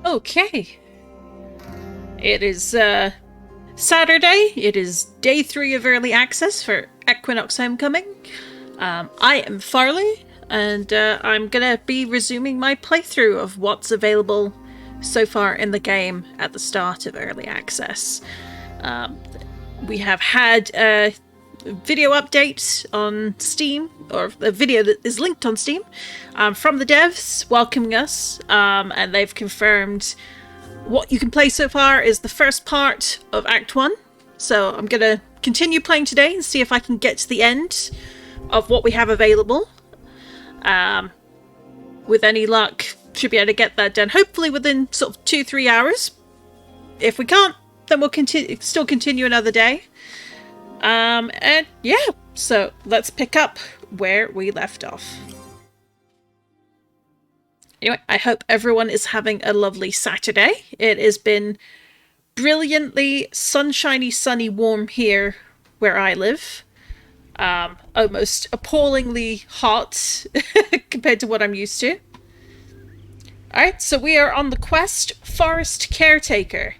Okay. It is Saturday. It is day 3 of early access for Equinox Homecoming. I am Farley, and I'm gonna be resuming my playthrough of what's available so far in the game at the start of early access. We have had a video update on Steam, or a video that is linked on Steam, from the devs welcoming us, and they've confirmed what you can play so far is the first part of Act 1. So I'm going to continue playing today and see if I can get to the end of what we have available. With any luck, should be able to get that done hopefully within sort of 2-3 hours. If we can't, then we'll still continue another day. And yeah, so let's pick up where we left off. Anyway, I hope everyone is having a lovely Saturday. It has been brilliantly sunshiny, sunny, warm here where I live. Almost appallingly hot compared to what I'm used to. Alright, so we are on the quest Forest Caretaker,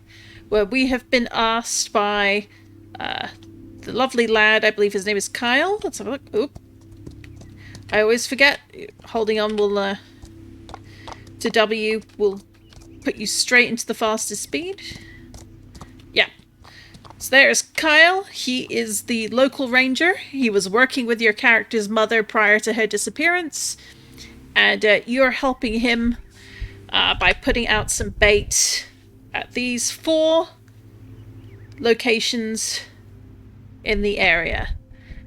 where we have been asked by the lovely lad, I believe his name is Kyle. Let's have a look. Oop. I always forget. Holding on will... to W will put you straight into the fastest speed. Yeah. So there's Kyle. He is the local ranger. He was working with your character's mother prior to her disappearance. And you're helping him by putting out some bait at these 4 locations in the area.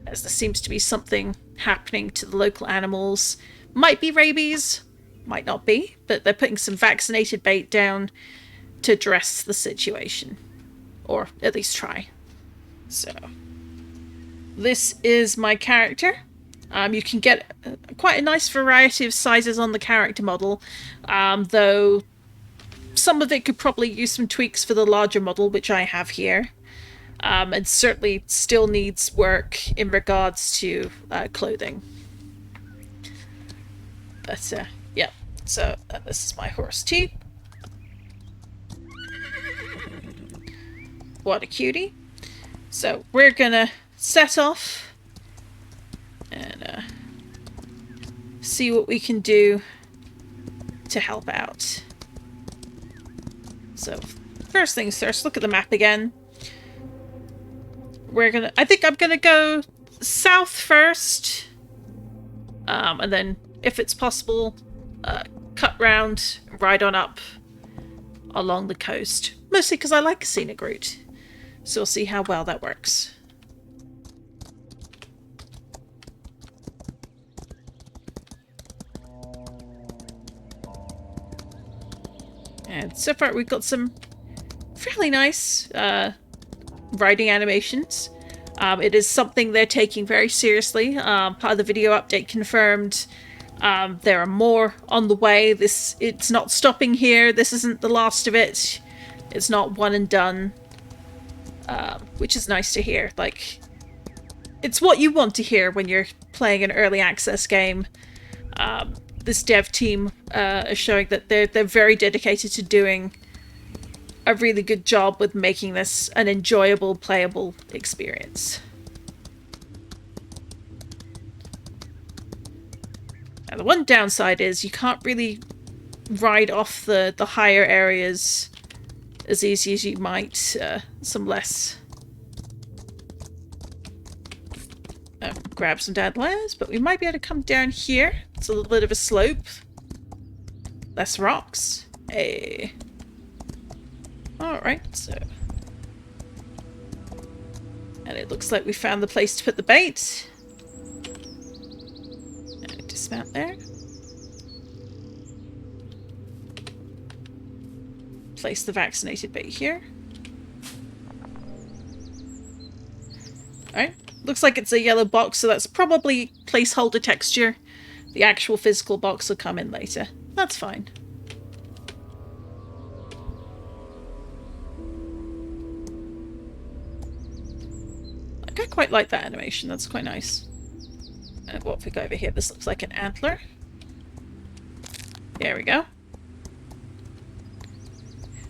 As there seems to be something happening to the local animals. Might be rabies. Might not be, but they're putting some vaccinated bait down to address the situation. Or at least try. So, this is my character. You can get quite a nice variety of sizes on the character model, though some of it could probably use some tweaks for the larger model, which I have here. And certainly still needs work in regards to clothing. But, yeah, so this is my horse T. What a cutie. So we're gonna set off and see what we can do to help out. So first things first, look at the map again. I think I'm gonna go south first, and then if it's possible, cut round, ride on up along the coast. Mostly because I like a scenic route. So we'll see how well that works. And so far we've got some fairly nice riding animations. It is something they're taking very seriously. Part of the video update confirmed there are more on the way. It's not stopping here. This isn't the last of it. It's not one and done. Which is nice to hear. Like, it's what you want to hear when you're playing an early access game. This dev team is showing that they're very dedicated to doing a really good job with making this an enjoyable, playable experience. Now, the one downside is you can't really ride off the higher areas as easy as you might. Some less grab some dandelions, but we might be able to come down here. It's a little bit of a slope. Less rocks. Hey. Alright, so... And it looks like we found the place to put the bait. And dismount there. Place the vaccinated bait here. Alright. Looks like it's a yellow box, so that's probably placeholder texture. The actual physical box will come in later. That's fine. I quite like that animation. That's quite nice. What if we go over here? This looks like an antler. There we go.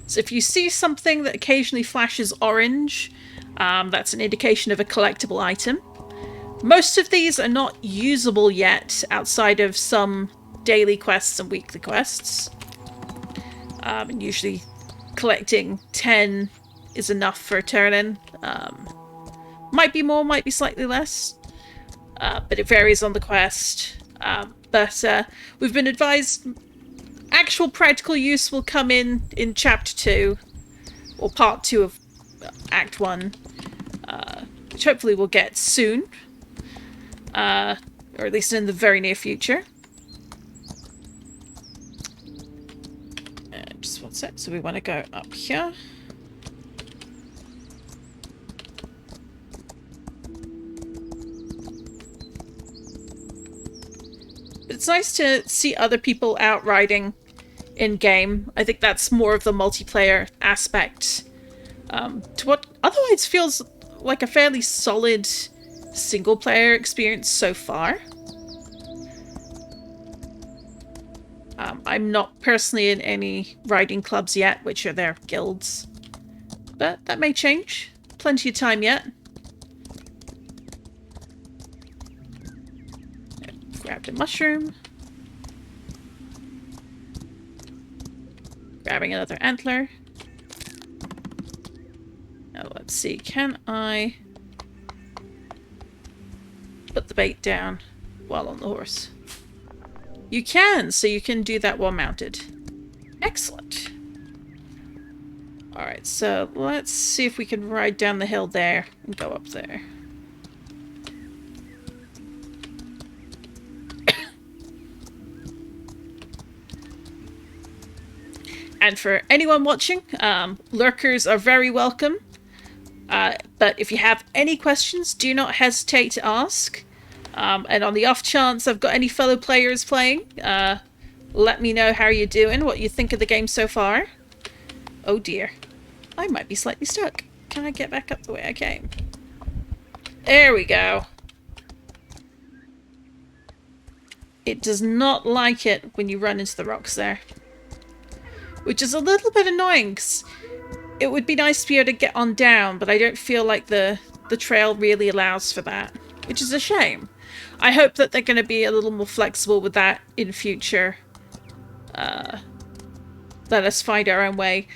So if you see something that occasionally flashes orange, that's an indication of a collectible item. Most of these are not usable yet outside of some daily quests and weekly quests. And usually collecting 10 is enough for a turn-in. Might be more, might be slightly less. But it varies on the quest. But we've been advised actual practical use will come in Chapter 2. Or Part 2 of Act 1. Which hopefully we'll get soon. Or at least in the very near future. Just one sec. So we want to go up here. It's nice to see other people out riding in-game. I think that's more of the multiplayer aspect. To what otherwise feels like a fairly solid single-player experience so far. I'm not personally in any riding clubs yet, which are their guilds. But that may change. Plenty of time yet. Grabbed a mushroom. Grabbing another antler. Now let's see, can I put the bait down while on the horse? You can, so you can do that while mounted. Excellent. Alright, so let's see if we can ride down the hill there and go up there. And for anyone watching, lurkers are very welcome. But if you have any questions, do not hesitate to ask. And on the off chance I've got any fellow players playing, let me know how you're doing, what you think of the game so far. Oh dear. I might be slightly stuck. Can I get back up the way I came? There we go. It does not like it when you run into the rocks there. Which is a little bit annoying, 'cause it would be nice to be able to get on down, but I don't feel like the trail really allows for that. Which is a shame. I hope that they're going to be a little more flexible with that in future. Let us find our own way.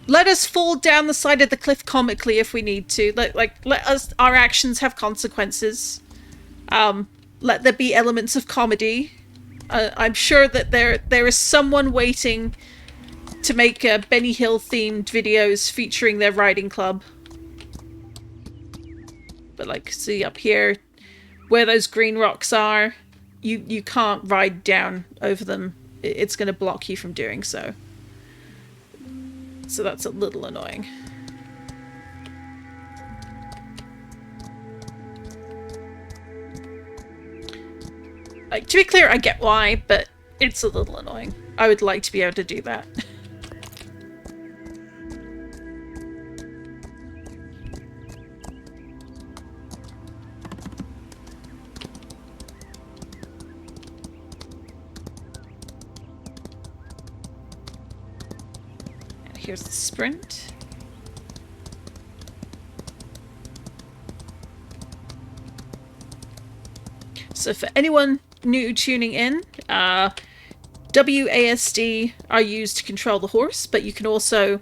Let us fall down the side of the cliff comically if we need to. Let us, our actions have consequences. Let there be elements of comedy. I'm sure that there is someone waiting to make Benny Hill themed videos featuring their riding club. But like, see up here, where those green rocks are, you can't ride down over them. It's going to block you from doing so. So that's a little annoying. Like, to be clear, I get why, but it's a little annoying. I would like to be able to do that. Here's the sprint. So for anyone new tuning in, WASD are used to control the horse, but you can also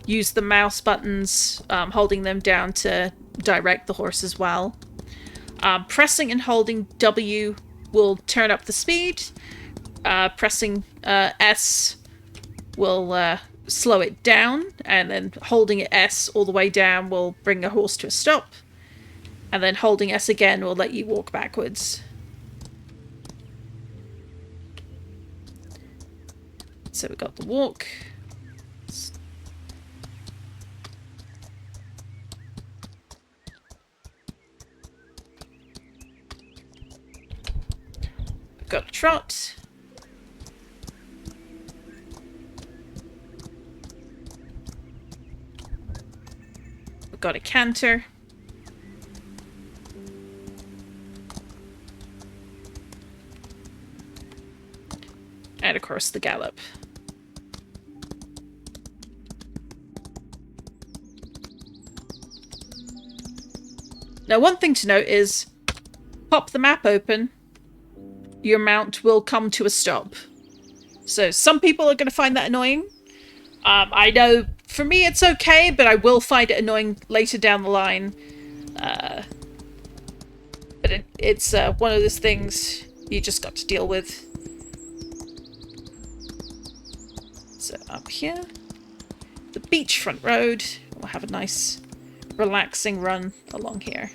use the mouse buttons, holding them down to direct the horse as well. Pressing and holding W will turn up the speed. Pressing S will slow it down, and then holding it S all the way down will bring a horse to a stop. And then holding S again will let you walk backwards. So we got the walk. We've got a trot. We've got a canter. And of course the gallop. Now, one thing to note is, pop the map open, your mount will come to a stop. So some people are going to find that annoying. I know for me it's okay, but I will find it annoying later down the line. But it's one of those things you just got to deal with. So up here, the beachfront road. We'll have a nice relaxing run along here.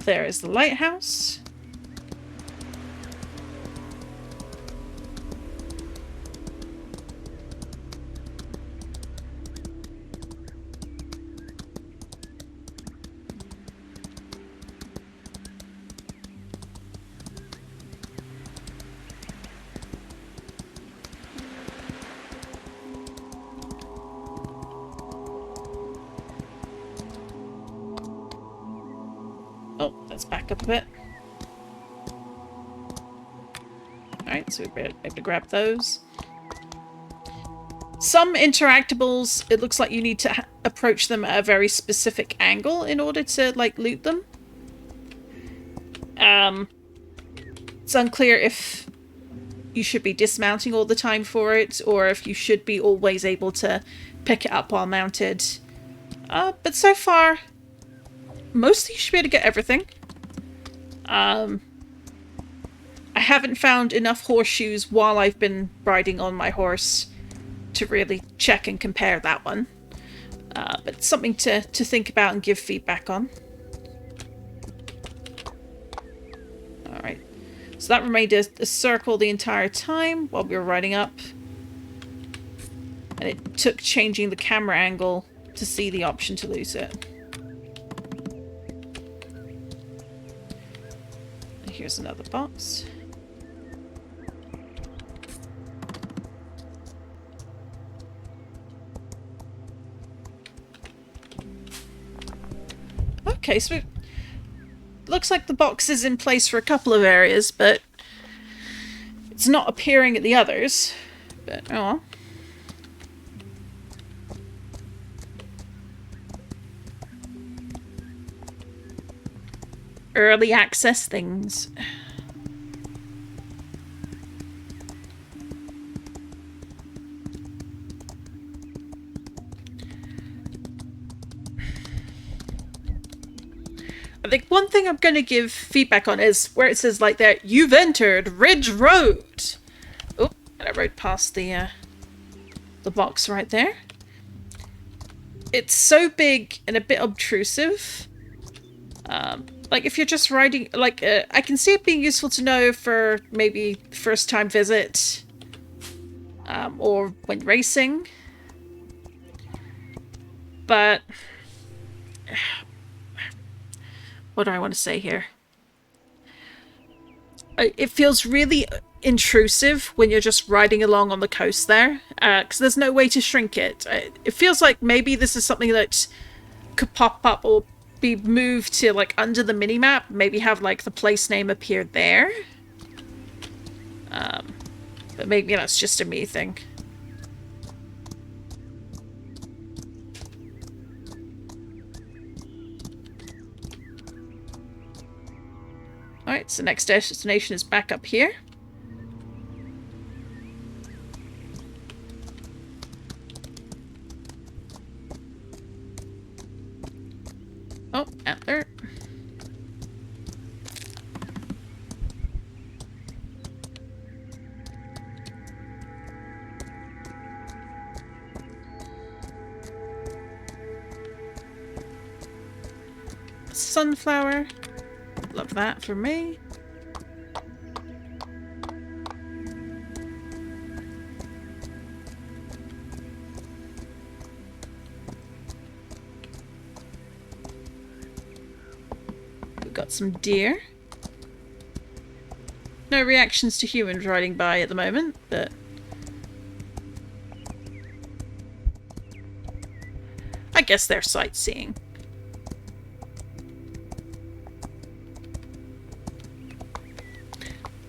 There is the lighthouse. Let's back up a bit. Alright, so we're able to grab those. Some interactables, it looks like you need to approach them at a very specific angle in order to, like, loot them. It's unclear if you should be dismounting all the time for it, or if you should be always able to pick it up while mounted. But so far, mostly you should be able to get everything. I haven't found enough horseshoes while I've been riding on my horse to really check and compare that one. But it's something to think about and give feedback on. Alright. So that remained a circle the entire time while we were riding up. And it took changing the camera angle to see the option to lose it. Here's another box. Okay, so it looks like the box is in place for a couple of areas, but it's not appearing at the others. But oh well. Early access things. I think one thing I'm going to give feedback on is where it says like that, you've entered Ridge Road. Oh, and I rode past the box right there. It's so big and a bit obtrusive. Like, if you're just riding, like, I can see it being useful to know for maybe first-time visit, or when racing. But, what do I want to say here? It feels really intrusive when you're just riding along on the coast there, because there's no way to shrink it. It feels like maybe this is something that could pop up or be moved to like under the minimap, maybe have like the place name appear there. But maybe that's just a me thing. Alright, so next destination is back up here. Oh, antler. Sunflower. Love that for me. We've got some deer. No reactions to humans riding by at the moment, but I guess they're sightseeing.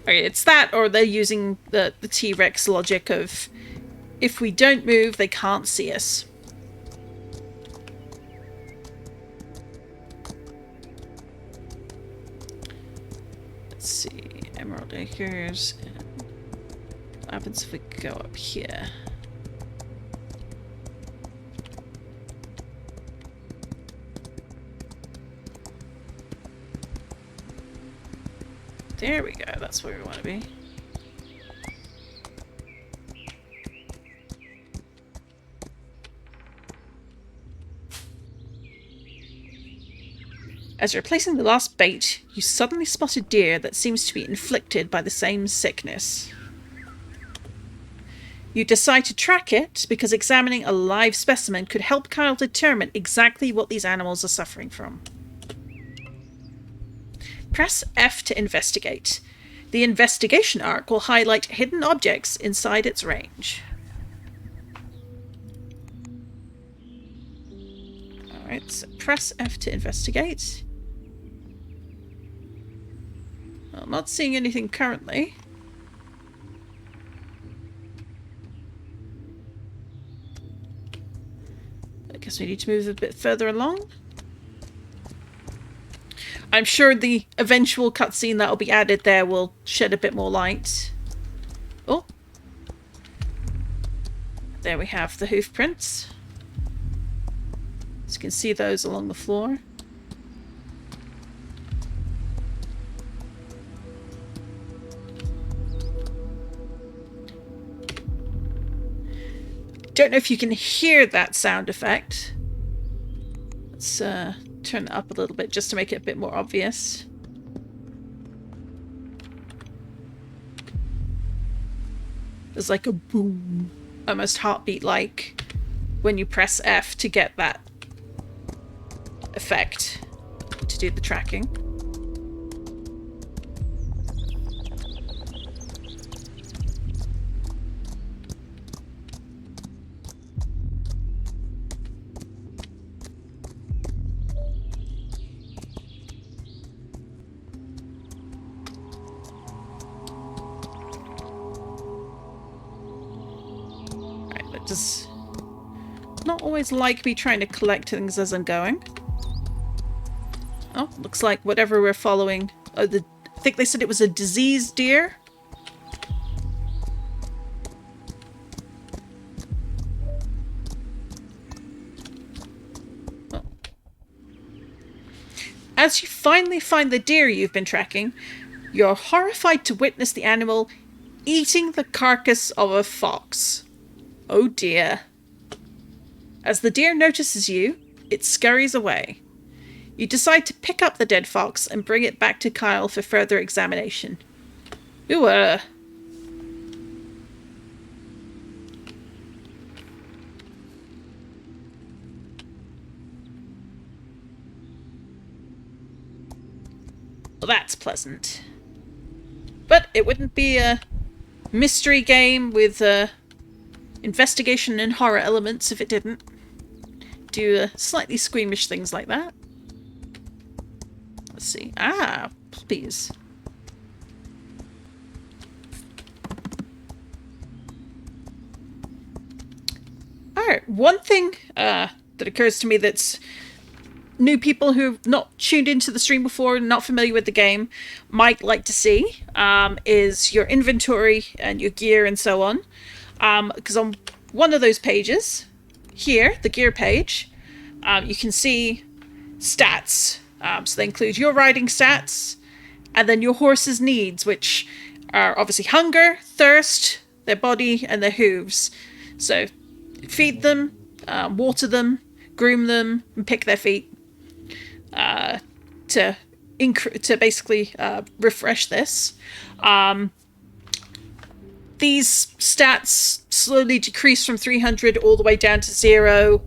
Okay, it's that, or they're using the T-Rex logic of if we don't move, they can't see us. Let's see, Emerald Acres. What happens if we go up here? There we go, that's where we want to be. As you're placing the last bait, you suddenly spot a deer that seems to be inflicted by the same sickness. You decide to track it because examining a live specimen could help Kyle determine exactly what these animals are suffering from. Press F to investigate. The investigation arc will highlight hidden objects inside its range. Alright, so press F to investigate. Well, I'm not seeing anything currently. I guess we need to move a bit further along. I'm sure the eventual cutscene that will be added there will shed a bit more light. Oh. There we have the hoof prints. As you can see those along the floor. Don't know if you can hear that sound effect. Let's turn it up a little bit just to make it a bit more obvious. There's like a boom, almost heartbeat-like, when you press F to get that effect to do the tracking. Does not always like me trying to collect things as I'm going. Oh, looks like whatever we're following. I think they said it was a diseased deer. Oh. As you finally find the deer you've been tracking, you're horrified to witness the animal eating the carcass of a fox. Oh dear. As the deer notices you, it scurries away. You decide to pick up the dead fox and bring it back to Kyle for further examination. Ooh, Well, that's pleasant. But it wouldn't be a mystery game with investigation and horror elements if it didn't do slightly squeamish things like that. Let's see. Ah, puppies. Alright, one thing that occurs to me that's new people who've not tuned into the stream before, not familiar with the game, might like to see is your inventory and your gear and so on. Because on one of those pages, here, the gear page, you can see stats. So they include your riding stats, and then your horse's needs, which are obviously hunger, thirst, their body, and their hooves. So feed them, water them, groom them, and pick their feet to basically refresh this. These stats slowly decrease from 300 all the way down to 0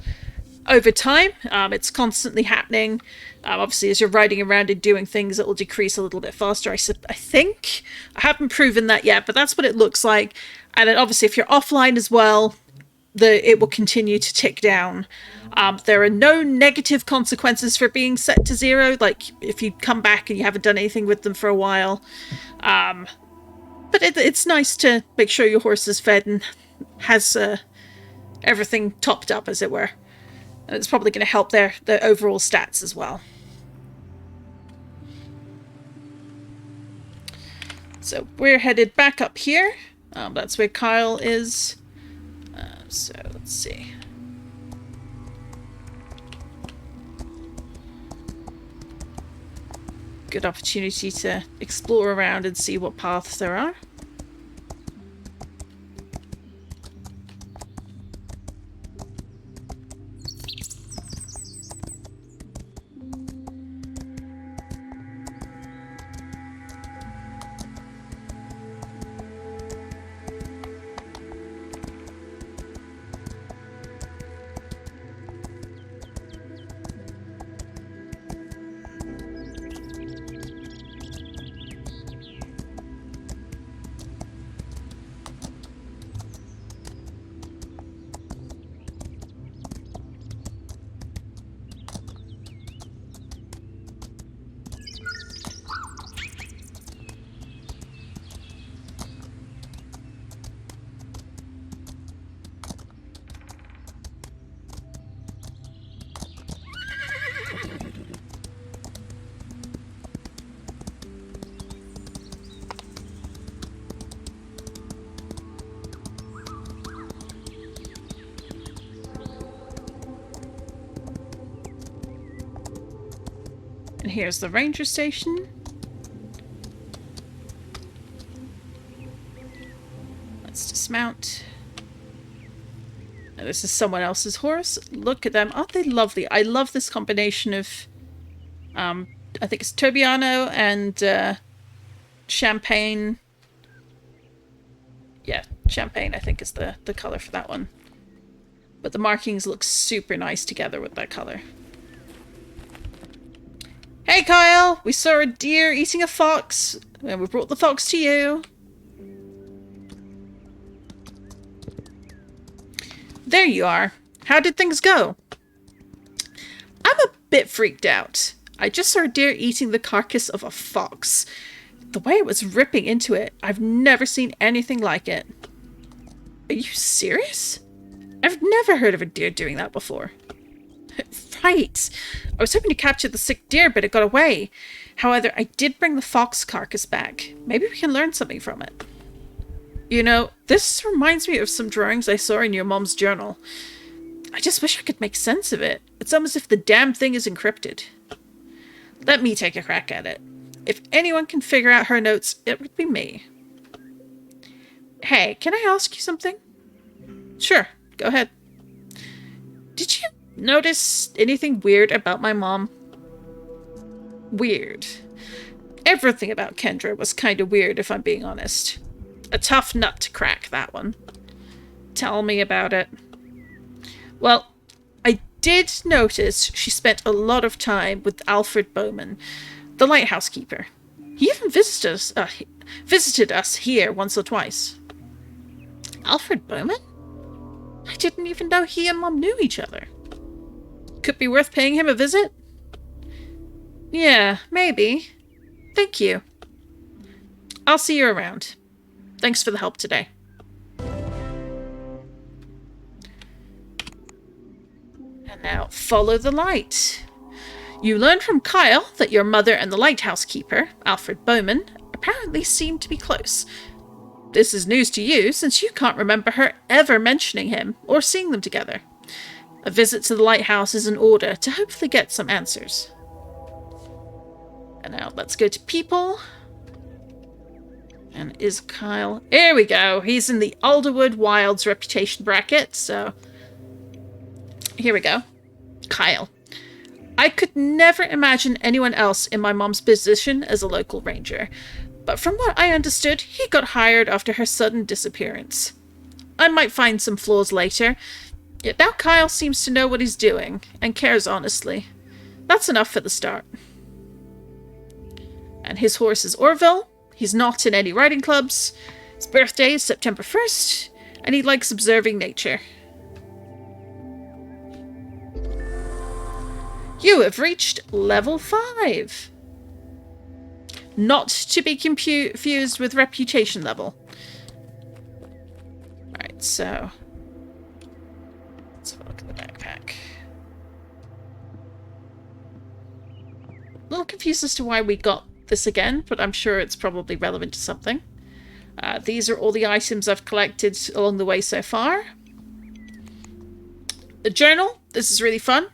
over time. It's constantly happening. Obviously, as you're riding around and doing things, it will decrease a little bit faster, I think. I haven't proven that yet, but that's what it looks like. And then obviously, if you're offline as well, it will continue to tick down. There are no negative consequences for being set to 0, like if you come back and you haven't done anything with them for a while. But it's nice to make sure your horse is fed and has everything topped up, as it were. And it's probably going to help their overall stats as well. So we're headed back up here. That's where Kyle is. So let's see. Good opportunity to explore around and see what paths there are. And here's the ranger station. Let's dismount. Now, this is someone else's horse. Look at them. Aren't they lovely? I love this combination of, I think it's Tobiano and Champagne. Yeah, Champagne, I think, is the color for that one. But the markings look super nice together with that color. Hey, Kyle! We saw a deer eating a fox, and we brought the fox to you. There you are. How did things go? I'm a bit freaked out. I just saw a deer eating the carcass of a fox. The way it was ripping into it, I've never seen anything like it. Are you serious? I've never heard of a deer doing that before. Right. I was hoping to capture the sick deer, but it got away. However, I did bring the fox carcass back. Maybe we can learn something from it. You know, this reminds me of some drawings I saw in your mom's journal. I just wish I could make sense of it. It's almost as if the damn thing is encrypted. Let me take a crack at it. If anyone can figure out her notes, it would be me. Hey, can I ask you something? Sure, go ahead. Did you notice anything weird about my mom? Weird. Everything about Kendra was kind of weird, if I'm being honest. A tough nut to crack, that one. Tell me about it. Well, I did notice she spent a lot of time with Alfred Bowman, the lighthouse keeper. He even visited us here once or twice. Alfred Bowman? I didn't even know he and Mom knew each other. Could be worth paying him a visit. Yeah, maybe. Thank you. I'll see you around. Thanks for the help today. And now, follow the light. You learn from Kyle that your mother and the lighthouse keeper, Alfred Bowman, apparently seem to be close. This is news to you, since you can't remember her ever mentioning him or seeing them together. A visit to the lighthouse is in order to hopefully get some answers. And now let's go to people. And is Kyle... Here we go. He's in the Alderwood Wilds reputation bracket, so... Here we go. Kyle. I could never imagine anyone else in my mom's position as a local ranger, but from what I understood, he got hired after her sudden disappearance. I might find some flaws later, yet now Kyle seems to know what he's doing, and cares honestly. That's enough for the start. And his horse is Orville. He's not in any riding clubs. His birthday is September 1st, and he likes observing nature. You have reached level 5. Not to be confused with reputation level. Alright, so... let's have a look at the backpack. A little confused as to why we got this again, but I'm sure it's probably relevant to something. These are all the items I've collected along the way so far. The journal. This is really fun.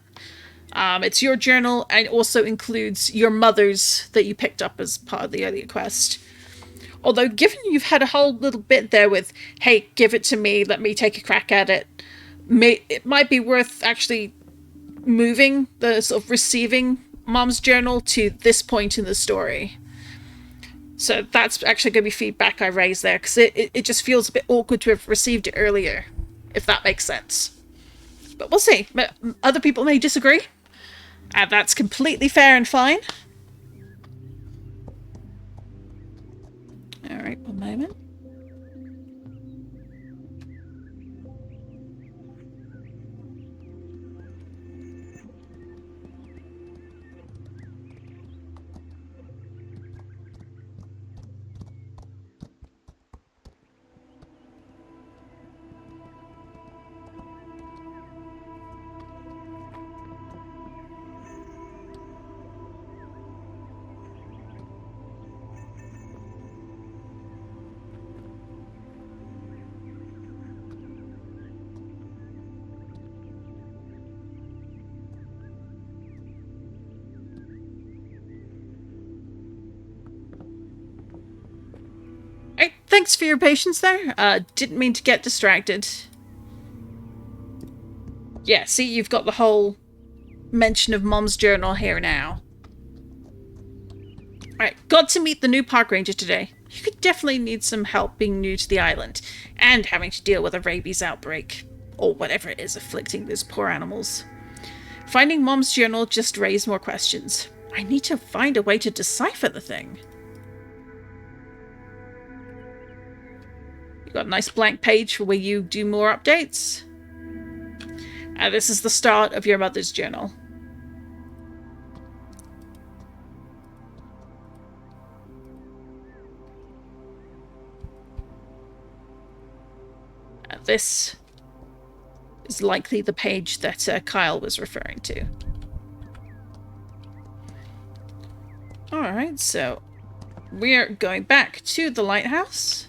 It's your journal and also includes your mother's that you picked up as part of the earlier quest. Although, given you've had a whole little bit there with, hey, give it to me, let me take a crack at it, it might be worth actually moving the sort of receiving mom's journal to this point in the story. So that's actually going to be feedback I raised there, because it just feels a bit awkward to have received it earlier, if that makes sense. But we'll see. Other people may disagree. And that's completely fair and fine. Alright, one moment. Thanks for your patience there. Didn't mean to get distracted. Yeah, see, you've got the whole mention of Mom's journal here now. Alright, got to meet the new park ranger today. You could definitely need some help being new to the island, and having to deal with a rabies outbreak, or whatever it is afflicting those poor animals. Finding Mom's journal just raised more questions. I need to find a way to decipher the thing. Got a nice blank page for where you do more updates. And this is the start of your mother's journal. And this is likely the page that Kyle was referring to. Alright, so we're going back to the lighthouse.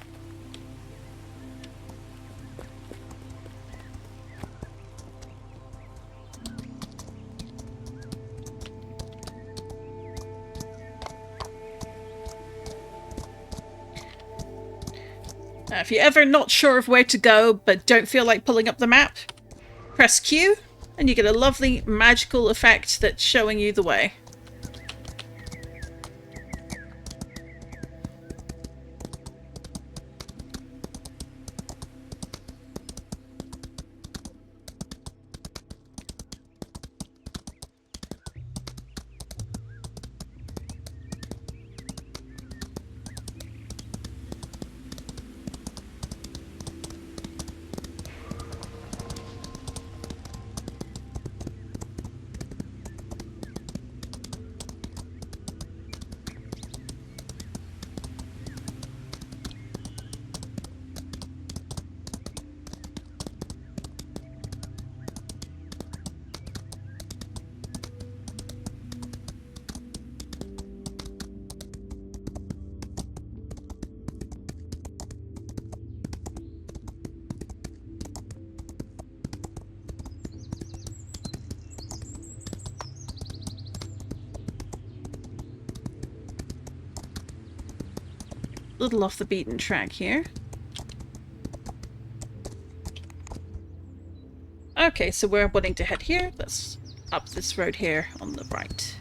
If you're ever not sure of where to go, but don't feel like pulling up the map, press Q, and you get a lovely magical effect that's showing you the way. little off the beaten track here. Okay, so we're wanting to head here. Let's up this road here on the right.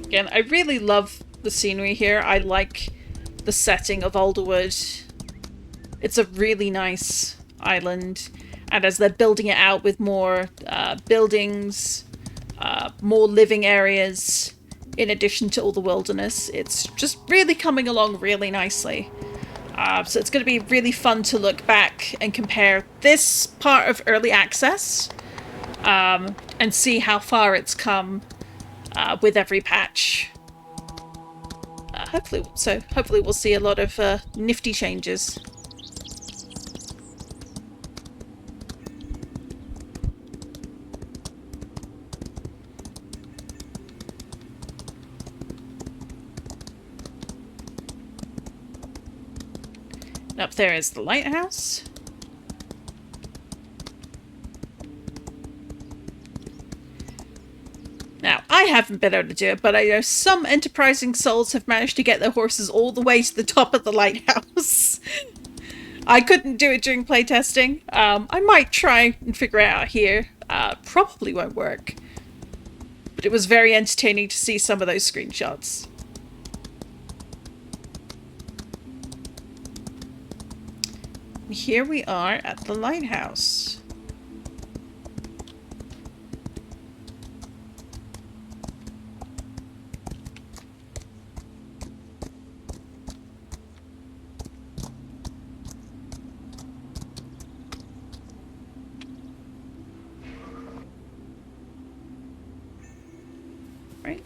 Again, I really love the scenery here. I like the setting of Alderwood. It's a really nice island. And as they're building it out with more buildings, more living areas, in addition to all the wilderness, it's just really coming along really nicely. So it's going to be really fun to look back and compare this part of early access and see how far it's come with every patch. Hopefully we'll see a lot of nifty changes. And up there is the lighthouse. Now, I haven't been able to do it, but I know some enterprising souls have managed to get their horses all the way to the top of the lighthouse. I couldn't do it during playtesting. I might try and figure it out here. Probably won't work. But it was very entertaining to see some of those screenshots. Here we are at the lighthouse. Right.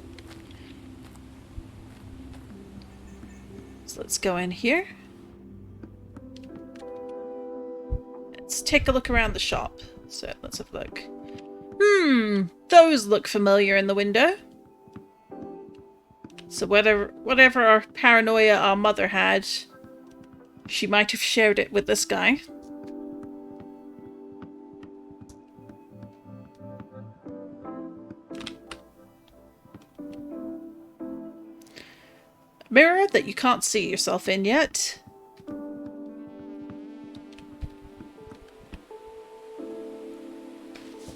So let's go in here. Let's take a look around the shop. So let's have a look. Those look familiar in the window. So whatever our paranoia our mother had, she might have shared it with this guy. Mirror that you can't see yourself in yet.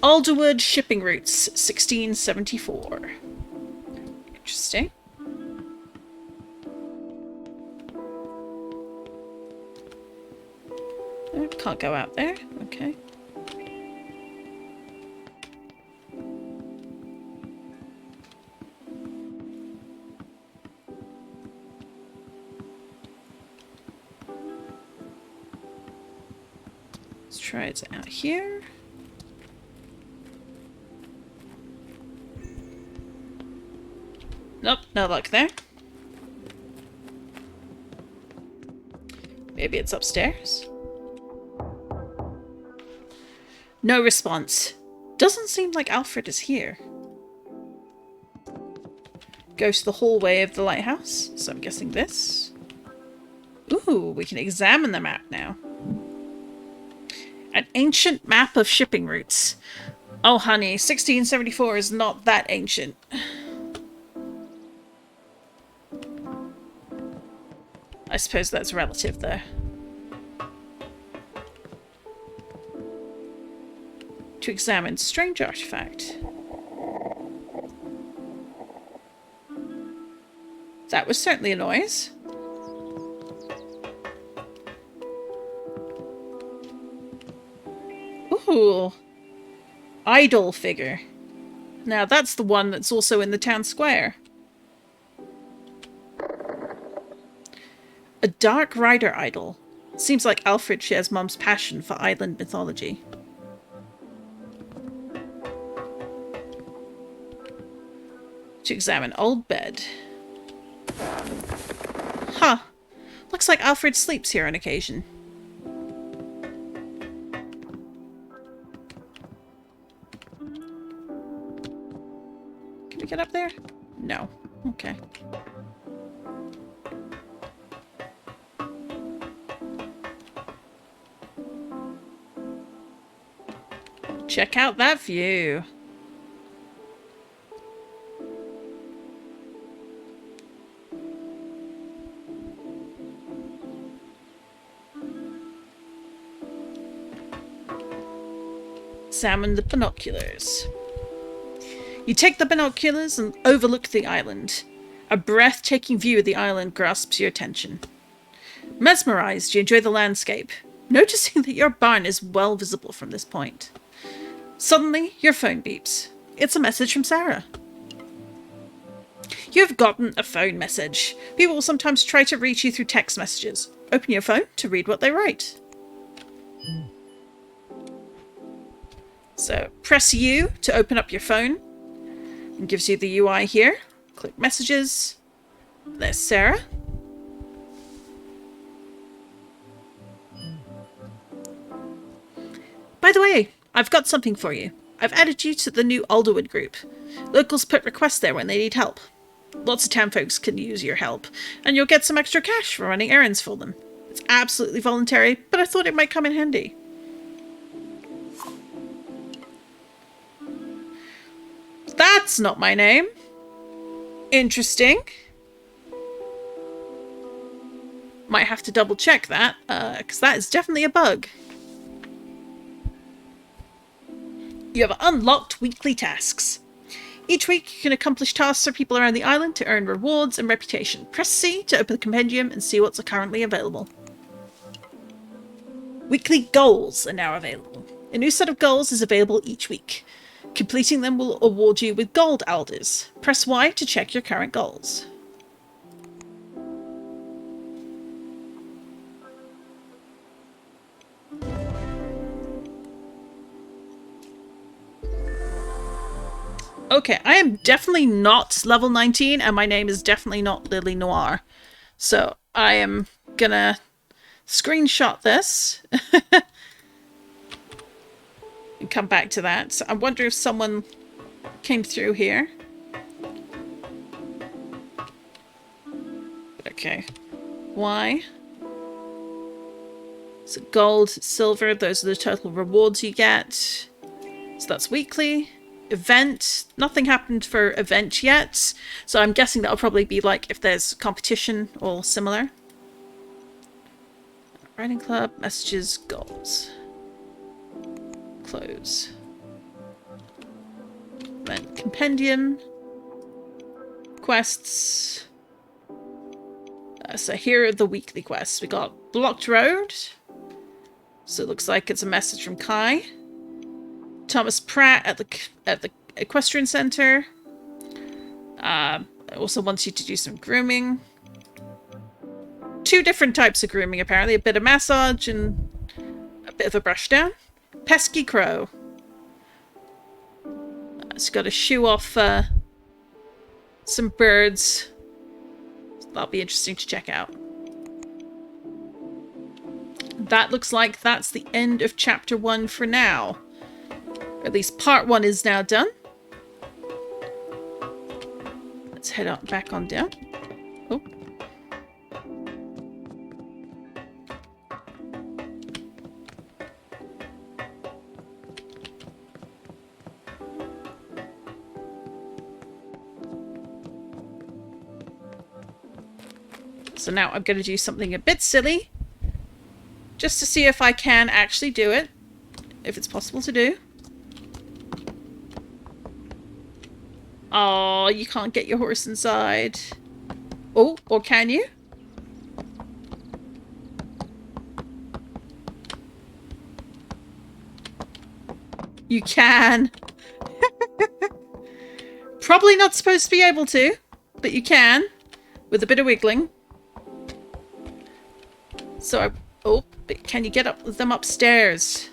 Alderwood shipping routes, 1674. Interesting. Oh, can't go out there. Okay. Let's try it out here. Nope, no luck there. Maybe it's upstairs. No response. Doesn't seem like Alfred is here. Go to the hallway of the lighthouse. So I'm guessing this. Ooh, we can examine the map now. An ancient map of shipping routes. Oh honey, 1674 is not that ancient. I suppose that's relative though. To examine strange artifact. That was certainly a noise. Ooh. Idol figure. Now that's the one that's also in the town square. A Dark Rider idol. Seems like Alfred shares Mum's passion for island mythology. To examine old bed. Huh. Looks like Alfred sleeps here on occasion. Can we get up there? No. Okay. Check out that view. Examine the binoculars. You take the binoculars and overlook the island. A breathtaking view of the island grasps your attention. Mesmerized, you enjoy the landscape, noticing that your barn is well visible from this point. Suddenly, your phone beeps. It's a message from Sarah. You've gotten a phone message. People will sometimes try to reach you through text messages. Open your phone to read what they write. So, press U to open up your phone. It gives you the UI here. Click messages. There's Sarah. By the way, I've got something for you. I've added you to the new Alderwood group. Locals put requests there when they need help. Lots of town folks can use your help, and you'll get some extra cash for running errands for them. It's absolutely voluntary, but I thought it might come in handy. That's not my name. Interesting. Might have to double check that, because that is definitely a bug. You have unlocked weekly tasks. Each week you can accomplish tasks for people around the island to earn rewards and reputation. Press C to open the compendium and see what's currently available. Weekly goals are now available. A new set of goals is available each week. Completing them will award you with gold alders. Press Y to check your current goals. Okay, I am definitely not level 19, and my name is definitely not Lily Noir. So I am gonna screenshot this and come back to that. So I wonder if someone came through here. Okay. Why? So gold, silver, those are the total rewards you get. So that's weekly. Event. Nothing happened for event yet. So I'm guessing that'll probably be like if there's competition or similar. Writing club, messages, goals. Close. Then compendium. Quests. So here are the weekly quests. We got Blocked Road. So it looks like it's a message from Kai. Thomas Pratt at the Equestrian Center. Also wants you to do some grooming. 2 different types of grooming, apparently. A bit of massage and a bit of a brush down. Pesky Crow. It's got to shoo off some birds. That'll be interesting to check out. That looks like that's the end of chapter 1 for now. At least part 1 is now done. Let's head on back on down. Oh. So now I'm going to do something a bit silly. Just to see if I can actually do it. If it's possible to do. Oh, you can't get your horse inside. Oh, or can you? You can. Probably not supposed to be able to, but you can. With a bit of wiggling. So oh, but can you get them upstairs?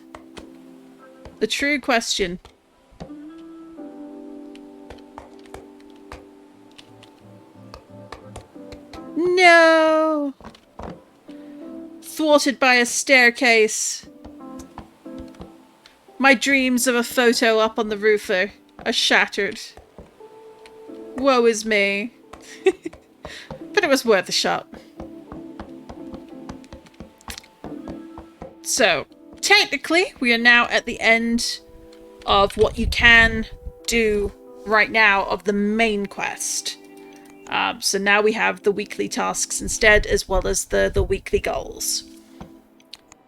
The true question. No! Thwarted by a staircase. My dreams of a photo up on the roof are shattered. Woe is me. But it was worth a shot. So, technically, we are now at the end of what you can do right now of the main quest. So now we have the weekly tasks instead, as well as the weekly goals.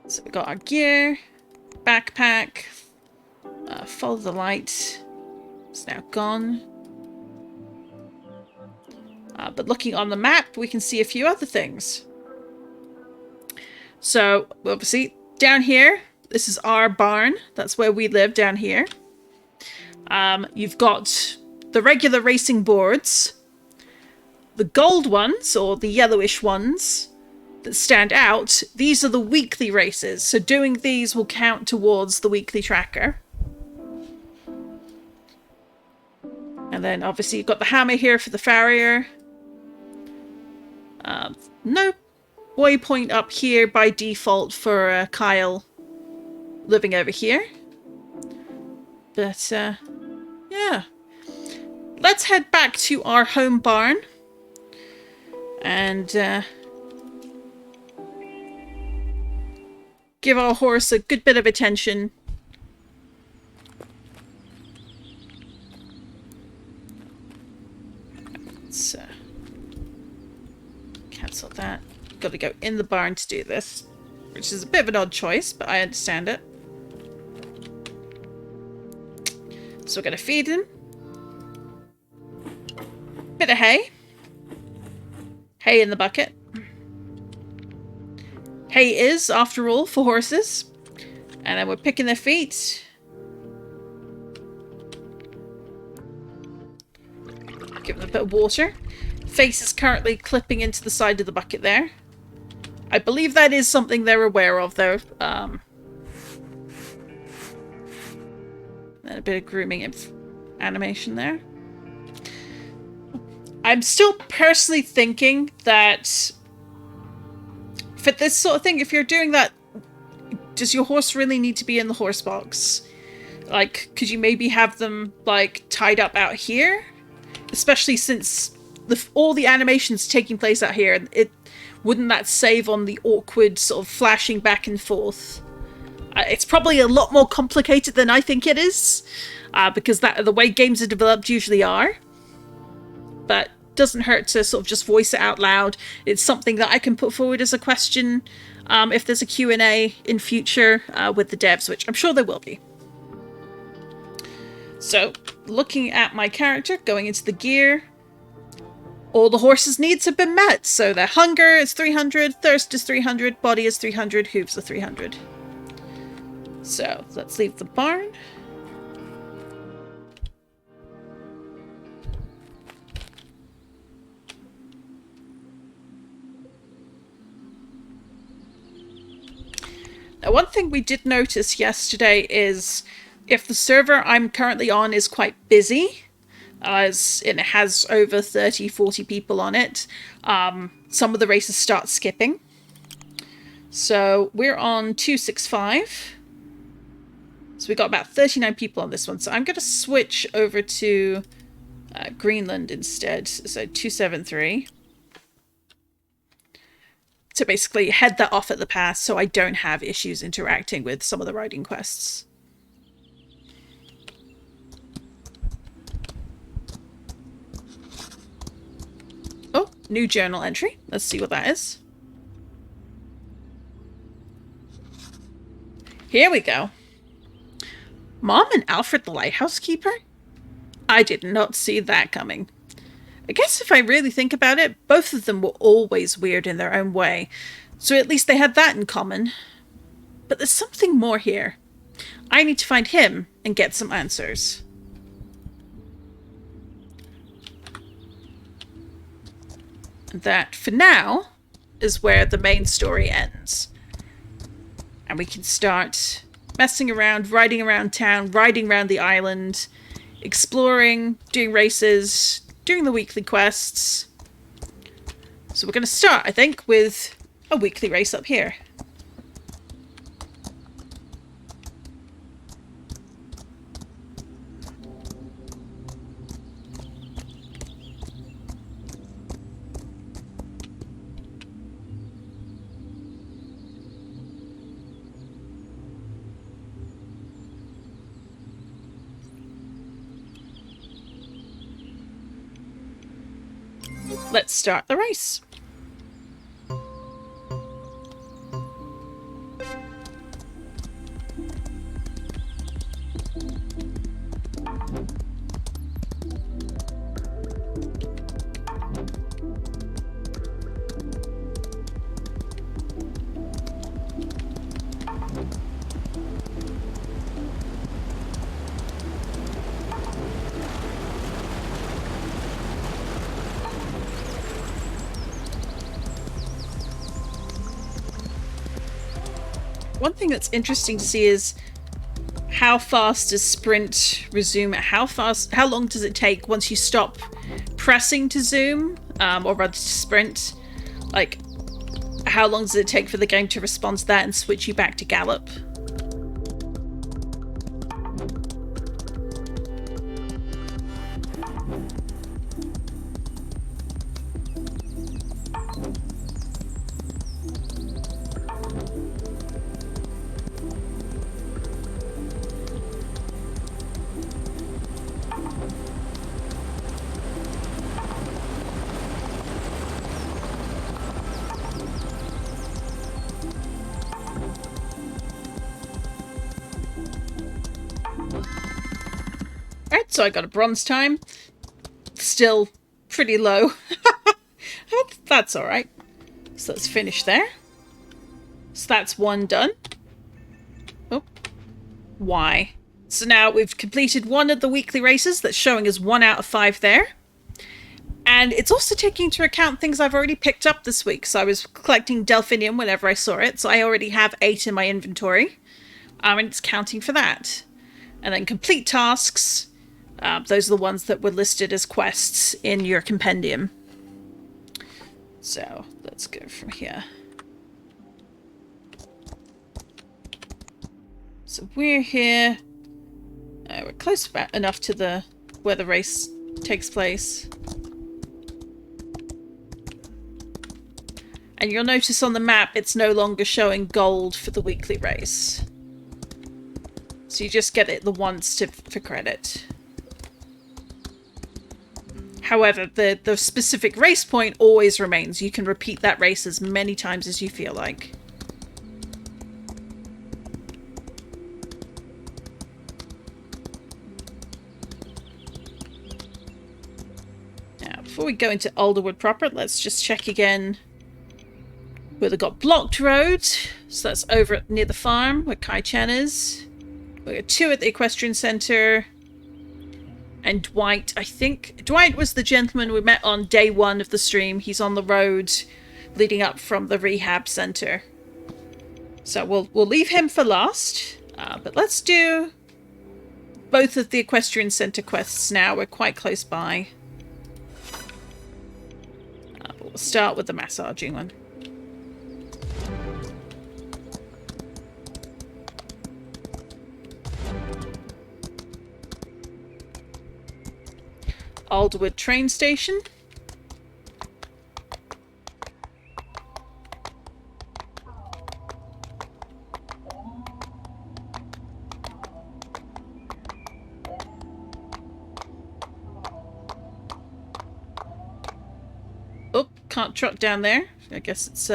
So we got our gear, backpack, follow the light. It's now gone. But looking on the map, we can see a few other things. So, obviously, down here, this is our barn. That's where we live, down here. You've got the regular racing boards. The gold ones, or the yellowish ones, that stand out, these are the weekly races. So doing these will count towards the weekly tracker. And then, obviously, you've got the hammer here for the farrier. No waypoint up here by default for Kyle living over here. But, yeah. Let's head back to our home barn. And give our horse a good bit of attention. Let's cancel that. Got to go in the barn to do this, which is a bit of an odd choice, but I understand it. So we're going to feed him. Bit of hay. Hay in the bucket. Hay is, after all, for horses. And then we're picking their feet. Give them a bit of water. Face is currently clipping into the side of the bucket there. I believe that is something they're aware of, though. And a bit of grooming animation there. I'm still personally thinking that for this sort of thing, if you're doing that, does your horse really need to be in the horse box? Like, could you maybe have them, like, tied up out here? Especially since all the animation's taking place out here. Wouldn't that save on the awkward sort of flashing back and forth? It's probably a lot more complicated than I think it is. Because the way games are developed usually are. But doesn't hurt to sort of just voice it out loud. It's something that I can put forward as a question if there's a Q&A in future with the devs, which I'm sure there will be. So, looking at my character, going into the gear, all the horse's needs have been met. So their hunger is 300, thirst is 300, body is 300, hooves are 300. So, let's leave the barn. Now, one thing we did notice yesterday is if the server I'm currently on is quite busy, as it has over 30, 40 people on it, some of the races start skipping. So we're on 265. So we got about 39 people on this one. So I'm going to switch over to Greenland instead. So 273. To basically head that off at the pass so I don't have issues interacting with some of the riding quests. Oh, new journal entry. Let's see what that is. Here we go. Mom and Alfred the lighthouse keeper? I did not see that coming. I guess if I really think about it, both of them were always weird in their own way. So at least they had that in common. But there's something more here. I need to find him and get some answers. And that, for now, is where the main story ends. And we can start messing around, riding around town, riding around the island, exploring, doing races, doing the weekly quests. So we're going to start, I think, with a weekly race up here. Let's start the race. One thing that's interesting to see is how fast does sprint resume? How long does it take once you stop pressing to zoom, or rather to sprint? Like, how long does it take for the game to respond to that and switch you back to gallop? Alright, so I got a bronze time. Still pretty low. That's alright. So let's finish there. So that's one done. Oh. Why? So now we've completed one of the weekly races. That's showing us 1 out of 5 there. And it's also taking into account things I've already picked up this week. So I was collecting Delphinium whenever I saw it. So I already have 8 in my inventory. And it's counting for that. And then complete tasks. Those are the ones that were listed as quests in your compendium. So let's go from here. So we're here. We're close enough to where the race takes place. And you'll notice on the map it's no longer showing gold for the weekly race. So you just get it the once for credit. However, the specific race point always remains. You can repeat that race as many times as you feel like. Now, before we go into Alderwood proper, let's just check again where they've got blocked roads. So that's over near the farm where Kai Chen is. We got 2 at the Equestrian Centre. And Dwight, I think... Dwight was the gentleman we met on day 1 of the stream. He's on the road leading up from the rehab centre. So we'll leave him for last. But let's do both of the Equestrian Centre quests now. We're quite close by. But we'll start with the massaging one. Alderwood train station. Oh, can't truck down there. I guess it's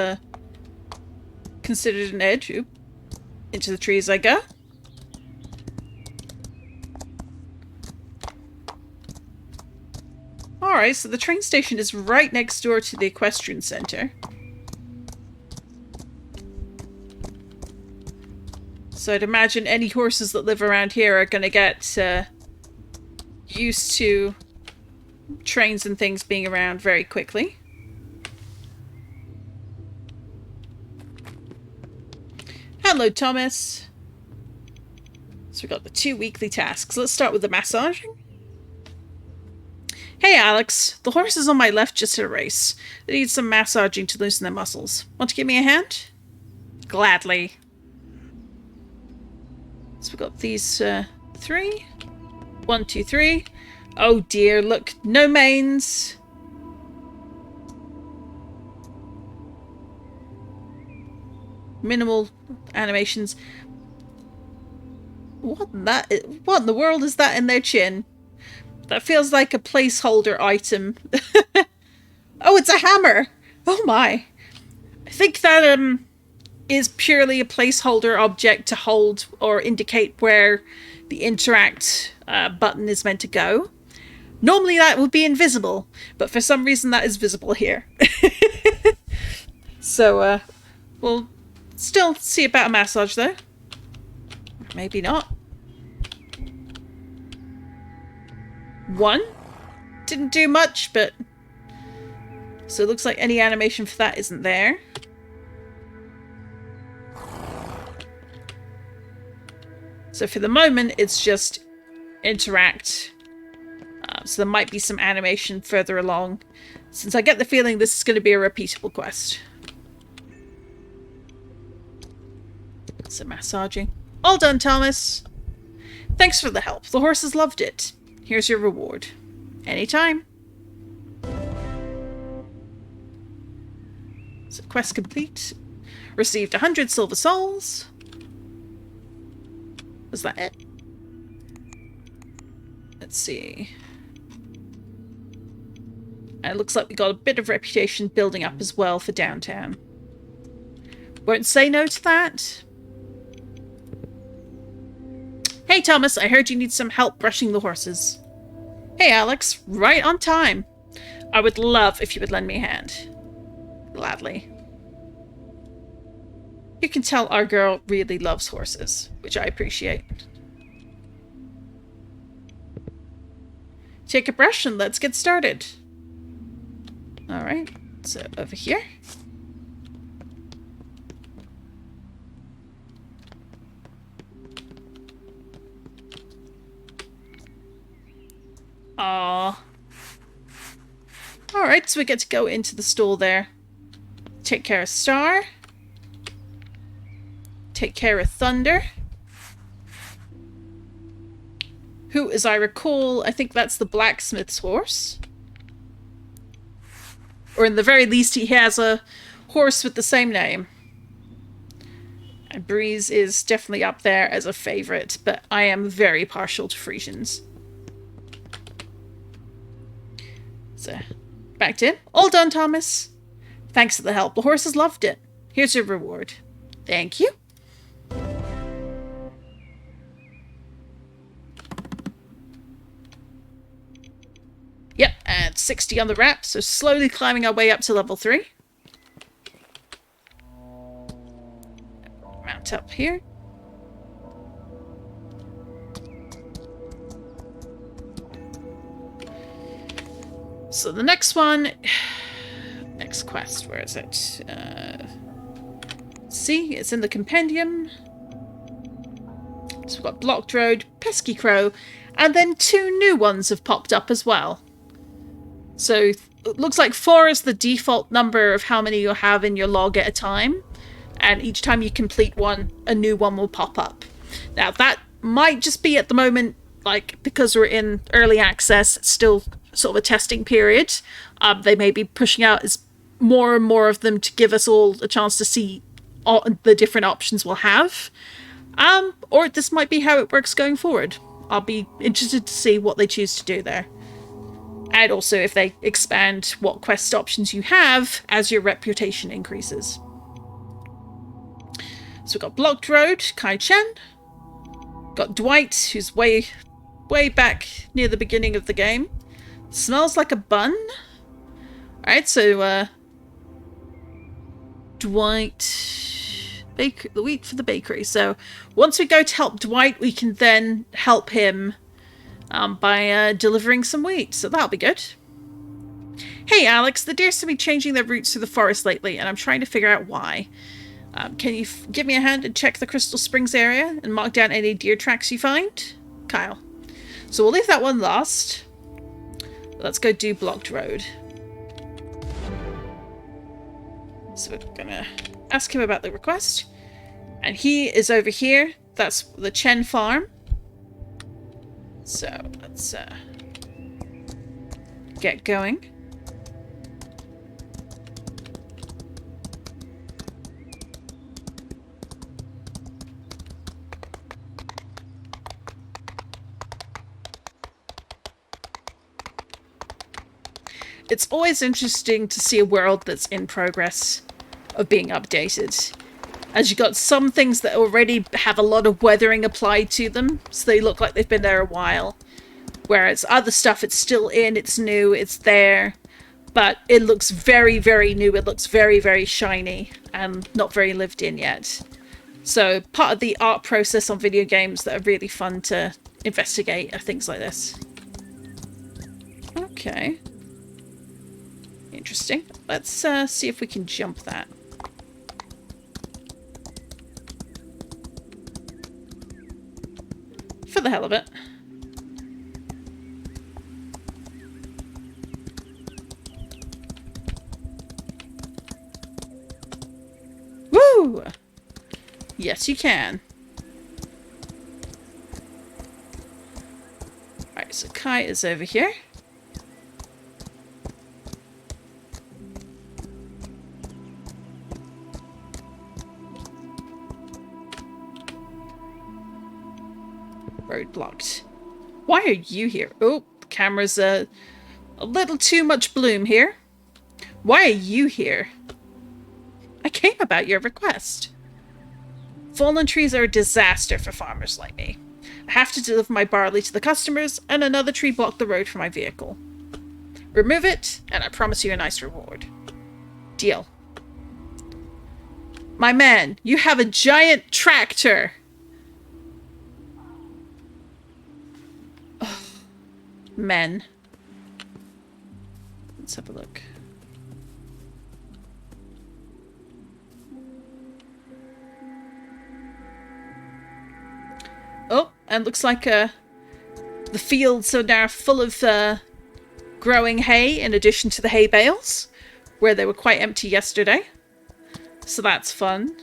considered an edge. Oop. Into the trees I go. Alright, so the train station is right next door to the Equestrian Centre. So I'd imagine any horses that live around here are going to get used to trains and things being around very quickly. Hello, Thomas. So we've got the 2 weekly tasks. Let's start with the massaging. Hey Alex, the horses on my left just hit a race. They need some massaging to loosen their muscles. Want to give me a hand? Gladly. So we've got these 3. 1, 2, 3. Oh dear, look, no mains. Minimal animations. What in the world is that in their chin? That feels like a placeholder item. Oh, it's a hammer! Oh my. I think that is purely a placeholder object to hold or indicate where the interact button is meant to go. Normally that would be invisible, but for some reason that is visible here. So, we'll still see about a massage though. Maybe not. 1. Didn't do much, but... So it looks like any animation for that isn't there. So for the moment, it's just interact. So there might be some animation further along, since I get the feeling this is going to be a repeatable quest. So massaging. All done, Thomas. Thanks for the help. The horses loved it. Here's your reward. Anytime. So quest complete. Received 100 silver souls. Was that it? Let's see. And it looks like we got a bit of reputation building up as well for downtown. Won't say no to that. Hey Thomas, I heard you need some help brushing the horses. Hey Alex, right on time. I would love if you would lend me a hand. Gladly. You can tell our girl really loves horses, which I appreciate. Take a brush and let's get started. Alright, so over here. Aww. Alright, so we get to go into the stall there. Take care of Star. Take care of Thunder. Who, as I recall, I think that's the blacksmith's horse. Or in the very least, he has a horse with the same name. And Breeze is definitely up there as a favourite, but I am very partial to Frisians. So, back to him. All done, Thomas. Thanks for the help. The horses loved it. Here's your reward. Thank you. Yep, and 60 on the wrap, so slowly climbing our way up to level 3. Mount up here. So the next one... Next quest, where is it? See, it's in the compendium. So we've got Blocked Road, Pesky Crow, and then 2 new ones have popped up as well. So it looks like 4 is the default number of how many you'll have in your log at a time. And each time you complete one, a new one will pop up. Now that might just be at the moment, like, because we're in early access, it's still sort of a testing period. They may be pushing out as more and more of them to give us all a chance to see all the different options we'll have. Or this might be how it works going forward. I'll be interested to see what they choose to do there. And also if they expand what quest options you have as your reputation increases. So we've got Blocked Road, Kai Chen. Got Dwight, who's way back near the beginning of the game. Smells like a bun. Alright, so Dwight, the wheat for the bakery. So once we go to help Dwight, we can then help him by delivering some wheat. So that'll be good. Hey Alex, the deer seem to be changing their routes through the forest lately, and I'm trying to figure out why. Can you give me a hand and check the Crystal Springs area and mark down any deer tracks you find? Kyle. So we'll leave that one last. Let's go do blocked road. So we're gonna ask him about the request. And he is over here. That's the Chen farm. So let's get going. It's always interesting to see a world that's in progress of being updated. As you got some things that already have a lot of weathering applied to them, so they look like they've been there a while. Whereas other stuff, it's still in, it's new, it's there, but it looks very, very new, it looks very, very shiny, and not very lived in yet. So part of the art process on video games that are really fun to investigate are things like this. Okay. Interesting. Let's see if we can jump that. For the hell of it. Woo! Yes, you can. Alright, so Kai is over here. Road blocked. Why are you here? Oh, the camera's a little too much bloom here. Why are you here? I came about your request. Fallen trees are a disaster for farmers like me. I have to deliver my barley to the customers, and another tree blocked the road for my vehicle. Remove it, and I promise you a nice reward. Deal. My man, you have a giant tractor! Men. Let's have a look. Oh, and looks like the fields are now full of growing hay in addition to the hay bales, where they were quite empty yesterday. So that's fun.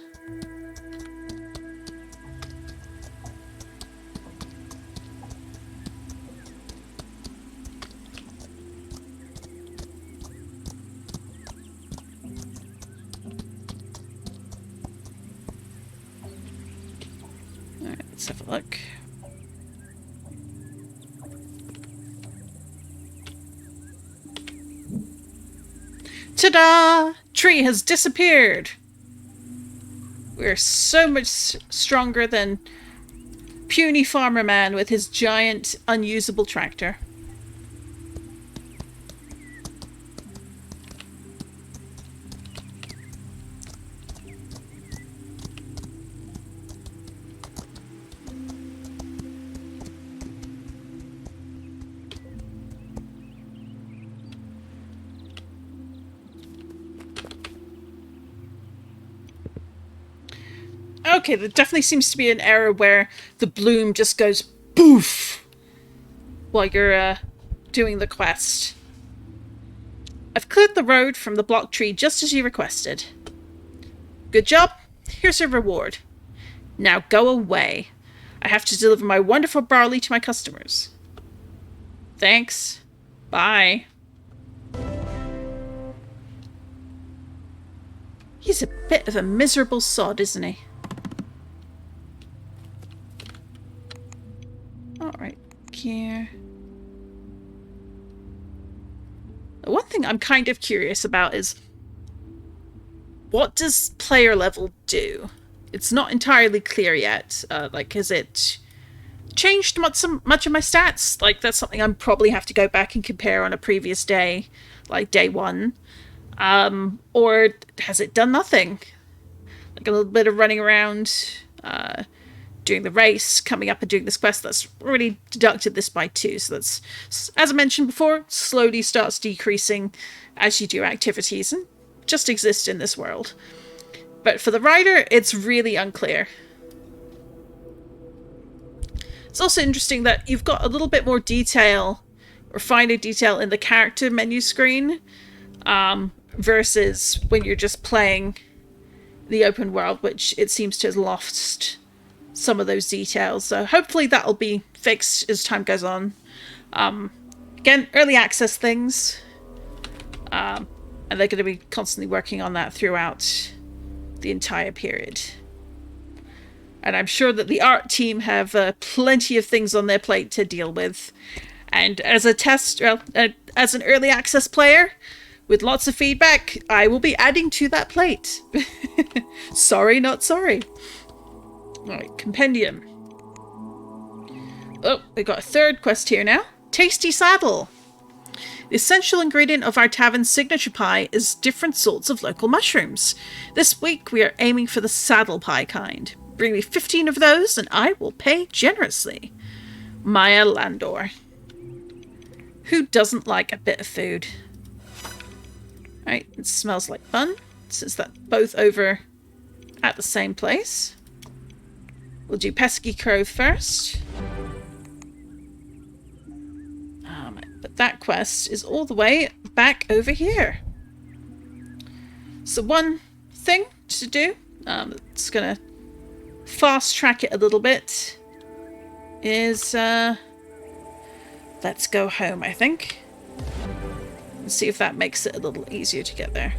Let's have a look. Ta-da! Tree has disappeared! We're so much stronger than puny farmer man with his giant, unusable tractor. Okay, there definitely seems to be an error where the bloom just goes poof while you're doing the quest. I've cleared the road from the block tree just as you requested. Good job. Here's your reward. Now go away. I have to deliver my wonderful barley to my customers. Thanks. Bye. He's a bit of a miserable sod, isn't he? Alright, here. The one thing I'm kind of curious about is, what does player level do? It's not entirely clear yet. Like, has it changed much of my stats? Like, that's something I'm probably have to go back and compare on a previous day, like day one. Or has it done nothing? Like a little bit of running around, doing the race, coming up and doing this quest. That's already deducted this by 2. So that's, as I mentioned before, slowly starts decreasing as you do activities and just exist in this world. But for the rider, it's really unclear. It's also interesting that you've got a little bit more detail or finer detail in the character menu screen, versus when you're just playing the open world, which it seems to have lost some of those details. So hopefully that'll be fixed as time goes on. Again, early access things, and they're going to be constantly working on that throughout the entire period. And I'm sure that the art team have plenty of things on their plate to deal with. And as a as an early access player with lots of feedback, I will be adding to that plate. Sorry, not sorry. Alright, compendium. Oh, we got a third quest here now. Tasty saddle. The essential ingredient of our tavern's signature pie is different sorts of local mushrooms. This week we are aiming for the saddle pie kind. Bring me 15 of those and I will pay generously. Maya Landor. Who doesn't like a bit of food? Alright, it smells like fun. Since that's both over at the same place. We'll do Pesky Crow first. But that quest is all the way back over here. So one thing to do, it's going to fast track it a little bit, is let's go home, I think. And see if that makes it a little easier to get there.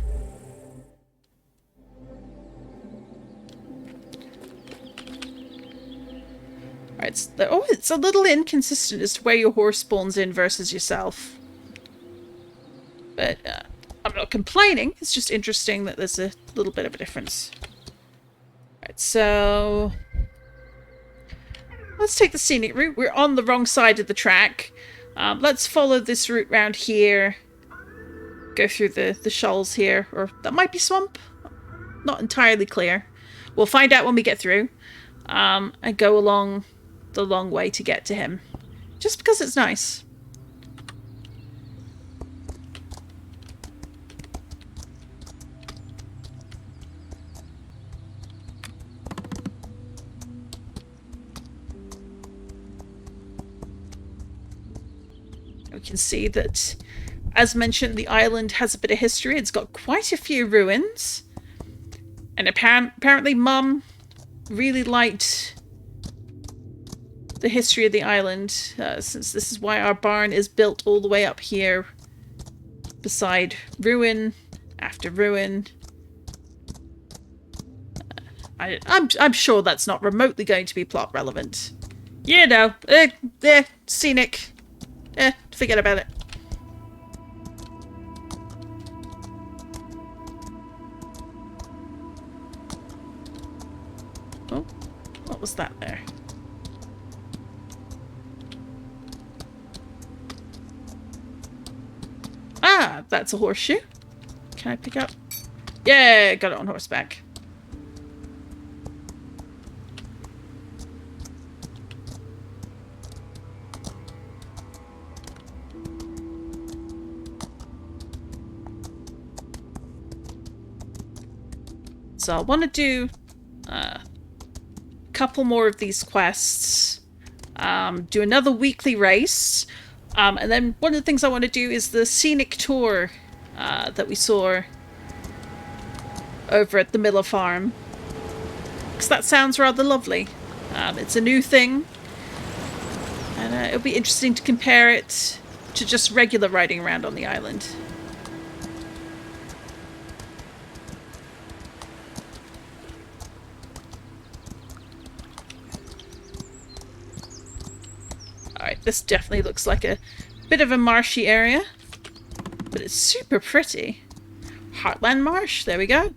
Alright, it's a little inconsistent as to where your horse spawns in versus yourself. But I'm not complaining, it's just interesting that there's a little bit of a difference. Alright, so let's take the scenic route. We're on the wrong side of the track. Let's follow this route round here. Go through the shoals here, or that might be swamp. Not entirely clear. We'll find out when we get through. And go along the long way to get to him. Just because it's nice. We can see that, as mentioned, the island has a bit of history. It's got quite a few ruins. And apparently Mum really liked the history of the island, since this is why our barn is built all the way up here beside ruin after ruin. I'm sure that's not remotely going to be plot relevant. You know, scenic. Forget about it. Oh, what was that there? Ah, that's a horseshoe. Can I pick up? Yeah, got it on horseback. So I want to do a couple more of these quests. Do another weekly race. And then one of the things I want to do is the scenic tour that we saw over at the Miller Farm. Because that sounds rather lovely. It's a new thing. And it'll be interesting to compare it to just regular riding around on the island. Alright, this definitely looks like a bit of a marshy area, but it's super pretty. Heartland Marsh, there we go.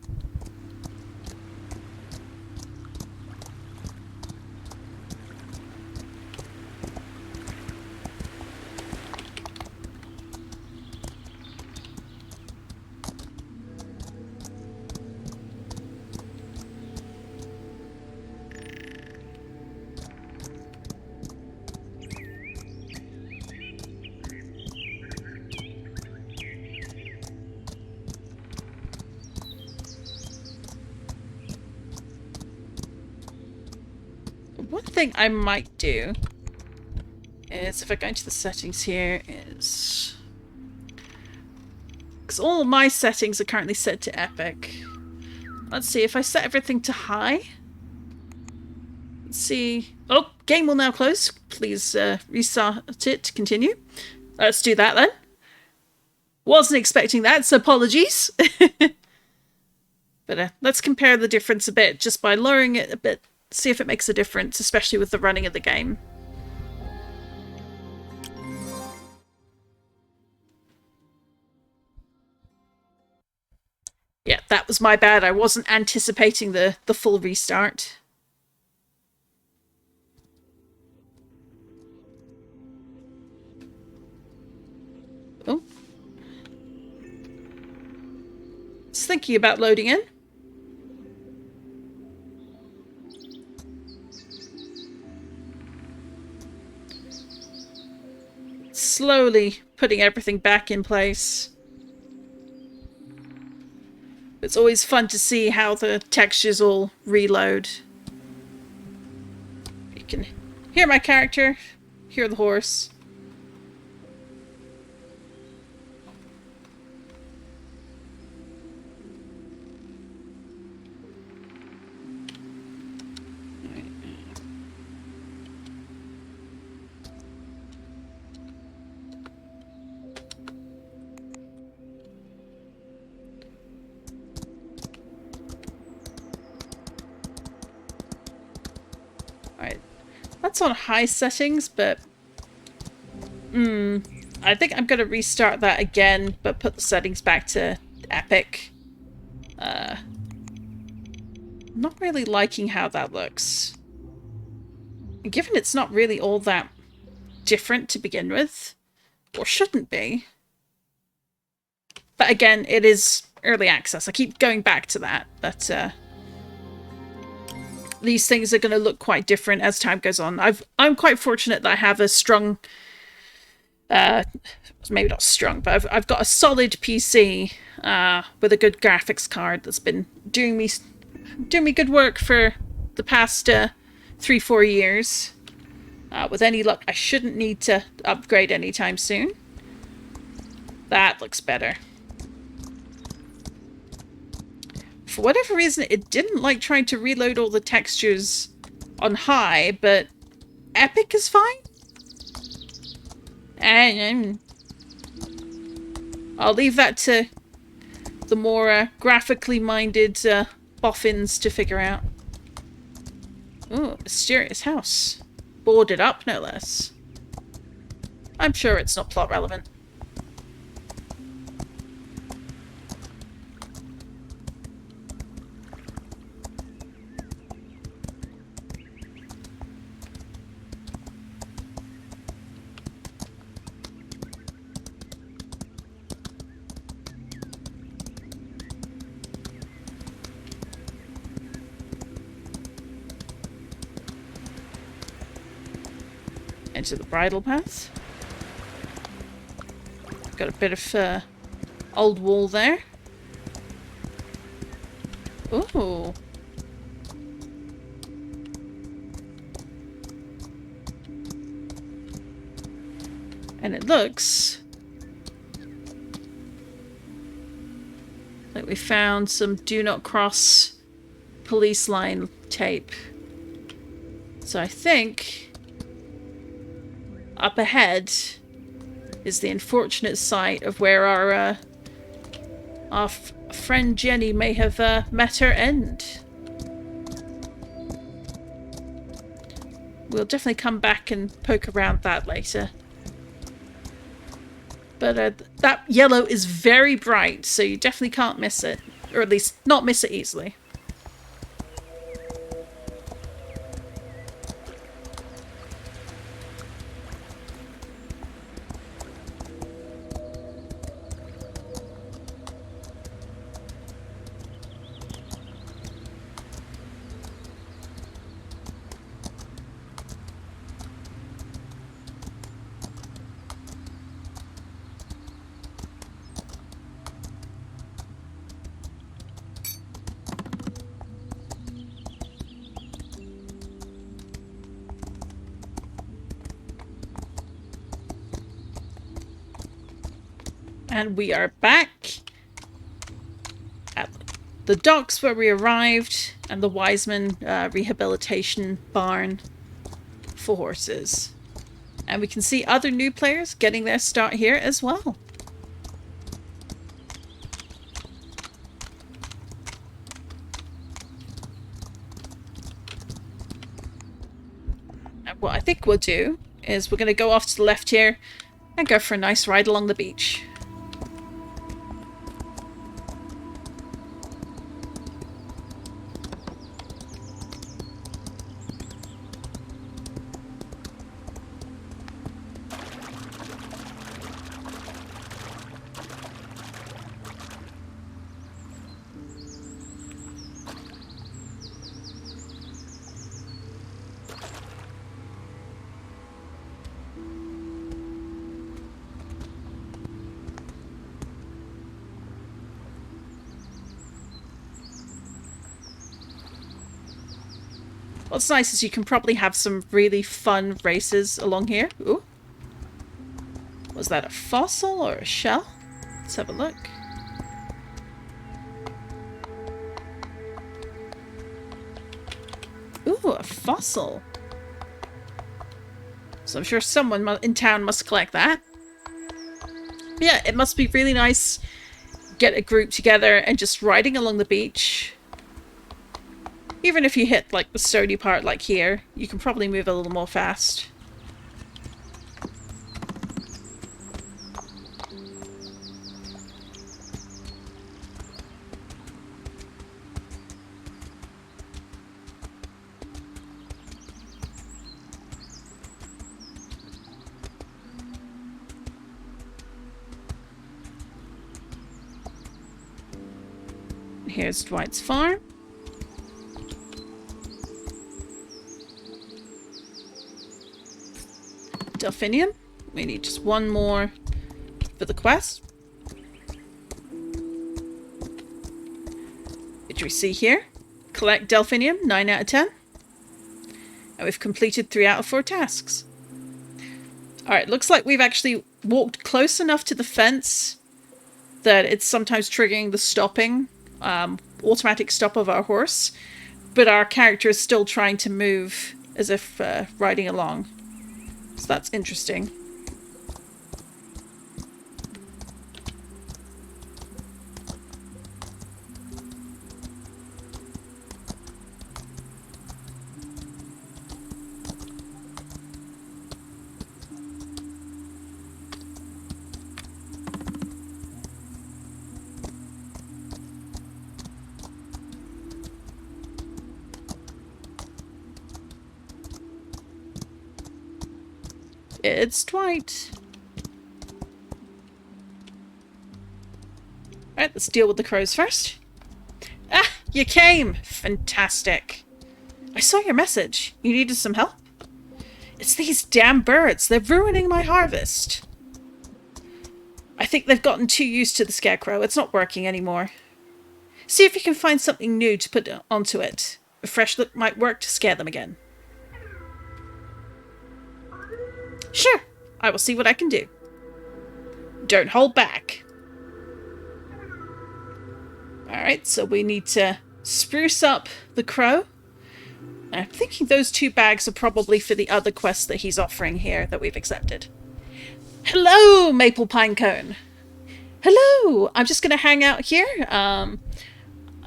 One thing I might do is, if I go into the settings here, is... because all of my settings are currently set to epic. Let's see, if I set everything to high... Let's see... Oh, game will now close. Please restart it to continue. Let's do that then. Wasn't expecting that, so apologies. But let's compare the difference a bit just by lowering it a bit. See if it makes a difference, especially with the running of the game. Yeah, that was my bad. I wasn't anticipating the full restart. Oh. It's thinking about loading in. Slowly putting everything back in place. It's always fun to see how the textures all reload. You can hear my character, hear the horse. That's on high settings, but I think I'm going to restart that again, but put the settings back to epic. Not really liking how that looks. Given it's not really all that different to begin with, or shouldn't be. But again, it is early access. I keep going back to that, but these things are going to look quite different as time goes on. I'm quite fortunate that I have a strong, maybe not strong, but I've got a solid PC with a good graphics card that's been doing me good work for the past 3-4 years. With any luck, I shouldn't need to upgrade anytime soon. That looks better. For whatever reason, it didn't like trying to reload all the textures on high, but epic is fine. And I'll leave that to the more graphically minded boffins to figure out. Ooh, mysterious house. Boarded up, no less. I'm sure it's not plot relevant. Into the bridle path. Got a bit of old wall there. Ooh. And it looks like we found some do not cross police line tape. So I think up ahead is the unfortunate site of where our friend Jenny may have met her end. We'll definitely come back and poke around that later. But that yellow is very bright, so you definitely can't miss it. Or at least not miss it easily. And we are back at the docks where we arrived, and the Wiseman rehabilitation barn for horses. And we can see other new players getting their start here as well. And what I think we'll do is we're going to go off to the left here and go for a nice ride along the beach. What's nice is you can probably have some really fun races along here. Ooh. Was that a fossil or a shell? Let's have a look. Ooh, a fossil. So I'm sure someone in town must collect that. But yeah, it must be really nice. Get a group together and just riding along the beach. Even if you hit, like, the stony part like here, you can probably move a little more fast. Here's Dwight's farm. Delphinium. We need just one more for the quest. Which we see here. Collect Delphinium, 9 out of 10. And we've completed 3 out of 4 tasks. Alright, looks like we've actually walked close enough to the fence that it's sometimes triggering the stopping, automatic stop of our horse. But our character is still trying to move as if riding along. So that's interesting. It's Dwight. Alright, let's deal with the crows first. Ah, you came! Fantastic. I saw your message. You needed some help? It's these damn birds. They're ruining my harvest. I think they've gotten too used to the scarecrow. It's not working anymore. See if you can find something new to put onto it. A fresh look might work to scare them again. Sure, I will see what I can do. Don't hold back. Alright, so we need to spruce up the crow. I'm thinking those 2 bags are probably for the other quests that he's offering here that we've accepted. Hello, Maple Pinecone. Hello! I'm just going to hang out here.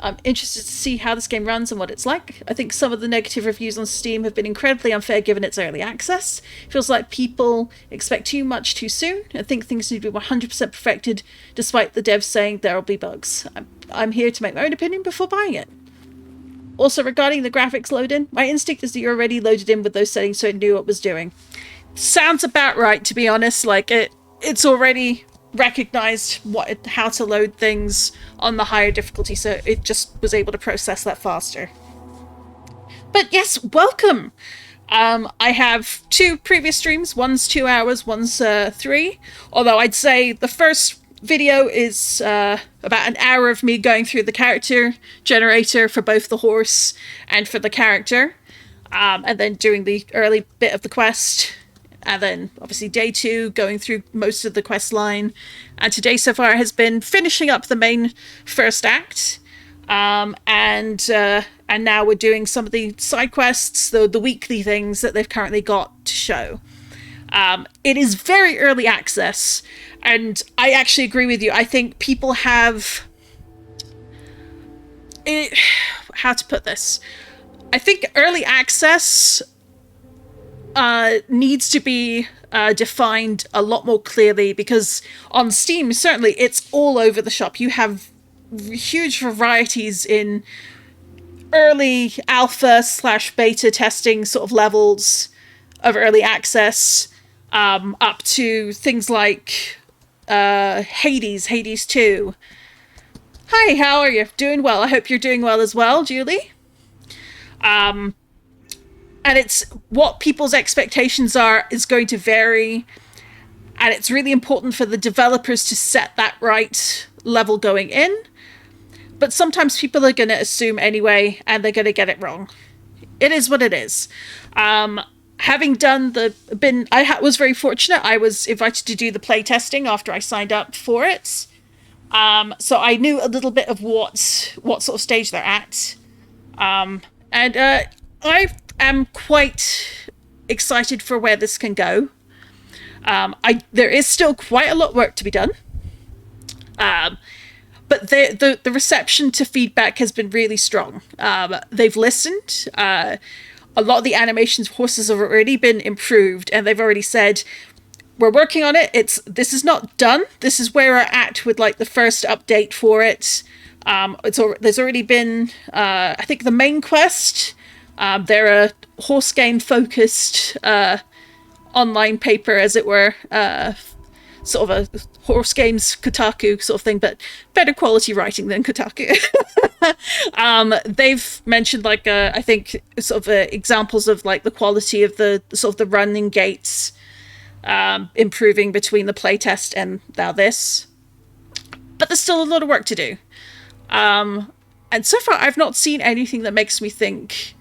I'm interested to see how this game runs and what it's like. I think some of the negative reviews on Steam have been incredibly unfair given its early access. It feels like people expect too much too soon. I think things need to be 100% perfected, despite the devs saying there will be bugs. I'm here to make my own opinion before buying it. Also, regarding the graphics load-in, my instinct is that you're already loaded in with those settings so it knew what it was doing. Sounds about right, to be honest. Like, it's already recognized how to load things on the higher difficulty, so it just was able to process that faster. But yes, welcome! I have 2 previous streams. One's 2 hours, one's 3. Although I'd say the first video is about an hour of me going through the character generator for both the horse and for the character. And then doing the early bit of the quest. And then obviously day 2, going through most of the quest line. And today so far has been finishing up the main first act. And now we're doing some of the side quests, the weekly things that they've currently got to show. It is very early access, and I actually agree with you. I think people have... how to put this? I think early access needs to be defined a lot more clearly, because on Steam, certainly, it's all over the shop. You have huge varieties in early alpha / beta testing sort of levels of early access, up to things like Hades 2. Hi, how are you? Doing well. I hope you're doing well as well, Julie. And it's what people's expectations are is going to vary, and it's really important for the developers to set that right level going in. But sometimes people are going to assume anyway, and they're going to get it wrong. It is what it is. Having done was very fortunate. I was invited to do the playtesting after I signed up for it. So I knew a little bit of what sort of stage they're at. And I am quite excited for where this can go. There is still quite a lot of work to be done. But the reception to feedback has been really strong. They've listened. A lot of the animations of horses have already been improved, and they've already said, we're working on it. This is not done. This is where we're at with like the first update for it. There's already been, I think, the main quest. They're a horse game focused online paper, as it were, sort of a horse games Kotaku sort of thing, but better quality writing than Kotaku. They've mentioned like I think sort of examples of like the quality of the sort of the running gates improving between the playtest and now this. But there's still a lot of work to do. And so far I've not seen anything that makes me think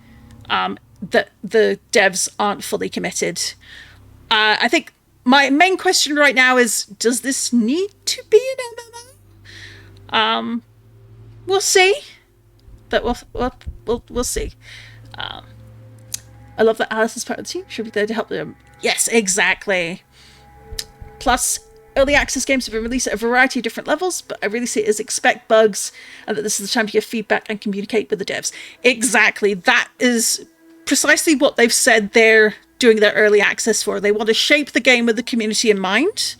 that the devs aren't fully committed. I think my main question right now is, does this need to be an MMO? We'll see. But we'll see. I love that Alice is part of the team. Should be there to help them. Yes, exactly. Plus, early access games have been released at a variety of different levels, but I really see it as expect bugs, and that this is the time to give feedback and communicate with the devs. Exactly. That is precisely what they've said they're doing their early access for. They want to shape the game with the community in mind.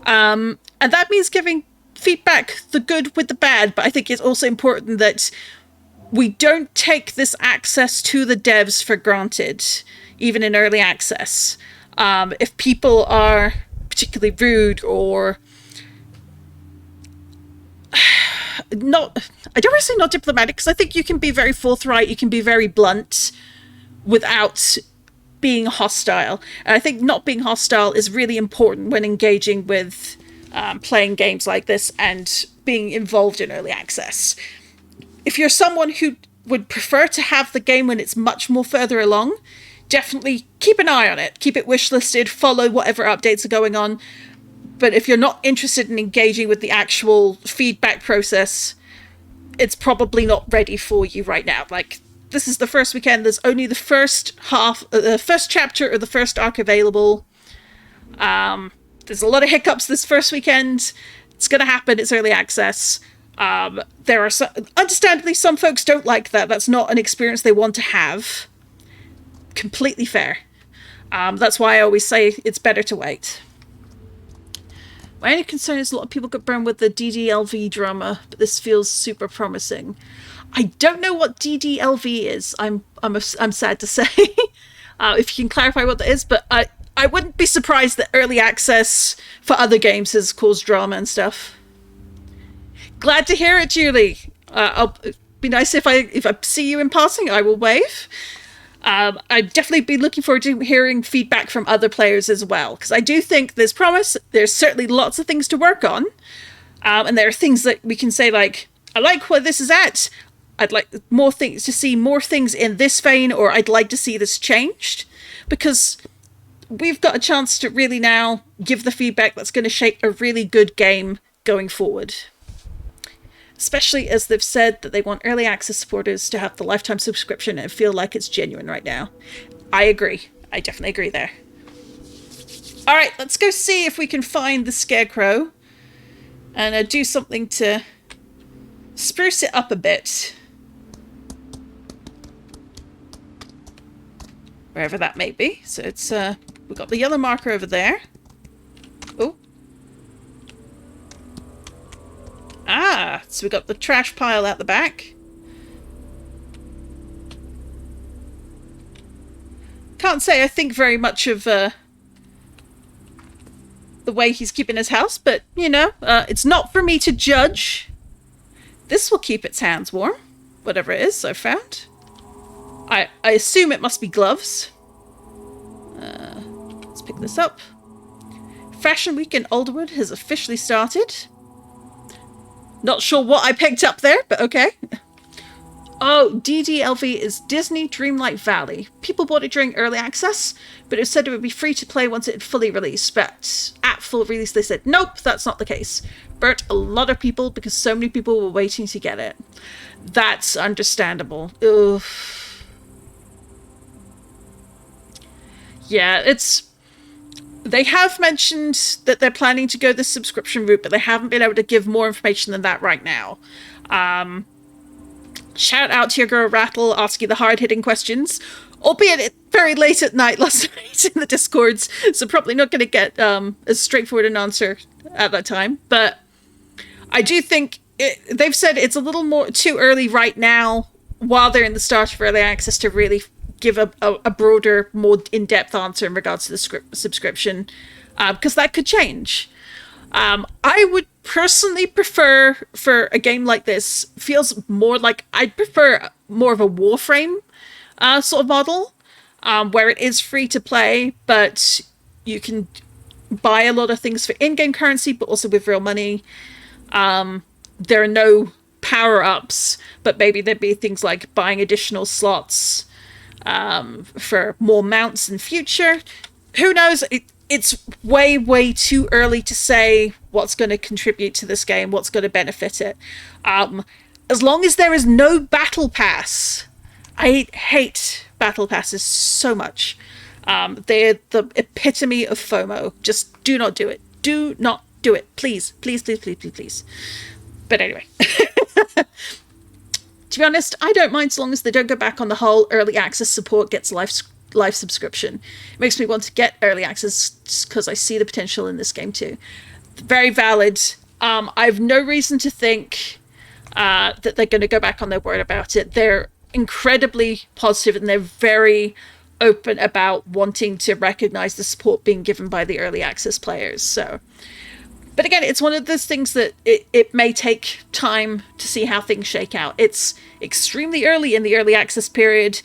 And that means giving feedback, the good with the bad, but I think it's also important that we don't take this access to the devs for granted, even in early access. If people are particularly rude or not, I don't want to say not diplomatic, because I think you can be very forthright, you can be very blunt without being hostile. And I think not being hostile is really important when engaging with playing games like this and being involved in early access. If you're someone who would prefer to have the game when it's much more further along, definitely keep an eye on it. Keep it wishlisted, follow whatever updates are going on. But if you're not interested in engaging with the actual feedback process, it's probably not ready for you right now. Like, this is the first weekend. There's only the first chapter or the first arc available. There's a lot of hiccups this first weekend. It's going to happen. It's early access. There are understandably, some folks don't like that. That's not an experience they want to have. Completely fair. That's why I always say it's better to wait. My only concern is a lot of people got burned with the DDLV drama, but this feels super promising. I don't know what DDLV is. I'm sad to say. If you can clarify what that is, but I wouldn't be surprised that early access for other games has caused drama and stuff. Glad to hear it, Julie. It'd be nice if I see you in passing, I will wave. I'd definitely be looking forward to hearing feedback from other players as well, because I do think there's promise. There's certainly lots of things to work on, and there are things that we can say like, I like where this is at. I'd like more things to see more things in this vein, or I'd like to see this changed, because we've got a chance to really now give the feedback that's going to shape a really good game going forward. Especially as they've said that they want early access supporters to have the lifetime subscription and feel like it's genuine right now. I agree. I definitely agree there. All right, let's go see if we can find the Scarecrow and do something to spruce it up a bit. Wherever that may be. So it's, we've got the yellow marker over there. Oh. Ah, so we've got the trash pile out the back. Can't say I think very much of, the way he's keeping his house, but, you know, it's not for me to judge. This will keep its hands warm. Whatever it is I've found. I assume it must be gloves. Let's pick this up. Fashion Week in Alderwood has officially started. Not sure what I picked up there, but okay. Oh, DDLV is Disney Dreamlight Valley. People bought it during early access, but it said it would be free to play once it had fully released. But at full release, they said, nope, that's not the case. Burnt a lot of people because so many people were waiting to get it. That's understandable. Ugh. Yeah, it's... They have mentioned that they're planning to go the subscription route, but they haven't been able to give more information than that right now. Shout out to your girl Rattle asking the hard-hitting questions, albeit very late at night last night in the Discords, so probably not going to get as straightforward an answer at that time. But I do think they've said it's a little more too early right now, while they're in the start of early access, to really give a broader, more in-depth answer in regards to the subscription, because that could change. I would personally prefer, for a game like this, feels more like, I'd prefer more of a Warframe sort of model, where it is free to play, but you can buy a lot of things for in-game currency, but also with real money. There are no power-ups, but maybe there'd be things like buying additional slots for more mounts in future. Who knows? It's way, way too early to say what's going to contribute to this game, what's going to benefit it. As long as there is no battle pass. I hate battle passes so much. They're the epitome of FOMO. Just do not do it. Do not do it. Please, please, please, please, please, please. But anyway. To be honest, I don't mind so long as they don't go back on the whole early access support gets live subscription. It makes me want to get early access because I see the potential in this game too. Very valid. I've no reason to think that they're going to go back on their word about it. They're incredibly positive and they're very open about wanting to recognize the support being given by the early access players. So, but again, it's one of those things that it may take time to see how things shake out. It's extremely early in the early access period,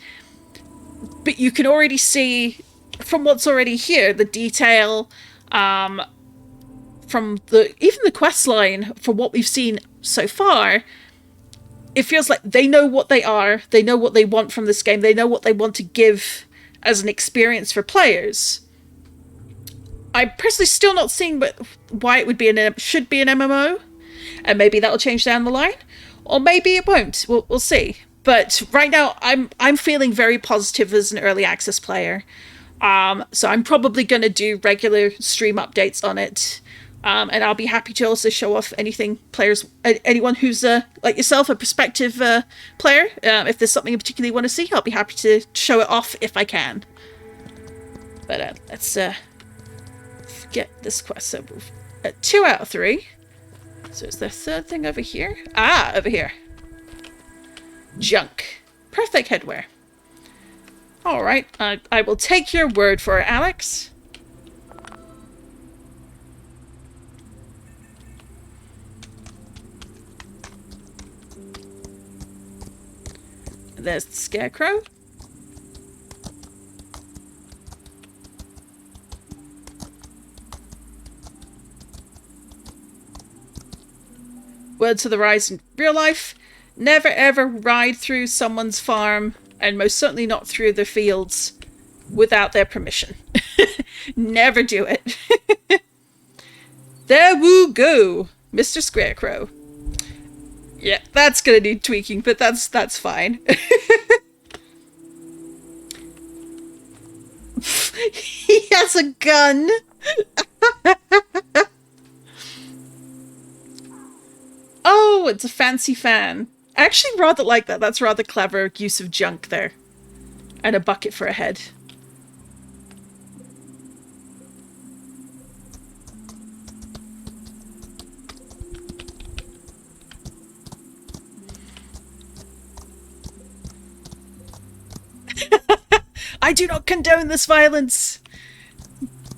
but you can already see from what's already here, the detail, from even the quest line, from what we've seen so far, it feels like they know what they are, they know what they want from this game, they know what they want to give as an experience for players. I'm personally still not seeing why it would be should be an MMO, and maybe that'll change down the line, or maybe it won't. We'll see. But right now, I'm feeling very positive as an early access player. So I'm probably going to do regular stream updates on it, and I'll be happy to also show off anyone who's like yourself, a prospective player. If there's something in particular you want to see, I'll be happy to show it off if I can. But let's get this quest. So 2 out of 3. So it's the third thing over here. Ah, over here. Junk. Perfect headwear. Alright, I will take your word for it, Alex. There's the Scarecrow. Word to the rise in real life. Never ever ride through someone's farm, and most certainly not through their fields, without their permission. Never do it. There we go, Mr. Scarecrow. Yeah, that's gonna need tweaking, but that's fine. He has a gun. Oh, it's a fancy fan. I actually rather like that. That's rather clever use of junk there. And a bucket for a head. I do not condone this violence.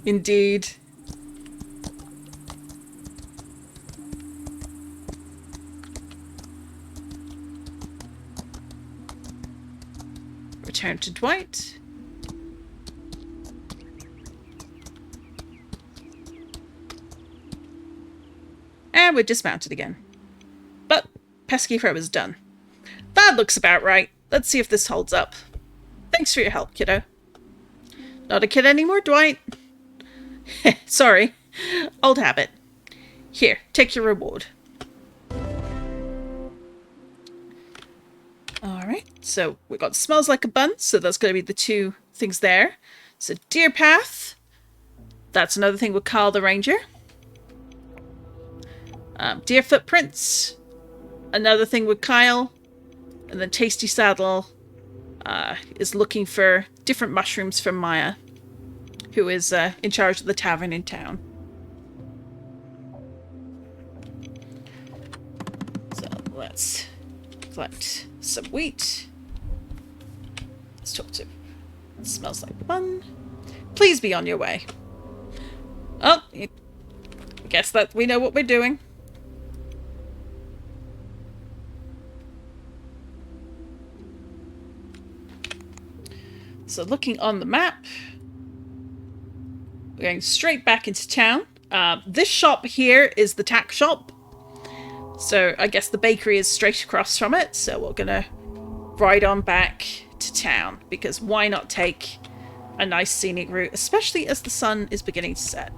Indeed. Return to Dwight. And we're dismounted again. But pesky crow is done. That looks about right. Let's see if this holds up. Thanks for your help, kiddo. Not a kid anymore, Dwight? Sorry. Old habit. Here, take your reward. Alright, so we got smells like a bun, so that's going to be the two things there. So deer path. That's another thing with Carl the Ranger. Deer footprints. Another thing with Kyle. And then Tasty Saddle is looking for different mushrooms from Maya, who is in charge of the tavern in town. So let's collect some wheat. Let's talk to... It smells like bun. Please be on your way. Oh, I guess that we know what we're doing. So looking on the map, we're going straight back into town. This shop here is the tack shop. So I guess the bakery is straight across from it. So we're going to ride on back to town, because why not take a nice scenic route, especially as the sun is beginning to set.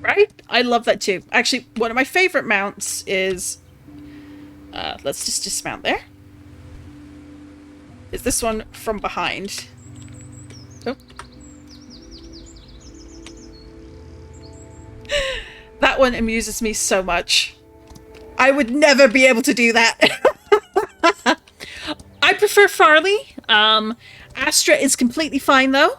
Right? I love that too. Actually, one of my favorite mounts is... let's just dismount there. Is this one from behind. Oh. That one amuses me so much. I would never be able to do that. I prefer Farley. Astra is completely fine though.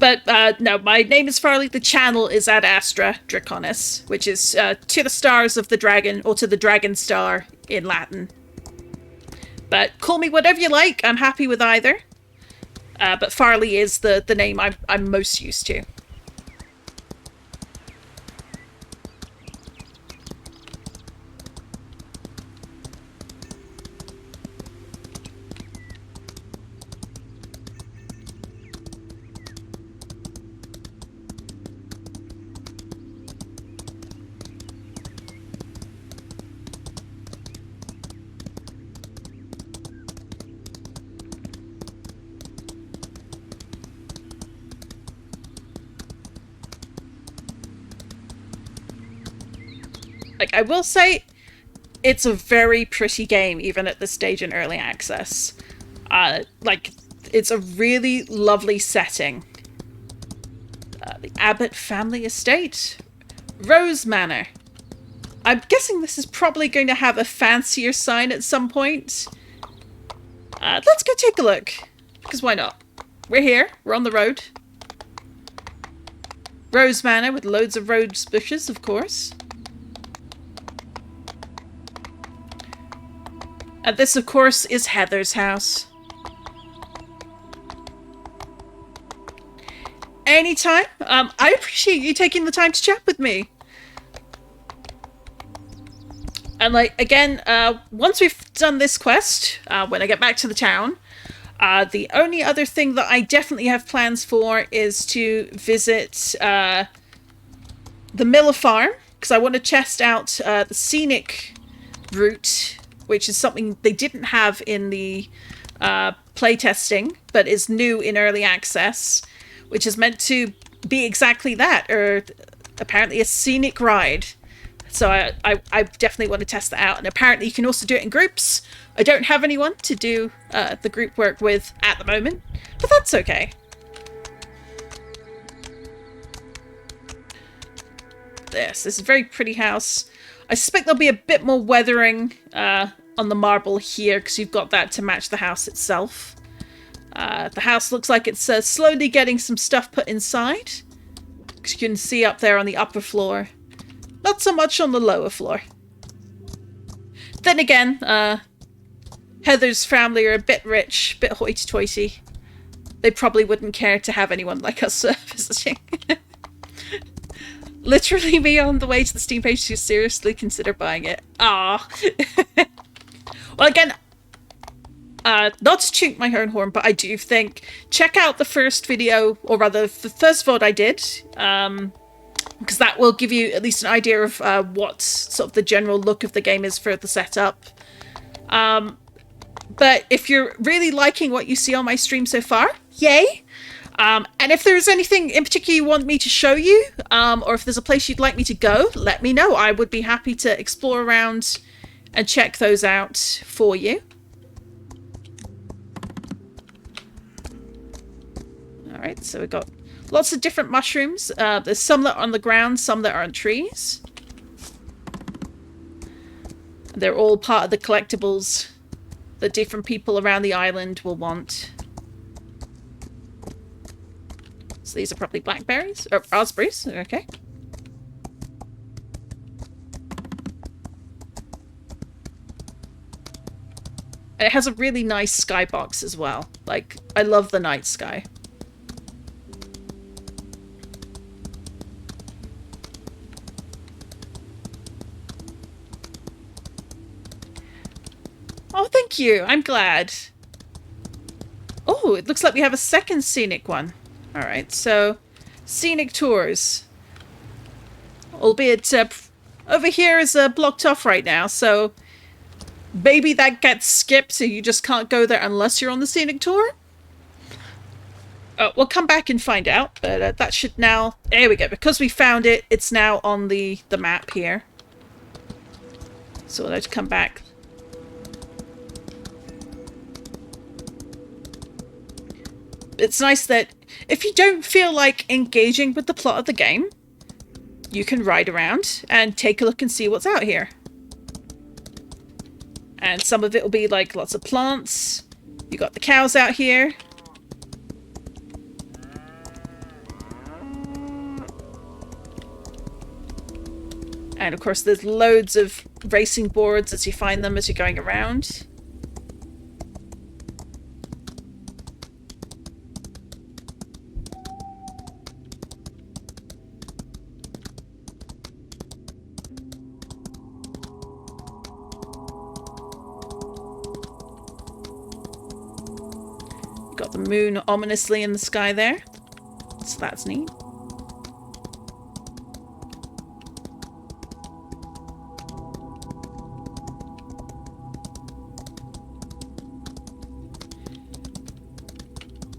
But no, my name is Farley. The channel is AdAstraDraconis, which is to the stars of the dragon, or to the dragon star in Latin. But call me whatever you like. I'm happy with either. But Farley is the name I'm most used to. Like, I will say, it's a very pretty game, even at this stage in early access. Like, it's a really lovely setting. The Abbott family estate. Rose Manor. I'm guessing this is probably going to have a fancier sign at some point. Let's go take a look. Because why not? We're here. We're on the road. Rose Manor with loads of rose bushes, of course. And this, of course, is Heather's house. Anytime. I appreciate you taking the time to chat with me. And like again, once we've done this quest, when I get back to the town, the only other thing that I definitely have plans for is to visit the Miller Farm, because I want to test out the scenic route, which is something they didn't have in the playtesting, but is new in early access, which is meant to be exactly that, or apparently a scenic ride. So I definitely want to test that out. And apparently you can also do it in groups. I don't have anyone to do the group work with at the moment, but that's okay. This is a very pretty house. I suspect there'll be a bit more weathering on the marble here, because you've got that to match the house itself. The house looks like it's slowly getting some stuff put inside, because you can see up there on the upper floor. Not so much on the lower floor. Then again, Heather's family are a bit rich, a bit hoity-toity. They probably wouldn't care to have anyone like us visiting. Literally me on the way to the Steam page to seriously consider buying it. Ah. Well, again, not to toot my own horn, but I do think, check out the first video, or rather the first VOD I did, because that will give you at least an idea of what sort of the general look of the game is for the setup. But if you're really liking what you see on my stream so far, yay! And if there's anything in particular you want me to show you, or if there's a place you'd like me to go, let me know. I would be happy to explore around and check those out for you. Alright, so we've got lots of different mushrooms. There's some that are on the ground, some that are on trees. They're all part of the collectibles that different people around the island will want. So these are probably blackberries, or raspberries, okay. It has a really nice skybox as well. Like, I love the night sky. Oh, thank you. I'm glad. Oh, it looks like we have a second scenic one. Alright, so scenic tours. Albeit over here is blocked off right now, so maybe that gets skipped, so you just can't go there unless you're on the scenic tour. We'll come back and find out, but that should now... There we go. Because we found it, it's now on the map here. So we'll have to come back. It's nice that if you don't feel like engaging with the plot of the game, you can ride around and take a look and see what's out here. And some of it will be like lots of plants. You got the cows out here. And of course there's loads of racing boards as you find them as you're going around. Got the moon ominously in the sky there, so that's neat.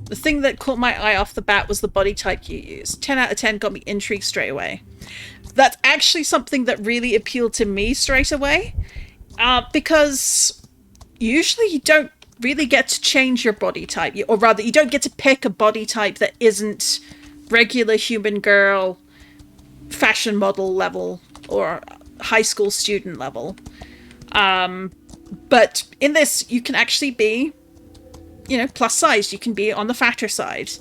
The thing that caught my eye off the bat was the body type you used. 10 out of 10 got me intrigued straight away. That's actually something that really appealed to me straight away, because usually you don't really get to change your body type, or rather you don't get to pick a body type that isn't regular human girl, fashion model level, or high school student level. But in this you can actually be, you know, plus size. You can be on the fatter side,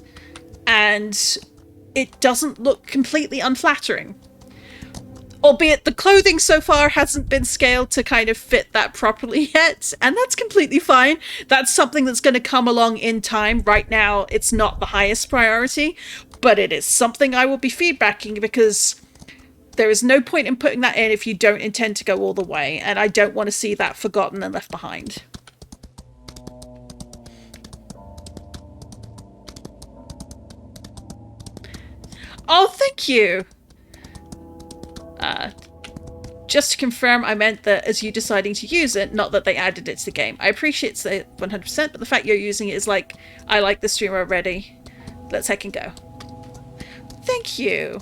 and it doesn't look completely unflattering. Albeit the clothing so far hasn't been scaled to kind of fit that properly yet, and that's completely fine. That's something that's going to come along in time. Right now, it's not the highest priority, but it is something I will be feedbacking, because There is no point in putting that in if you don't intend to go all the way, and I don't want to see that forgotten and left behind. Oh, thank you! Just to confirm, I meant that as you deciding to use it, not that they added it to the game. I appreciate it 100%, but the fact you're using it is like, I like the stream already. Let's heck and go. Thank you!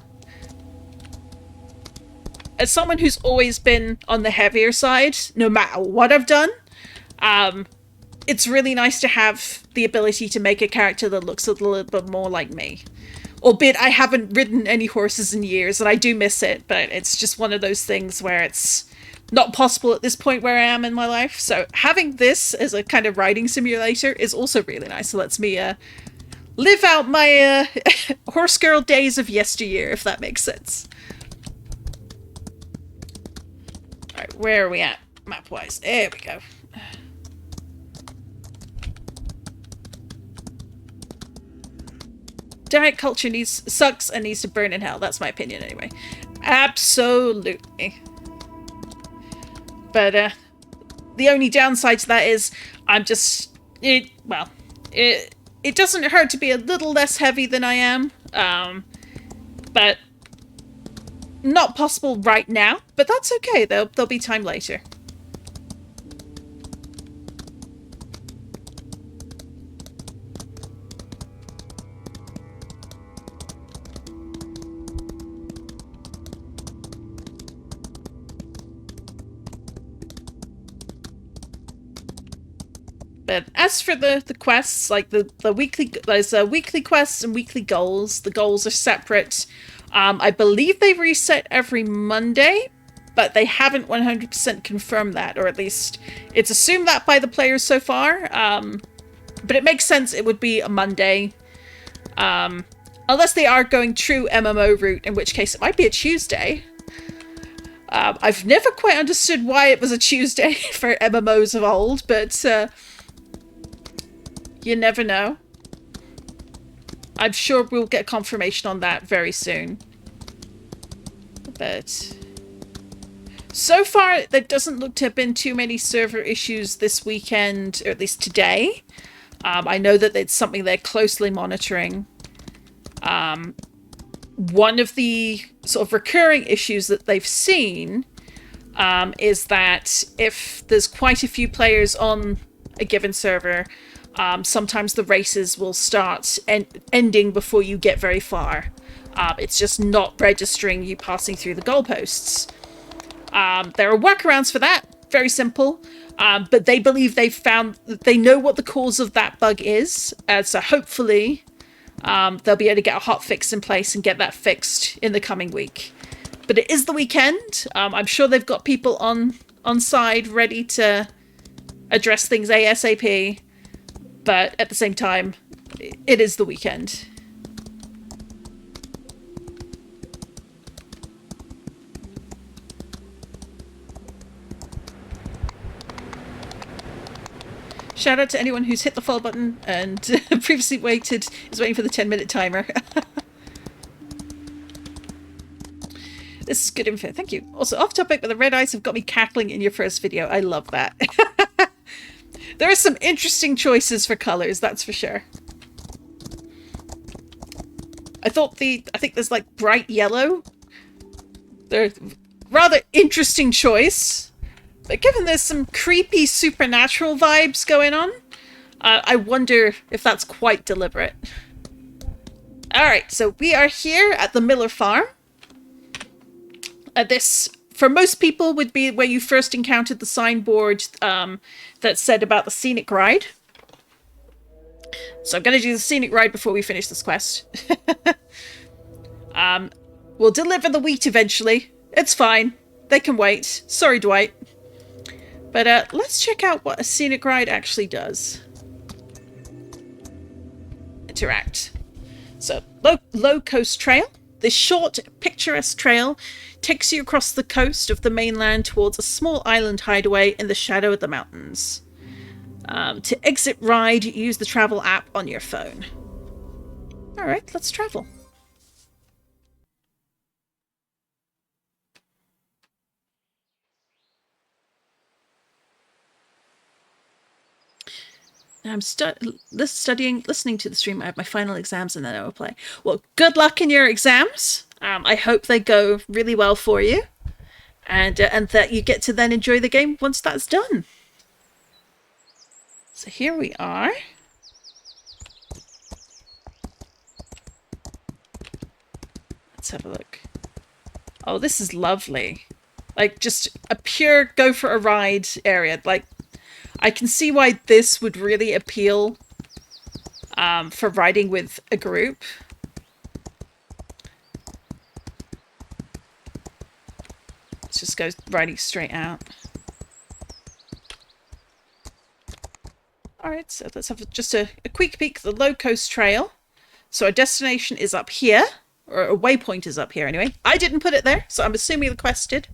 As someone who's always been on the heavier side, no matter what I've done, it's really nice to have the ability to make a character that looks a little bit more like me. Albeit I haven't ridden any horses in years, and I do miss it, but it's just one of those things where it's not possible at this point where I am in my life. So having this as a kind of riding simulator is also really nice. It lets me live out my horse girl days of yesteryear, if that makes sense. Alright, where are we at map-wise? There we go. Diet culture sucks and needs to burn in hell. That's my opinion anyway. Absolutely. But the only downside to that is it doesn't hurt to be a little less heavy than I am. But not possible right now, but that's okay. There'll be time later. But as for the quests, like the weekly, there's weekly quests and weekly goals. The goals are separate. I believe they reset every Monday, but they haven't 100% confirmed that, or at least it's assumed that by the players so far. But it makes sense it would be a Monday. Unless they are going true MMO route, in which case it might be a Tuesday. I've never quite understood why it was a Tuesday for MMOs of old, but you never know. I'm sure we'll get confirmation on that very soon. But so far, there doesn't look to have been too many server issues this weekend, or at least today. I know that it's something they're closely monitoring. One of the sort of recurring issues that they've seen is that if there's quite a few players on a given server, sometimes the races will start ending before you get very far. It's just not registering you passing through the goalposts. There are workarounds for that. Very simple. But they believe they know what the cause of that bug is. So hopefully they'll be able to get a hot fix in place and get that fixed in the coming week. But it is the weekend. I'm sure they've got people on side ready to address things ASAP. But at the same time, it is the weekend. Shout out to anyone who's hit the follow button and previously is waiting for the 10-minute timer. This is good info. Thank you. Also, off topic, but the red eyes have got me cackling in your first video. I love that. There are some interesting choices for colors, that's for sure. I think there's like bright yellow. They're rather interesting choice. But given there's some creepy supernatural vibes going on, I wonder if that's quite deliberate. Alright, so we are here at the Miller Farm. This, for most people, would be where you first encountered the signboard that said about the scenic ride. So I'm going to do the scenic ride before we finish this quest. We'll deliver the wheat eventually. It's fine. They can wait. Sorry, Dwight. But let's check out what a scenic ride actually does. Interact. So, low coast trail. This short, picturesque trail takes you across the coast of the mainland towards a small island hideaway in the shadow of the mountains. To exit ride, use the travel app on your phone. Alright, let's travel. I'm listening to the stream. I have my final exams and then I will play. Well, good luck in your exams. I hope they go really well for you, and that you get to then enjoy the game once that's done. So here we are. Let's have a look. Oh, this is lovely. Like, just a pure go for a ride area. Like, I can see why this would really appeal for riding with a group. Let's just go riding straight out. Alright, so let's have just a quick peek at the Low Coast Trail. So our destination is up here. Or a waypoint is up here anyway. I didn't put it there, so I'm assuming the quest did.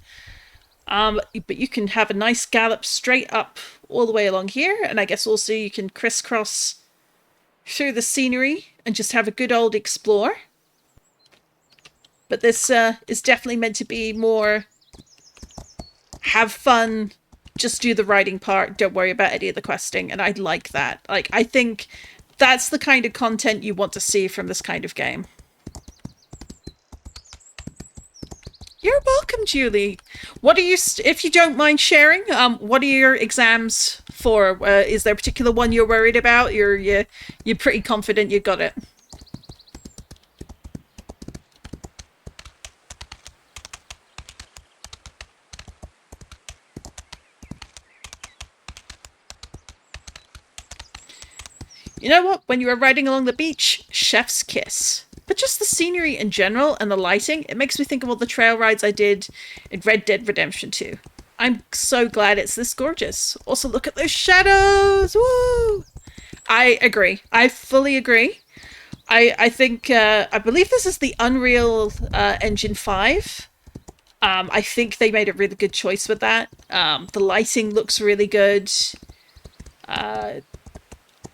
But you can have a nice gallop straight up all the way along here. And I guess also you can crisscross through the scenery and just have a good old explore. But this is definitely meant to be more have fun, just do the riding part, don't worry about any of the questing. And I like that. Like, I think that's the kind of content you want to see from this kind of game. You're welcome, Julie. What are you, if you don't mind sharing, what are your exams for? Is there a particular one you're worried about? You're pretty confident you got it. You know what? When you are riding along the beach, chef's kiss. But just the scenery in general and the lighting, it makes me think of all the trail rides I did in Red Dead Redemption 2. I'm so glad it's this gorgeous. Also, look at those shadows! Woo! I agree. I fully agree. I think, I believe this is the Unreal Engine 5. I think they made a really good choice with that. The lighting looks really good.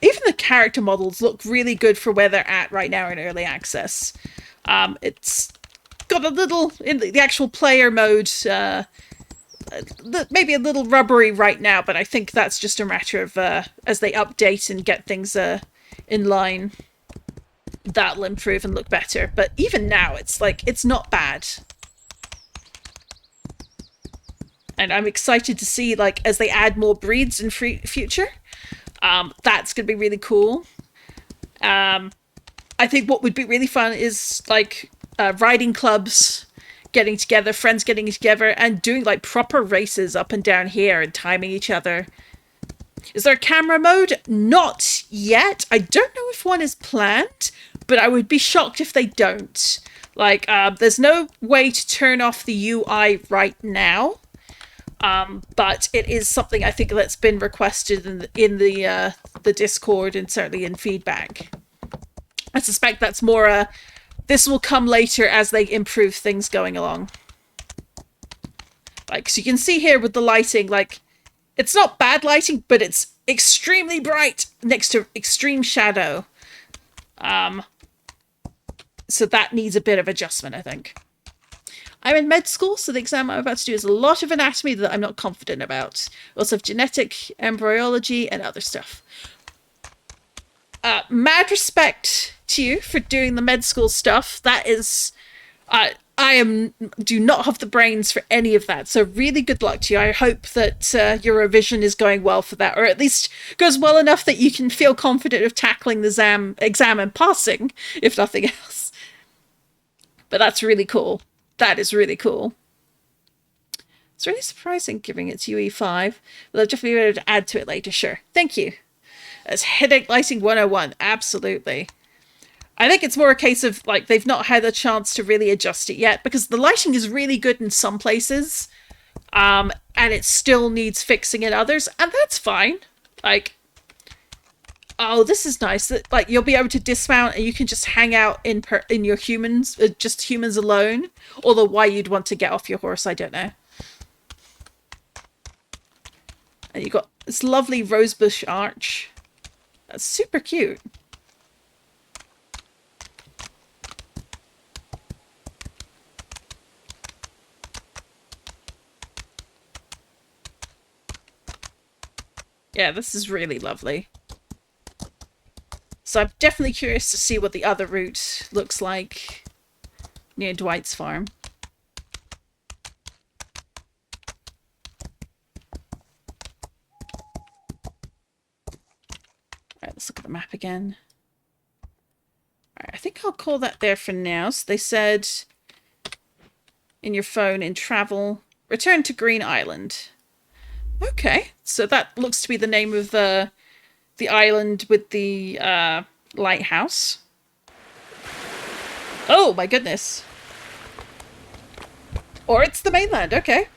Even the character models look really good for where they're at right now in early access. It's got a little, in the actual player mode, maybe a little rubbery right now, but I think that's just a matter of, as they update and get things in line, that'll improve and look better. But even now, it's like, it's not bad. And I'm excited to see, like, as they add more breeds in future, that's going to be really cool. I think what would be really fun is, like, riding clubs getting together, friends getting together, and doing, like, proper races up and down here and timing each other. Is there a camera mode? Not yet. I don't know if one is planned, but I would be shocked if they don't. Like, there's no way to turn off the UI right now. But it is something I think that's been requested in the Discord and certainly in feedback. I suspect that's more this will come later as they improve things going along. Like, so you can see here with the lighting, like, it's not bad lighting, but it's extremely bright next to extreme shadow. So that needs a bit of adjustment, I think. I'm in med school, so the exam I'm about to do is a lot of anatomy that I'm not confident about. We also have genetic, embryology, and other stuff. Mad respect to you for doing the med school stuff. That is... do not have the brains for any of that, so really good luck to you. I hope that your revision is going well for that, or at least goes well enough that you can feel confident of tackling the exam and passing, if nothing else. But that's really cool. That is really cool. It's really surprising giving it to UE5, but I'll definitely be able to add to it later, sure. Thank you. That's headache lighting 101, absolutely. I think it's more a case of, like, they've not had a chance to really adjust it yet, because the lighting is really good in some places, and it still needs fixing in others, and that's fine. Like, oh, this is nice. That, like, you'll be able to dismount and you can just hang out in your humans, just humans alone. Although why you'd want to get off your horse, I don't know. And you've got this lovely rosebush arch. That's super cute. Yeah, this is really lovely. So I'm definitely curious to see what the other route looks like near Dwight's farm. Alright, let's look at the map again. Alright, I think I'll call that there for now. So they said in your phone, in travel, return to Green Island. Okay, so that looks to be the name of the island with the lighthouse. Oh my goodness. Or it's the mainland, okay.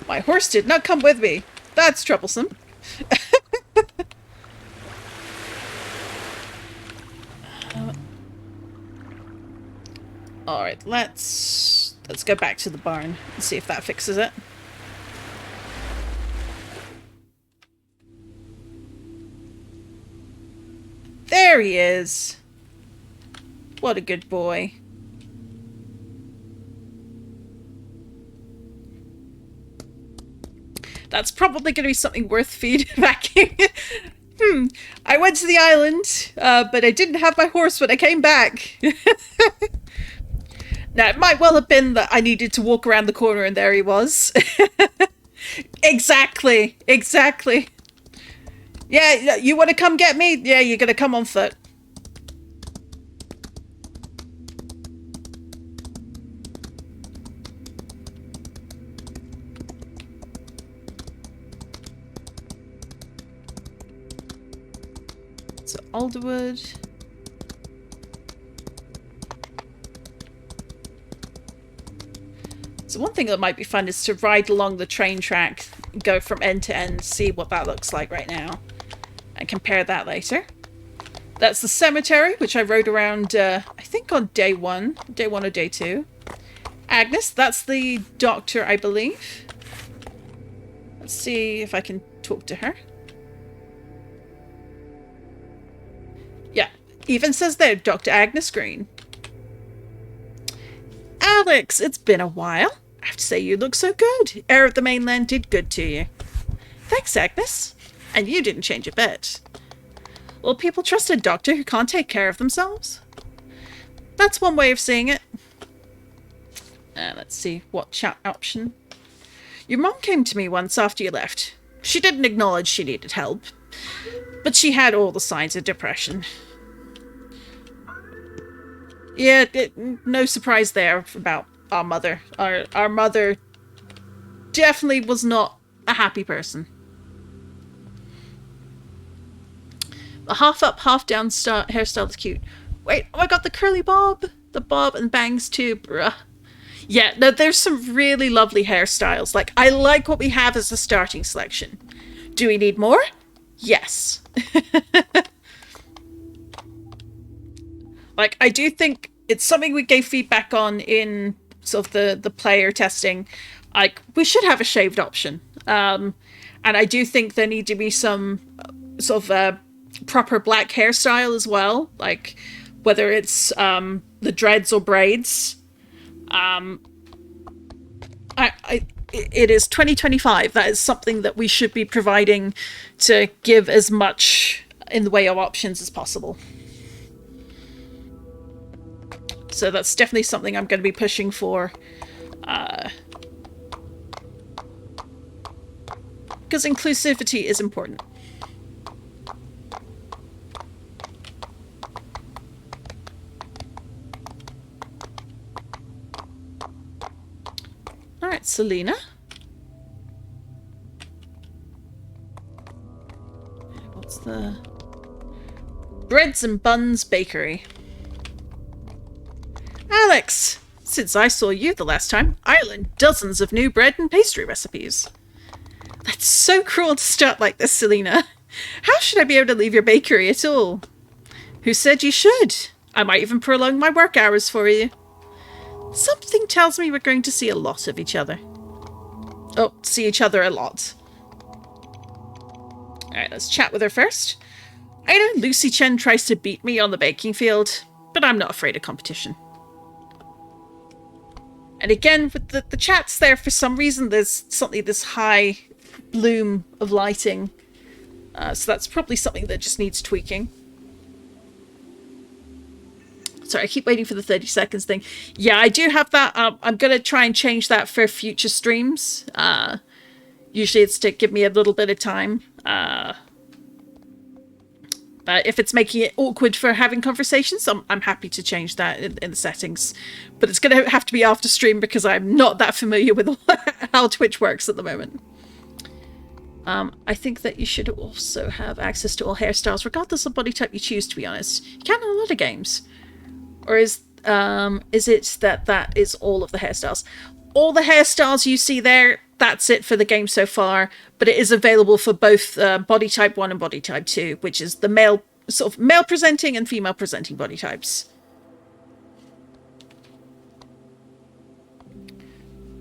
My horse did not come with me. That's troublesome. Alright, let's go back to the barn and see if that fixes it. There he is. What a good boy. That's probably going to be something worth feedbacking. I went to the island, but I didn't have my horse when I came back. Now, it might well have been that I needed to walk around the corner and there he was. Exactly. Exactly. Yeah, you want to come get me? Yeah, you're going to come on foot. So, Alderwood. So one thing that might be fun is to ride along the train track, go from end to end, see what that looks like right now, and compare that later. That's the cemetery, which I rode around, I think on day one or day 2. Agnes, that's the doctor, I believe. Let's see if I can talk to her. Yeah, even says there, Dr. Agnes Green. Alex, it's been a while. I have to say you look so good. Air of the Mainland did good to you. Thanks, Agnes. And you didn't change a bit. Will people trust a doctor who can't take care of themselves? That's one way of seeing it. Let's see, what chat option? Your mom came to me once after you left. She didn't acknowledge she needed help, but she had all the signs of depression. Yeah, no surprise there about our mother. Our mother definitely was not a happy person. The half up, half down hairstyle is cute. Wait, oh, I got the curly bob. The bob and bangs too, bruh. Yeah, no, there's some really lovely hairstyles. Like, I like what we have as a starting selection. Do we need more? Yes. Like, I do think it's something we gave feedback on in sort of the player testing. Like, we should have a shaved option. And I do think there need to be some sort of proper black hairstyle as well. Like, whether it's the dreads or braids. It is 2025. That is something that we should be providing to give as much in the way of options as possible. So that's definitely something I'm going to be pushing for. Because inclusivity is important. Alright, Selena. What's the... Breads and Buns Bakery. Alex! Since I saw you the last time, I learned dozens of new bread and pastry recipes. That's so cruel to start like this, Selena. How should I be able to leave your bakery at all? Who said you should? I might even prolong my work hours for you. Something tells me we're going to see a lot of each other. Oh, see each other a lot. Alright, let's chat with her first. I know Lucy Chen tries to beat me on the baking field, but I'm not afraid of competition. And again, with the chats there, for some reason, there's suddenly this high bloom of lighting. So that's probably something that just needs tweaking. Sorry, I keep waiting for the 30 seconds thing. Yeah, I do have that. I'm going to try and change that for future streams. Usually it's to give me a little bit of time. But if it's making it awkward for having conversations, I'm happy to change that in the settings. But it's going to have to be after stream because I'm not that familiar with how Twitch works at the moment. I think that you should also have access to all hairstyles, regardless of body type you choose, to be honest. You can in a lot of games. Or is it that is all of the hairstyles? All the hairstyles you see there, that's it for the game so far, but it is available for both body type 1 and body type 2, which is the male presenting and female presenting body types.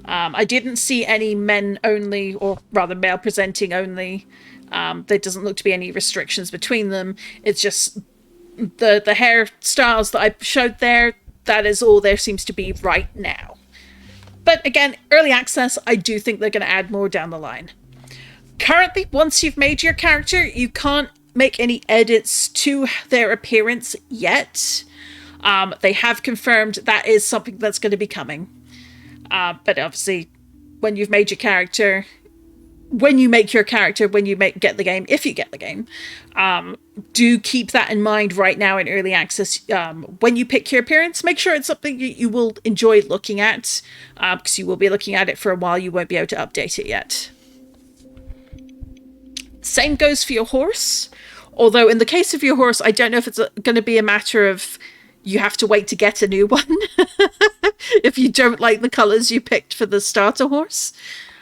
I didn't see any men only, or rather male presenting only. There doesn't look to be any restrictions between them. It's just the hairstyles that I showed there, that is all there seems to be right now. But again, early access, I do think they're going to add more down the line. Currently, once you've made your character, you can't make any edits to their appearance yet. They have confirmed that is something that's going to be coming. But obviously, when you've made your character, when you get the game, if you get the game, do keep that in mind right now in early access. When you pick your appearance, make sure it's something you will enjoy looking at, because you will be looking at it for a while. You won't be able to update it yet. Same goes for your horse. Although in the case of your horse, I don't know if it's going to be a matter of you have to wait to get a new one if you don't like the colours you picked for the starter horse.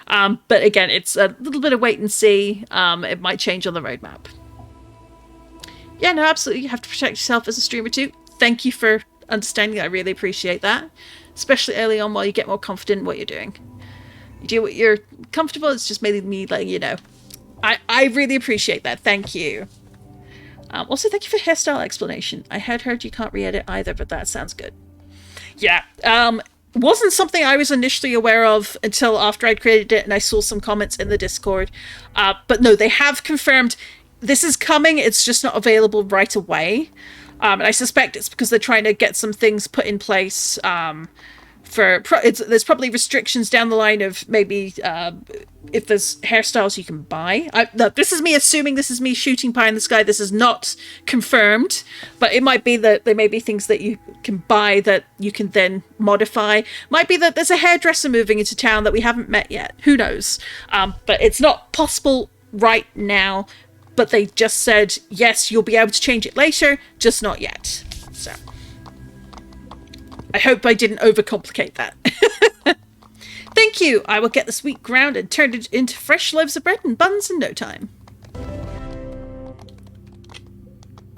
But again, it's a little bit of wait and see. It might change on the roadmap. Yeah, no, absolutely. You have to protect yourself as a streamer too. Thank you for understanding. I really appreciate that. Especially early on while you get more confident in what you're doing. You do what you're comfortable. It's just mainly me letting you know. I really appreciate that. Thank you. Also, thank you for hairstyle explanation. I had heard you can't re-edit either, but that sounds good. Yeah. Wasn't something I was initially aware of until after I'd created it and I saw some comments in the Discord. But no, they have confirmed this is coming. It's just not available right away. And I suspect it's because they're trying to get some things put in place. There's probably restrictions down the line of maybe if there's hairstyles you can buy. No, this is me assuming, this is me shooting pie in the sky. This is not confirmed, but it might be that there may be things that you can buy that you can then modify. Might be that there's a hairdresser moving into town that we haven't met yet. Who knows? But it's not possible right now. But they just said, yes, you'll be able to change it later, just not yet. So I hope I didn't overcomplicate that. Thank you. I will get this wheat ground and turn it into fresh loaves of bread and buns in no time.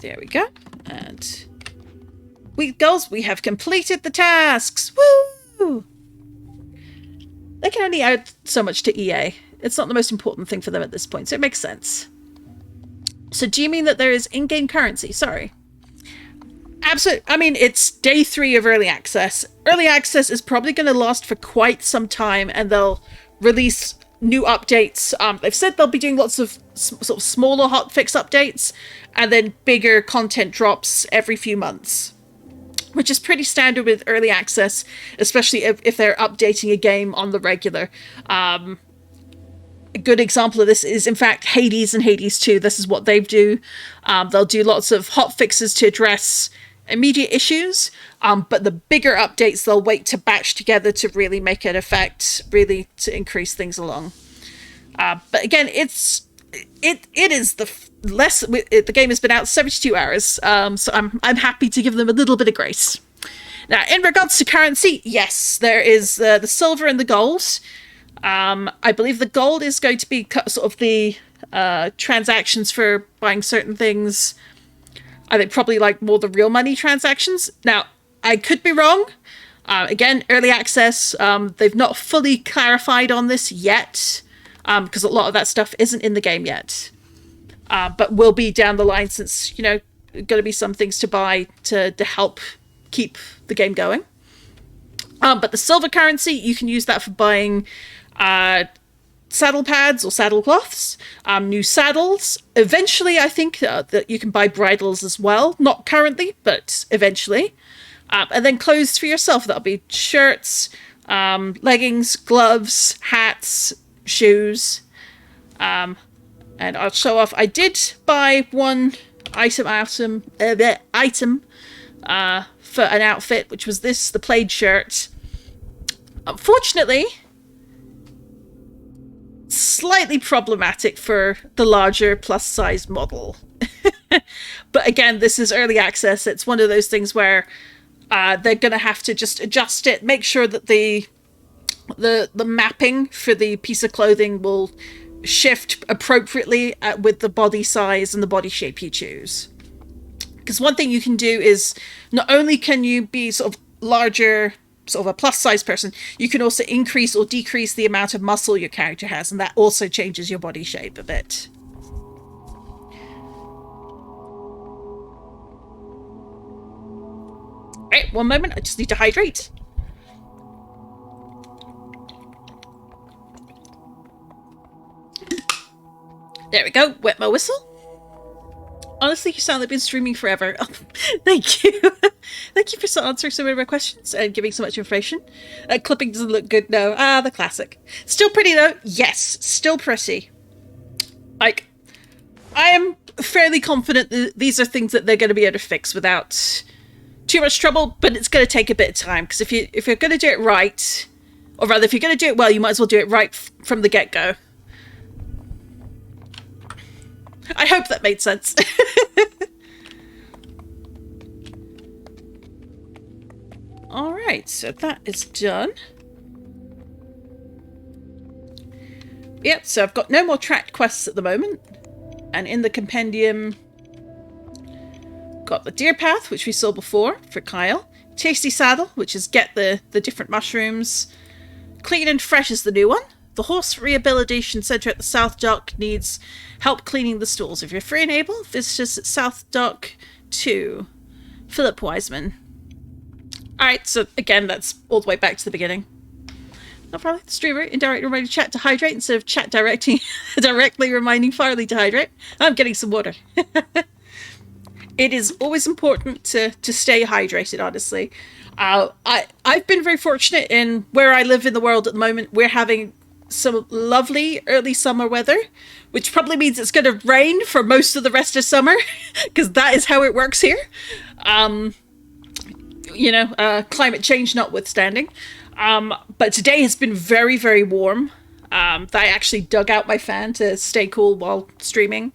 There we go. And wheat girls, we have completed the tasks. Woo! They can only add so much to EA. It's not the most important thing for them at this point, so it makes sense. So do you mean that there is in-game currency? Sorry. Absolutely. I mean, it's day 3 of early access. Early access is probably going to last for quite some time, and they'll release new updates. They've said they'll be doing lots of sort of smaller hotfix updates, and then bigger content drops every few months, which is pretty standard with early access, especially if they're updating a game on the regular. A good example of this is, in fact, Hades and Hades 2. This is what they do. They'll do lots of hotfixes to address immediate issues, but the bigger updates they'll wait to batch together to really make an effect, really to increase things along. But again, it is the game has been out 72 hours, so I'm happy to give them a little bit of grace. Now, in regards to currency, yes, there is the silver and the gold. I believe the gold is going to be sort of the transactions for buying certain things. I think probably like more the real money transactions. Now, I could be wrong. Again, early access, they've not fully clarified on this yet, because a lot of that stuff isn't in the game yet. But will be down the line, since, going to be some things to buy to help keep the game going. But the silver currency, you can use that for buying saddle pads or saddle cloths, new saddles. Eventually, I think that you can buy bridles as well. Not currently, but eventually. And then clothes for yourself. That'll be shirts, leggings, gloves, hats, shoes. And I'll show off. I did buy one item for an outfit, which was this, the plaid shirt. Unfortunately, slightly problematic for the larger plus size model. But again, this is early access. It's one of those things where they're going to have to just adjust it, make sure that the mapping for the piece of clothing will shift appropriately with the body size and the body shape you choose. Because one thing you can do is, not only can you be sort of larger, sort of a plus size person, you can also increase or decrease the amount of muscle your character has, and that also changes your body shape a bit. Alright, one moment, I just need to hydrate. There we go, wet my whistle. Honestly, you sound like you've been streaming forever. Oh, thank you. Thank you for answering so many of my questions and giving so much information. Clipping doesn't look good, no. The classic. Still pretty, though. Yes, still pretty. Like, I am fairly confident that these are things that they're going to be able to fix without too much trouble, but it's going to take a bit of time, because if you're going to do it right, or rather, if you're going to do it well, you might as well do it right from the get-go. I hope that made sense. Alright, so that is done. Yep, so I've got no more tracked quests at the moment. And in the compendium, got the deer path, which we saw before for Kyle. Tasty saddle, which is get the different mushrooms. Clean and fresh is the new one. The horse rehabilitation centre at the South Dock needs help cleaning the stalls. If you're free and able, visit us at South Dock 2. Philip Wiseman. Alright, so again, that's all the way back to the beginning. No problem. The streamer indirectly reminding chat to hydrate instead of chat directly reminding Farley to hydrate. I'm getting some water. It is always important to stay hydrated, honestly. I've been very fortunate in where I live in the world at the moment. We're having some lovely early summer weather, which probably means it's going to rain for most of the rest of summer, because that is how it works here. Climate change notwithstanding. But today has been very, very warm. I actually dug out my fan to stay cool while streaming.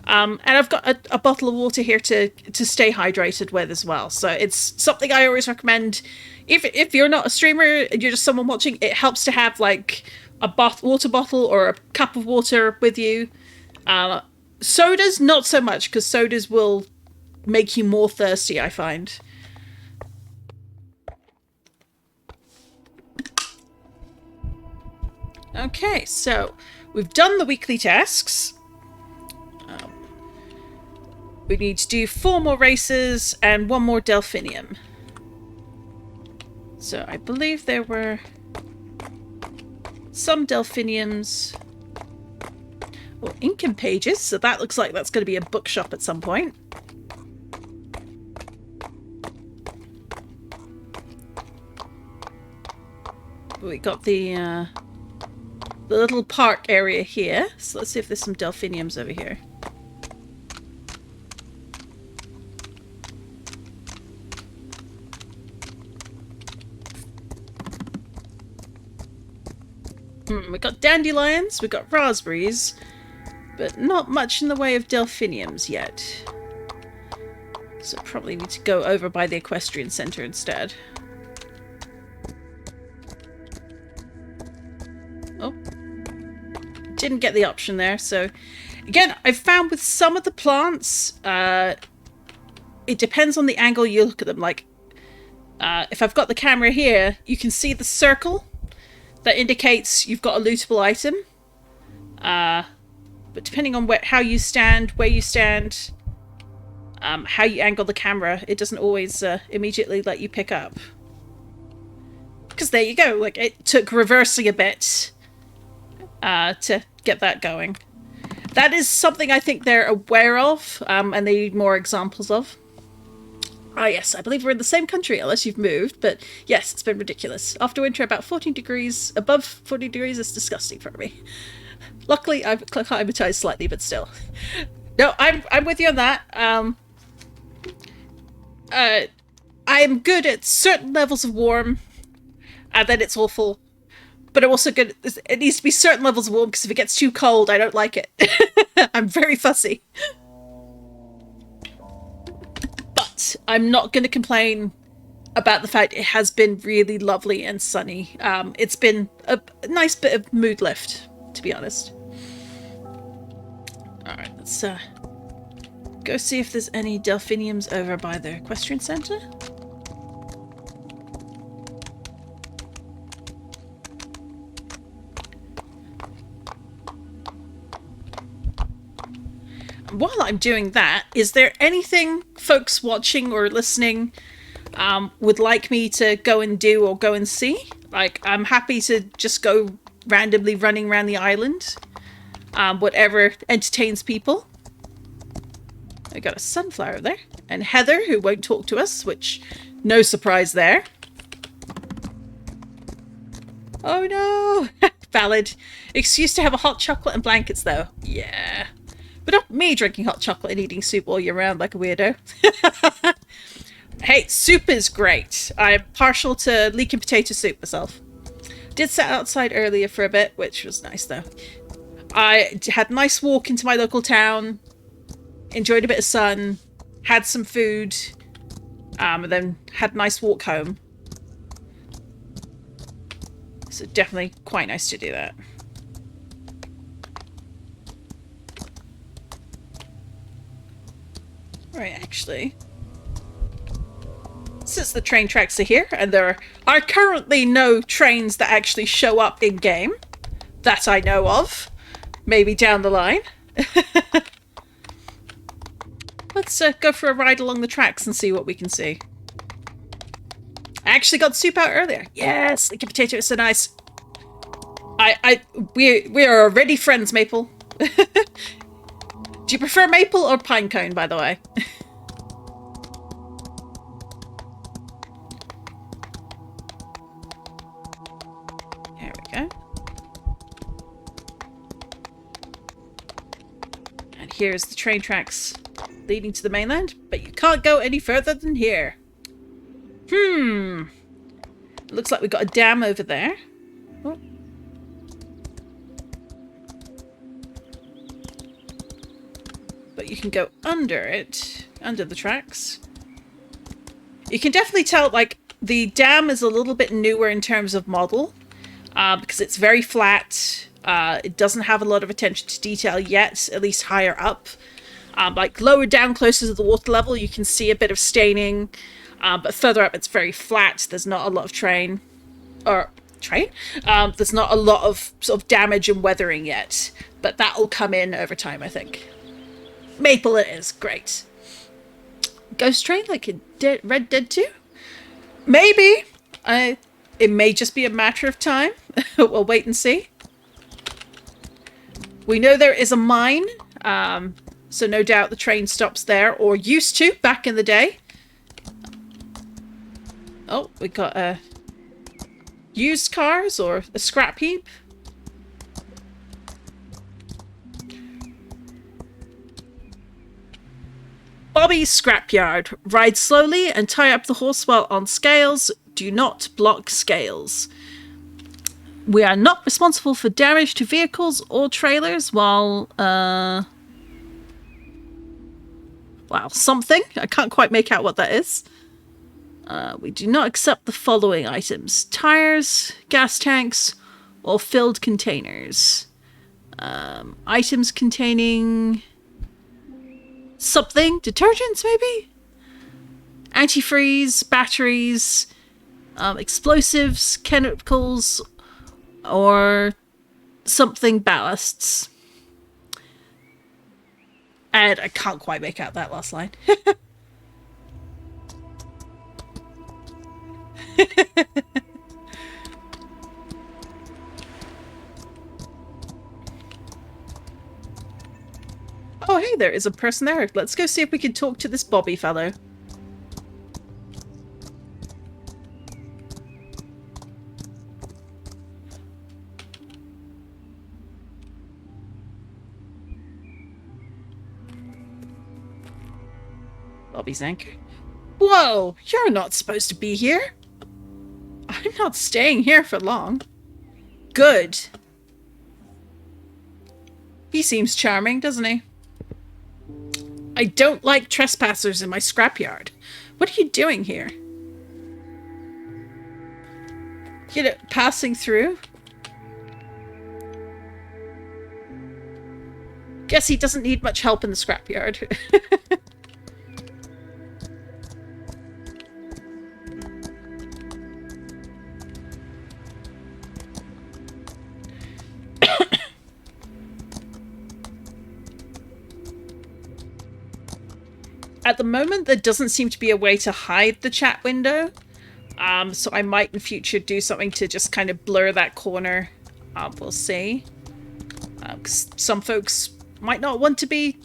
And I've got a bottle of water here to stay hydrated with as well. So it's something I always recommend. If you're not a streamer and you're just someone watching, it helps to have like a water bottle or a cup of water with you. Sodas, not so much, because sodas will make you more thirsty, I find. Okay, so we've done the weekly tasks. We need to do 4 more races and 1 more delphinium. So I believe there were some delphiniums or Incan pages, so that looks like that's going to be a bookshop at some point. We got the little park area here, so let's see if there's some delphiniums over here. We got dandelions, we got raspberries, but not much in the way of delphiniums yet. So probably need to go over by the equestrian centre instead. Oh. Didn't get the option there, so... Again, I've found with some of the plants, it depends on the angle you look at them. Like, if I've got the camera here, you can see the circle that indicates you've got a lootable item. But depending on how you stand, where you stand, how you angle the camera, it doesn't always immediately let you pick up. Because there you go, like it took reversing a bit. to get that going. That is something I think they're aware of, and they need more examples of. Ah, yes, I believe we're in the same country, unless you've moved, but yes, it's been ridiculous. After winter, about 14 degrees, above 40 degrees is disgusting for me. Luckily, I've acclimatized slightly, but still. No, I'm with you on that. I am good at certain levels of warm, and then it's awful. But I'm also good. It needs to be certain levels of warm, because if it gets too cold, I don't like it. I'm very fussy. But I'm not going to complain about the fact it has been really lovely and sunny. It's been a nice bit of mood lift, to be honest. Alright, let's go see if there's any delphiniums over by the equestrian centre. While I'm doing that, is there anything folks watching or listening would like me to go and do or go and see? Like, I'm happy to just go randomly running around the island. Whatever entertains people. I got a sunflower there. And Heather, who won't talk to us, which, no surprise there. Oh no! Valid. Excuse to have a hot chocolate and blankets, though. Yeah. But not me drinking hot chocolate and eating soup all year round like a weirdo. Hey, soup is great. I'm partial to leek and potato soup myself. Did sit outside earlier for a bit, which was nice though. I had a nice walk into my local town, enjoyed a bit of sun, had some food, and then had a nice walk home. So definitely quite nice to do that. Right, actually, since the train tracks are here, and there are currently no trains that actually show up in-game, that I know of, maybe down the line. Let's go for a ride along the tracks and see what we can see. I actually got soup out earlier. Yes, leek and potato is so nice. We are already friends, Maple. Do you prefer maple or pine cone, by the way? There we go. And here's the train tracks leading to the mainland, but you can't go any further than here. Looks like we've got a dam over there. Oh. But you can go under it, under the tracks. You can definitely tell, like, the dam is a little bit newer in terms of model, because it's very flat. It doesn't have a lot of attention to detail yet, at least higher up. Like, lower down, closer to the water level, you can see a bit of staining, but further up, it's very flat. There's not a lot of there's not a lot of sort of damage and weathering yet, but that'll come in over time, I think. Maple it is. Great. Ghost train like in Red Dead 2? Maybe. It may just be a matter of time. We'll wait and see. We know there is a mine, so no doubt the train stops there, or used to back in the day. Oh, we got used cars or a scrap heap. Bobby's Scrapyard. Ride slowly and tie up the horse while on scales. Do not block scales. We are not responsible for damage to vehicles or trailers while, wow, something. I can't quite make out what that is. We do not accept the following items: tires, gas tanks, or filled containers. Items containing something. Detergents, maybe? Antifreeze, batteries, explosives, chemicals, or something ballasts. And I can't quite make out that last line. there is a person there. Let's go see if we can talk to this Bobby fellow. Bobby's anchor. Whoa, you're not supposed to be here. I'm not staying here for long. Good. He seems charming, doesn't he? I don't like trespassers in my scrapyard. What are you doing here? You know, passing through? Guess he doesn't need much help in the scrapyard. At the moment, there doesn't seem to be a way to hide the chat window. So I might in future do something to just kind of blur that corner. We'll see. 'Cause some folks might not want to be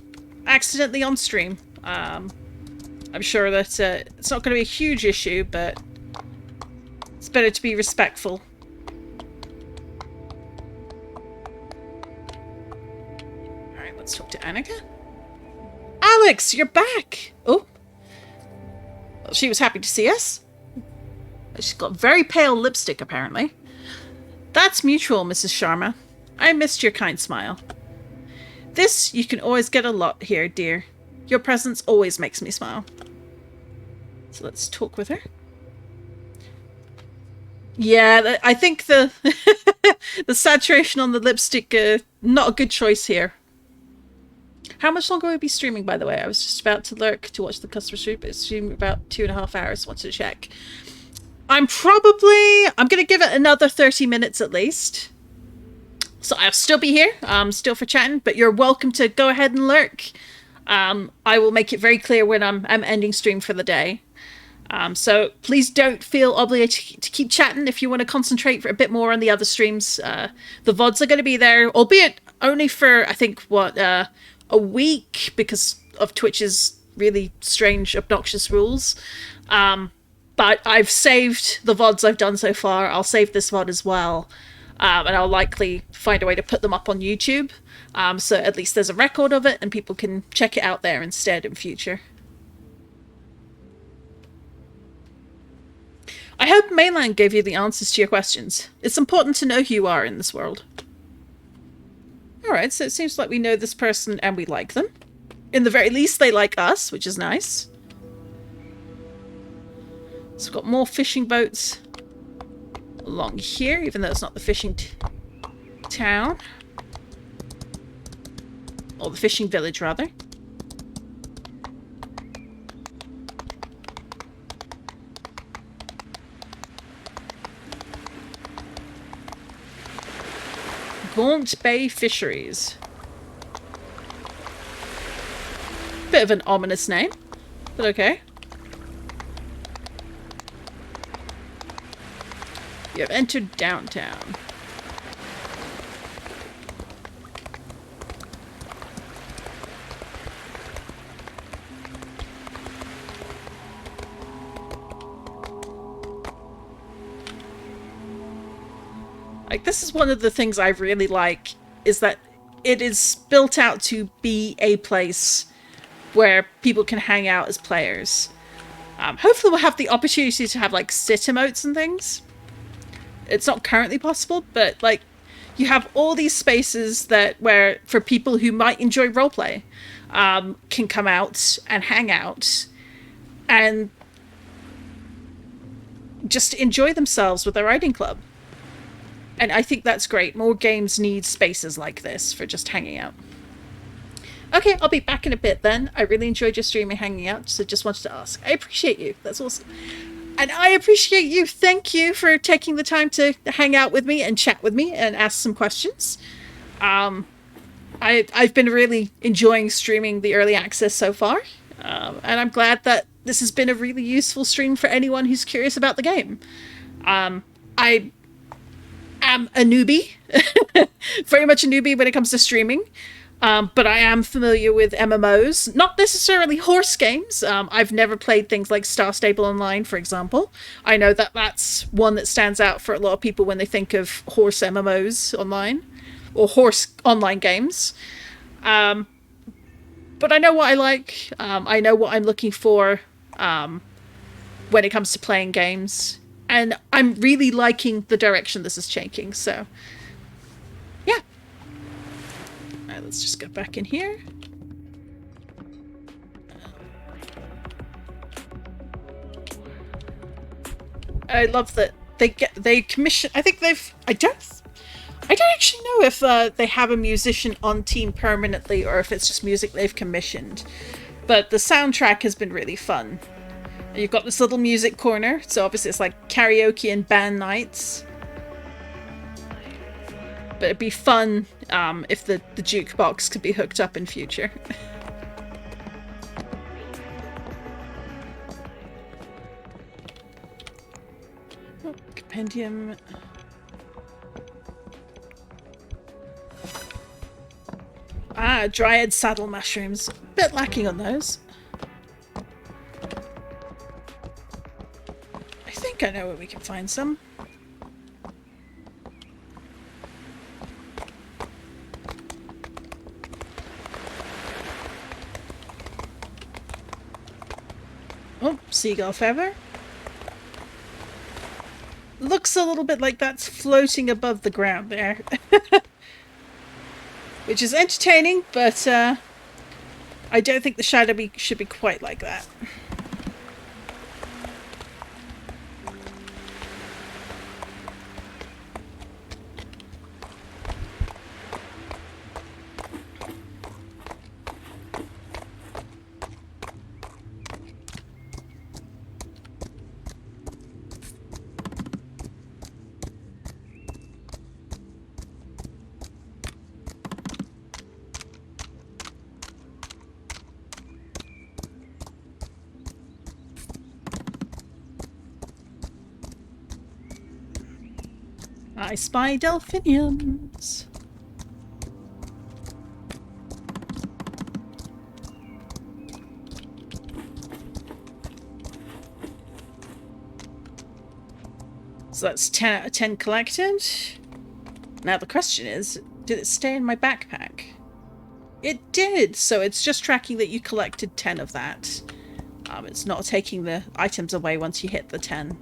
accidentally on stream. I'm sure that it's not going to be a huge issue, but it's better to be respectful. Alright, let's talk to Annika. Alex, you're back! Oh. Well, she was happy to see us. She's got very pale lipstick, apparently. That's mutual, Mrs. Sharma. I missed your kind smile. This you can always get a lot here, dear. Your presence always makes me smile. So let's talk with her. Yeah, I think the the saturation on the lipstick, not a good choice here. How much longer will we be streaming, by the way? I was just about to lurk to watch the customer stream, but it's streaming about 2.5 hours. Wanted to check. I'm going to give it another 30 minutes at least. So I'll still be here, still for chatting, but you're welcome to go ahead and lurk. I will make it very clear when I'm ending stream for the day. So please don't feel obligated to keep chatting if you want to concentrate for a bit more on the other streams. The VODs are going to be there, albeit only for, I think, a week because of Twitch's really strange, obnoxious rules. But I've saved the VODs I've done so far. I'll save this VOD as well. And I'll likely find a way to put them up on YouTube. So at least there's a record of it and people can check it out there instead in future. I hope Mainland gave you the answers to your questions. It's important to know who you are in this world. Alright, so it seems like we know this person and we like them. In the very least, they like us, which is nice. So we've got more fishing boats along here, even though it's not the fishing town. Or the fishing village, rather. Gaunt Bay Fisheries. Bit of an ominous name, but okay. You have entered downtown. Like, this is one of the things I really like, is that it is built out to be a place where people can hang out as players. Hopefully we'll have the opportunity to have, like, sit emotes and things. It's not currently possible, but, like, you have all these spaces where, for people who might enjoy roleplay, can come out and hang out and just enjoy themselves with their writing club. And I think that's great. More games need spaces like this for just hanging out. Okay, I'll be back in a bit then. I really enjoyed your stream and hanging out, so just wanted to ask. I appreciate you. That's awesome. And I appreciate you. Thank you for taking the time to hang out with me and chat with me and ask some questions. I've been really enjoying streaming the early access so far. And I'm glad that this has been a really useful stream for anyone who's curious about the game. I am a newbie, very much a newbie when it comes to streaming. But I am familiar with MMOs, not necessarily horse games. I've never played things like Star Stable Online, for example. I know that that's one that stands out for a lot of people when they think of horse MMOs online, or horse online games. But I know what I like. I know what I'm looking for when it comes to playing games. And I'm really liking the direction this is taking, so yeah. Alright, let's just get back in here. I love that they commission. I think I don't actually know if they have a musician on team permanently or if it's just music they've commissioned. But the soundtrack has been really fun. You've got this little music corner, so obviously it's like karaoke and band nights. But it'd be fun if the jukebox could be hooked up in future. Oh, compendium. Ah, dryad saddle mushrooms. Bit lacking on those. I think I know where we can find some. Oh, seagull feather. Looks a little bit like that's floating above the ground there. Which is entertaining, but I don't think the shadow should be quite like that. I spy delphiniums. So that's 10 out of 10 collected. Now the question is, did it stay in my backpack? It did, so it's just tracking that you collected 10 of that. It's not taking the items away once you hit the 10.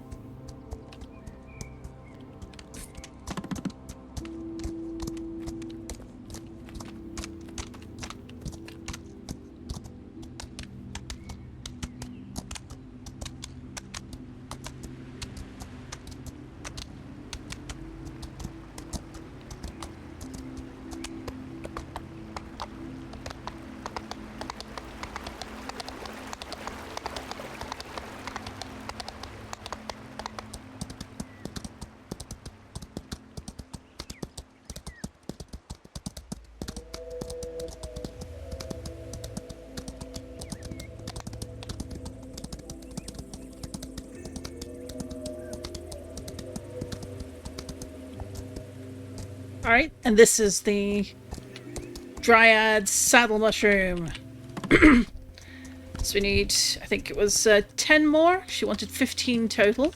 Alright, and this is the Dryad Saddle Mushroom. So we need, I think it was 10 more. She wanted 15 total.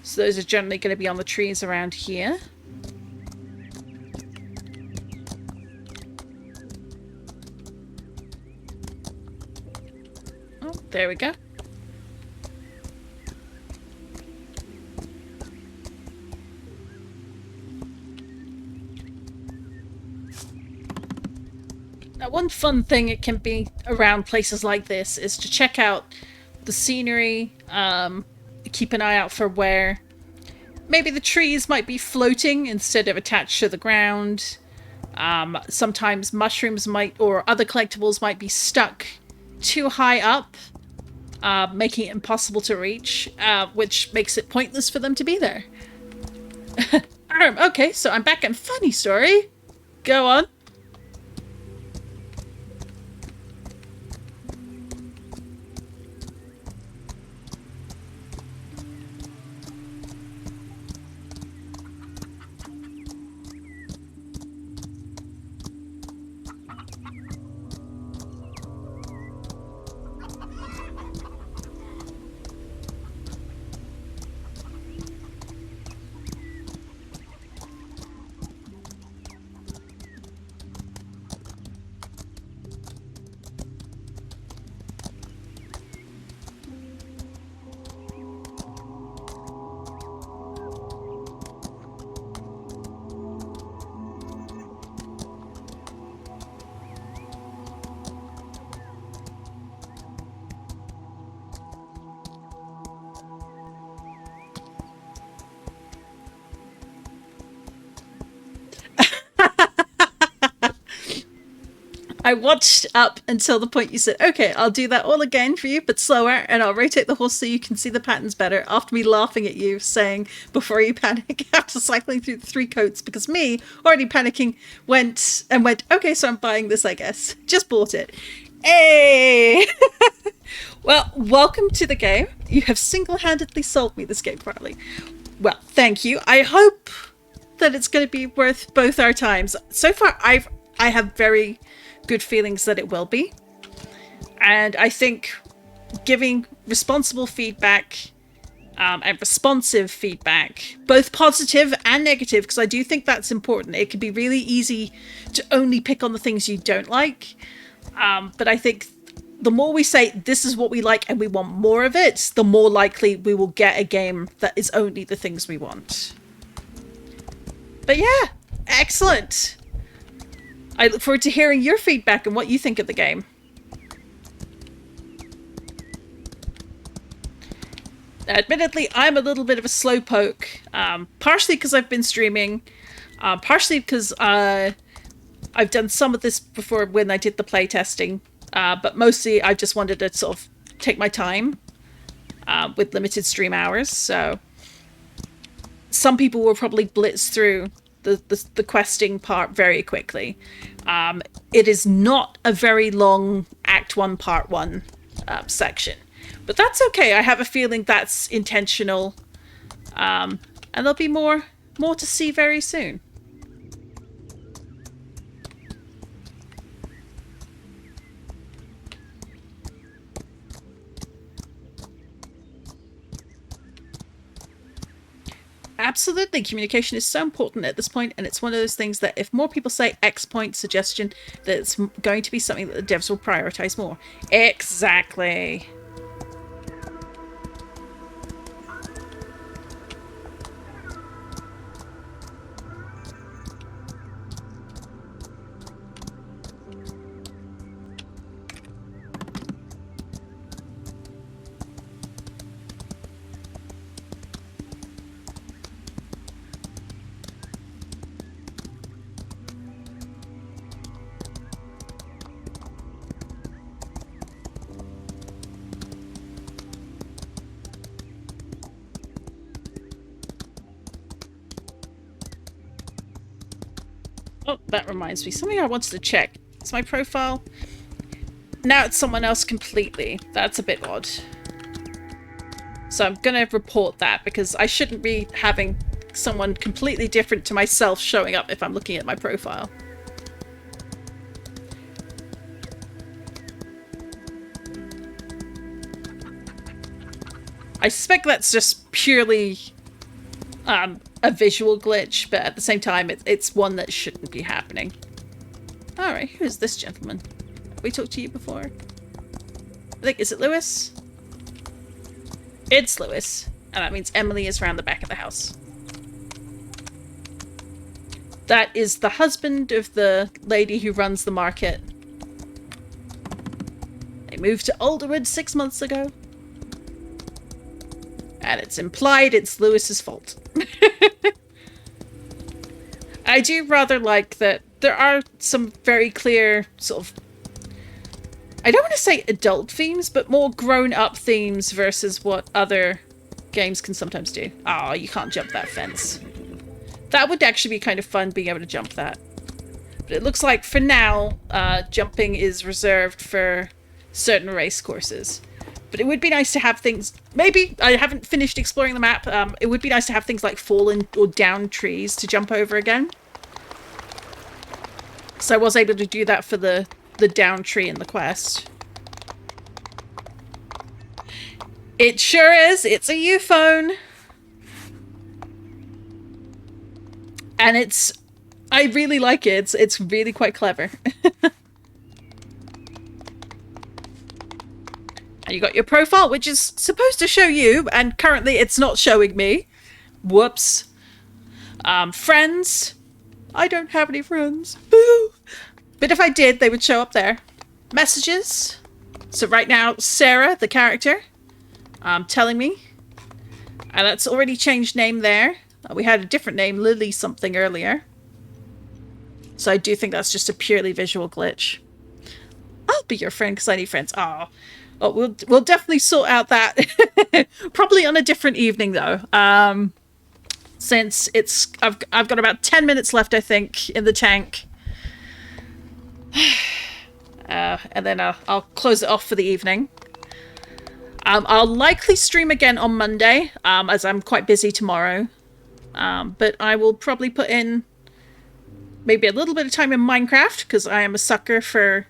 So those are generally going to be on the trees around here. Oh, there we go. Now, one fun thing it can be around places like this is to check out the scenery, keep an eye out for where maybe the trees might be floating instead of attached to the ground. Sometimes mushrooms might, or other collectibles might be stuck too high up, making it impossible to reach, which makes it pointless for them to be there. Okay, so I'm back in funny story. Go on. I watched up until the point you said, okay, I'll do that all again for you, but slower, and I'll rotate the horse so you can see the patterns better, after me laughing at you, saying, before you panic, after cycling through the 3 coats, because me, already panicking, went, okay, so I'm buying this, I guess. Just bought it. Hey! Well, welcome to the game. You have single-handedly sold me this game, Farley. Well, thank you. I hope that it's going to be worth both our times. So far, I have very good feelings that it will be. And I think giving responsible feedback and responsive feedback, both positive and negative, because I do think that's important. It can be really easy to only pick on the things you don't like. But I think the more we say, this is what we like and we want more of it, the more likely we will get a game that is only the things we want. But yeah, excellent. I look forward to hearing your feedback and what you think of the game. Now, admittedly, I'm a little bit of a slowpoke, partially because I've been streaming, partially because I've done some of this before when I did the playtesting, but mostly I just wanted to sort of take my time with limited stream hours. So some people will probably blitz through the questing part very quickly. It is not a very long Act 1, Part 1 section. But that's okay. I have a feeling that's intentional. And there'll be more to see very soon. Absolutely, communication is so important at this point, and it's one of those things that if more people say X point suggestion, that it's going to be something that the devs will prioritize more. Exactly. Oh, that reminds me. Something I wanted to check. Is my profile? Now it's someone else completely. That's a bit odd. So I'm going to report that because I shouldn't be having someone completely different to myself showing up if I'm looking at my profile. I suspect that's just purely a visual glitch, but at the same time, it's one that shouldn't be happening. Alright, who's this gentleman? Have we talked to you before? I think, is it Lewis? It's Lewis. And that means Emily is around the back of the house. That is the husband of the lady who runs the market. They moved to Alderwood 6 months ago. And it's implied it's Lewis's fault. I do rather like that there are some very clear sort of, I don't want to say adult themes, but more grown-up themes versus what other games can sometimes do. Oh, you can't jump that fence. That would actually be kind of fun, being able to jump that. But it looks like, for now, jumping is reserved for certain race courses. But it would be nice to have things... Maybe, I haven't finished exploring the map. It would be nice to have things like fallen or down trees to jump over again. So I was able to do that for the down tree in the quest. It sure is. It's a U-phone. And it's... I really like it. It's really quite clever. And you got your profile, which is supposed to show you, and currently it's not showing me. Whoops. Friends. I don't have any friends. Boo! But if I did, they would show up there. Messages. So right now, Sarah, the character, telling me. And that's already changed name there. We had a different name, Lily something, earlier. So I do think that's just a purely visual glitch. be your friend because I need friends. Oh, we'll definitely sort out that. Probably on a different evening though. Since I've got about 10 minutes left, I think, in the tank. And then I'll close it off for the evening. I'll likely stream again on Monday, as I'm quite busy tomorrow. But I will probably put in maybe a little bit of time in Minecraft, because I am a sucker for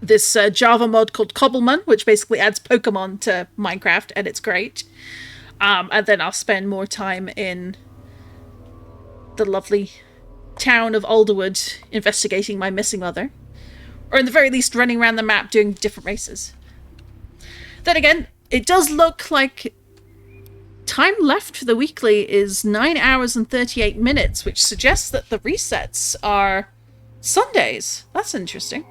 this Java mod called Cobblemon, which basically adds Pokemon to Minecraft, and it's great. And then I'll spend more time in the lovely town of Alderwood investigating my missing mother. Or in the very least, running around the map doing different races. Then again, it does look like time left for the weekly is 9 hours and 38 minutes, which suggests that the resets are Sundays. That's interesting.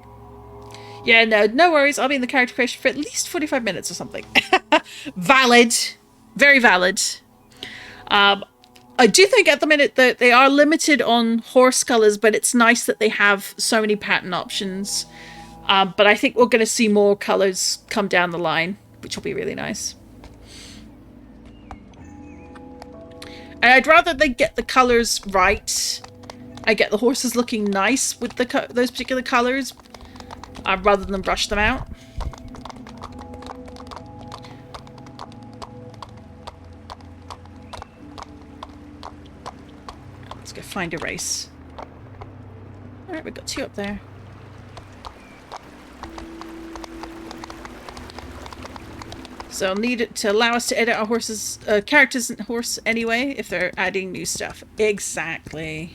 Yeah, no worries. I'll be in the character creation for at least 45 minutes or something. Valid. Very valid. I do think at the minute that they are limited on horse colours, but it's nice that they have so many pattern options. But I think we're going to see more colours come down the line, which will be really nice. And I'd rather they get the colours right. I get the horses looking nice with those particular colours, rather than rush them out. Let's go find a race. Alright, we've got 2 up there. So I'll need it to allow us to edit our horses, characters and horse anyway, if they're adding new stuff. Exactly.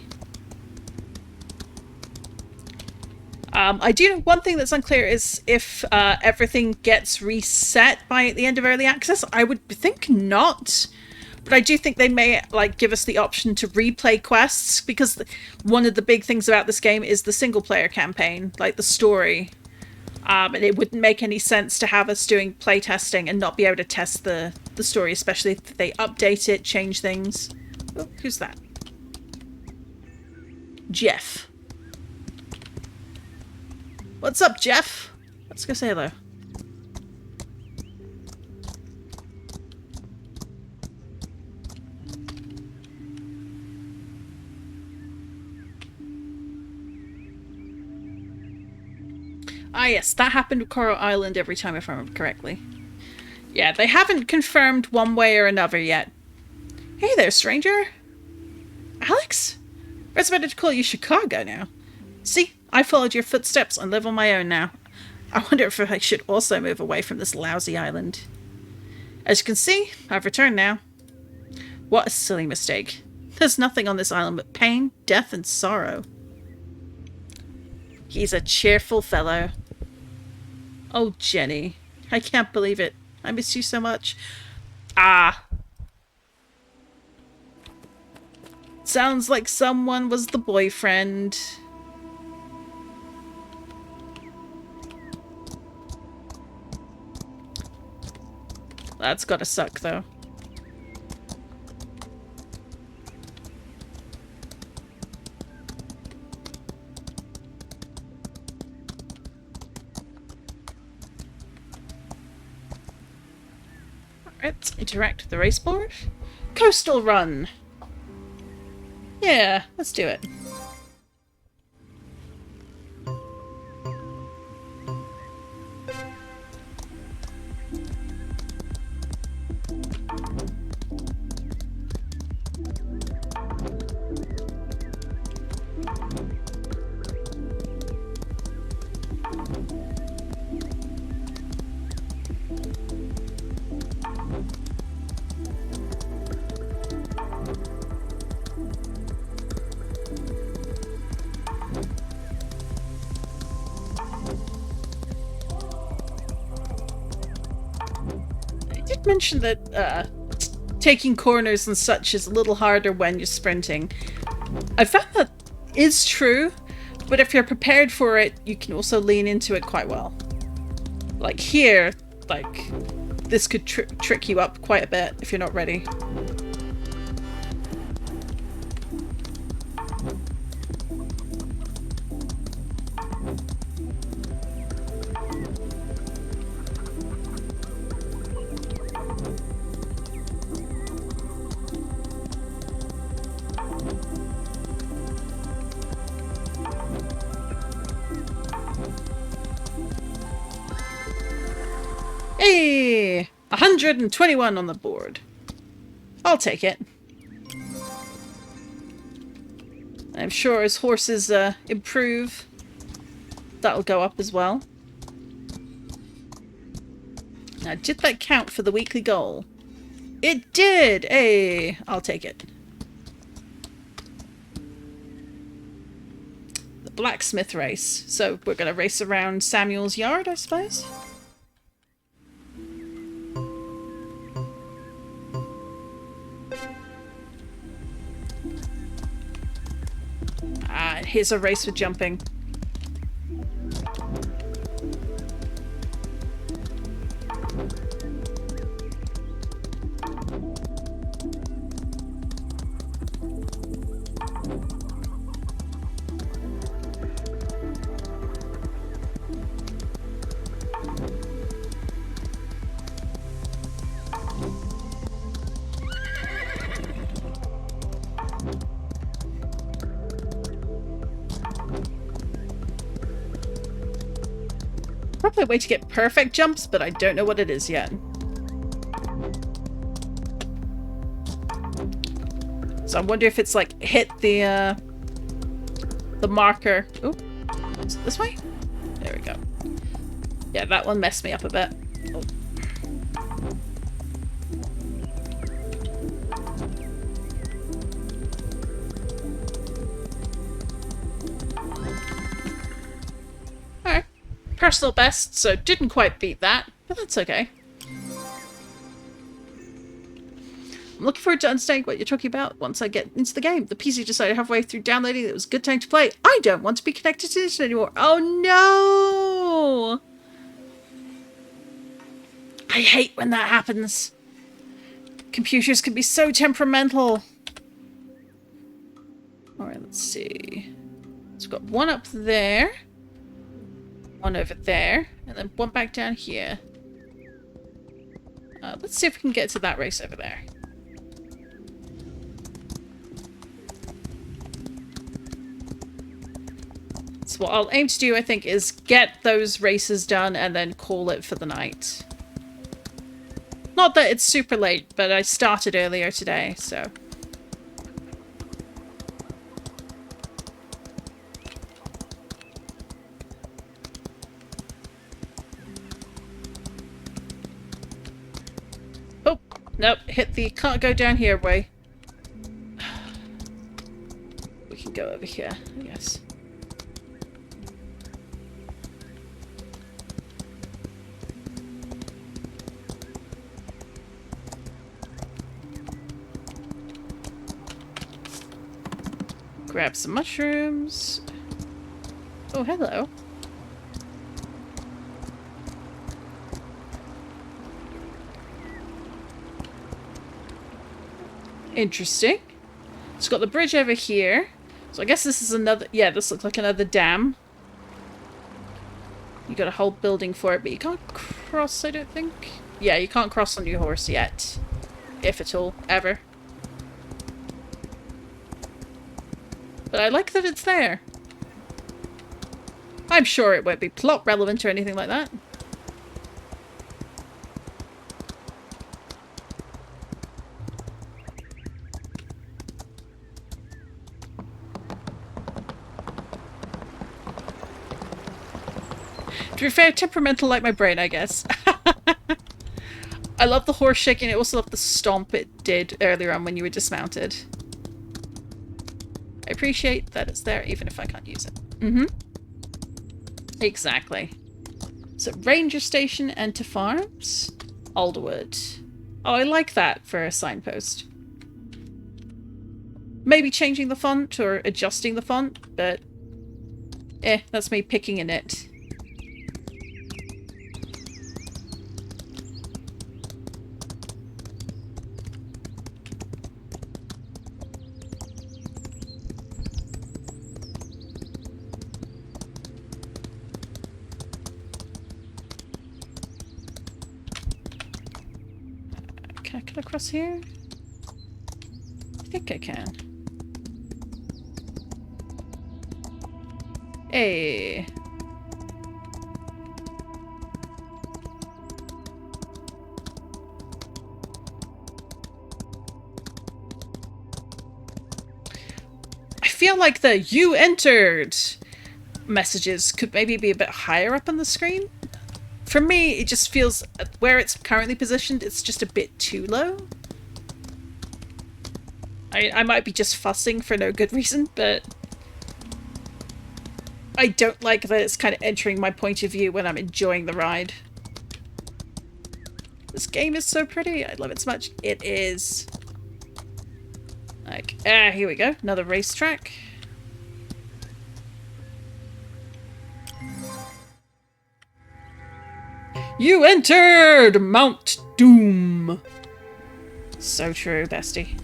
I do know one thing that's unclear is if everything gets reset by the end of early access. I would think not, but I do think they may like give us the option to replay quests, because one of the big things about this game is the single player campaign, like the story. And it wouldn't make any sense to have us doing playtesting and not be able to test the story, especially if they update it, change things. Oh, who's that? Jeff. What's up, Jeff? Let's go say hello. Ah yes, that happened with Coral Island every time, if I remember correctly. Yeah, they haven't confirmed one way or another yet. Hey there, stranger. Alex? I was about to call you Chicago now. See, I followed your footsteps and live on my own now. I wonder if I should also move away from this lousy island. As you can see, I've returned now. What a silly mistake. There's nothing on this island but pain, death, and sorrow. He's a cheerful fellow. Oh, Jenny. I can't believe it. I miss you so much. Ah. Sounds like someone was the boyfriend. That's gotta suck, though. Let's interact with the race board. Coastal run! Yeah, let's do it. Mention that taking corners and such is a little harder when you're sprinting. I found that is true, but if you're prepared for it, you can also lean into it quite well. Like here, like this could trick you up quite a bit if you're not ready. 121 on the board. I'll take it. I'm sure as horses improve, that'll go up as well. Now, did that count for the weekly goal? It did! Hey, I'll take it. The blacksmith race. So we're going to race around Samuel's yard, I suppose? Ah, here's a race with jumping. Probably a way to get perfect jumps, but I don't know what it is yet. So I wonder if it's like hit the marker. Oh, is it this way? There we go. Yeah, that one messed me up a bit. Oh. Alright. Personal best, so didn't quite beat that, but that's okay. I'm looking forward to understanding what you're talking about once I get into the game. The PC decided halfway through downloading that it was a good time to play. I don't want to be connected to this anymore. Oh no! I hate when that happens. Computers can be so temperamental. Alright, let's see. So we've got one up there. One over there. And then one back down here. Let's see if we can get to that race over there. So what I'll aim to do, I think, is get those races done and then call it for the night. Not that it's super late, but I started earlier today, so... Oh, nope, hit the can't go down here way. We can go over here, I guess. Grab some mushrooms. Oh, hello. Interesting. It's got the bridge over here. So I guess this is another... Yeah, this looks like another dam. You got a whole building for it, but you can't cross, I don't think. Yeah, you can't cross on your horse yet. If at all. Ever. But I like that it's there. I'm sure it won't be plot relevant or anything like that. To be fair, temperamental like my brain, I guess. I love the horse shaking. I also love the stomp it did earlier on when you were dismounted. I appreciate that it's there, even if I can't use it. Mm-hmm. Exactly. So, Ranger Station and to Farms. Alderwood. Oh, I like that for a signpost. Maybe changing the font or adjusting the font, but... that's me picking a nit. Can I cut across here? I think I can. Hey. feel like the "you entered" messages could maybe be a bit higher up on the screen. For me, it just feels, where it's currently positioned, it's just a bit too low. I might be just fussing for no good reason, but I don't like that it's kind of entering my point of view when I'm enjoying the ride. This game is so pretty. I love it so much. It is. Like, here we go. Another racetrack. You entered Mount Doom. So true, bestie.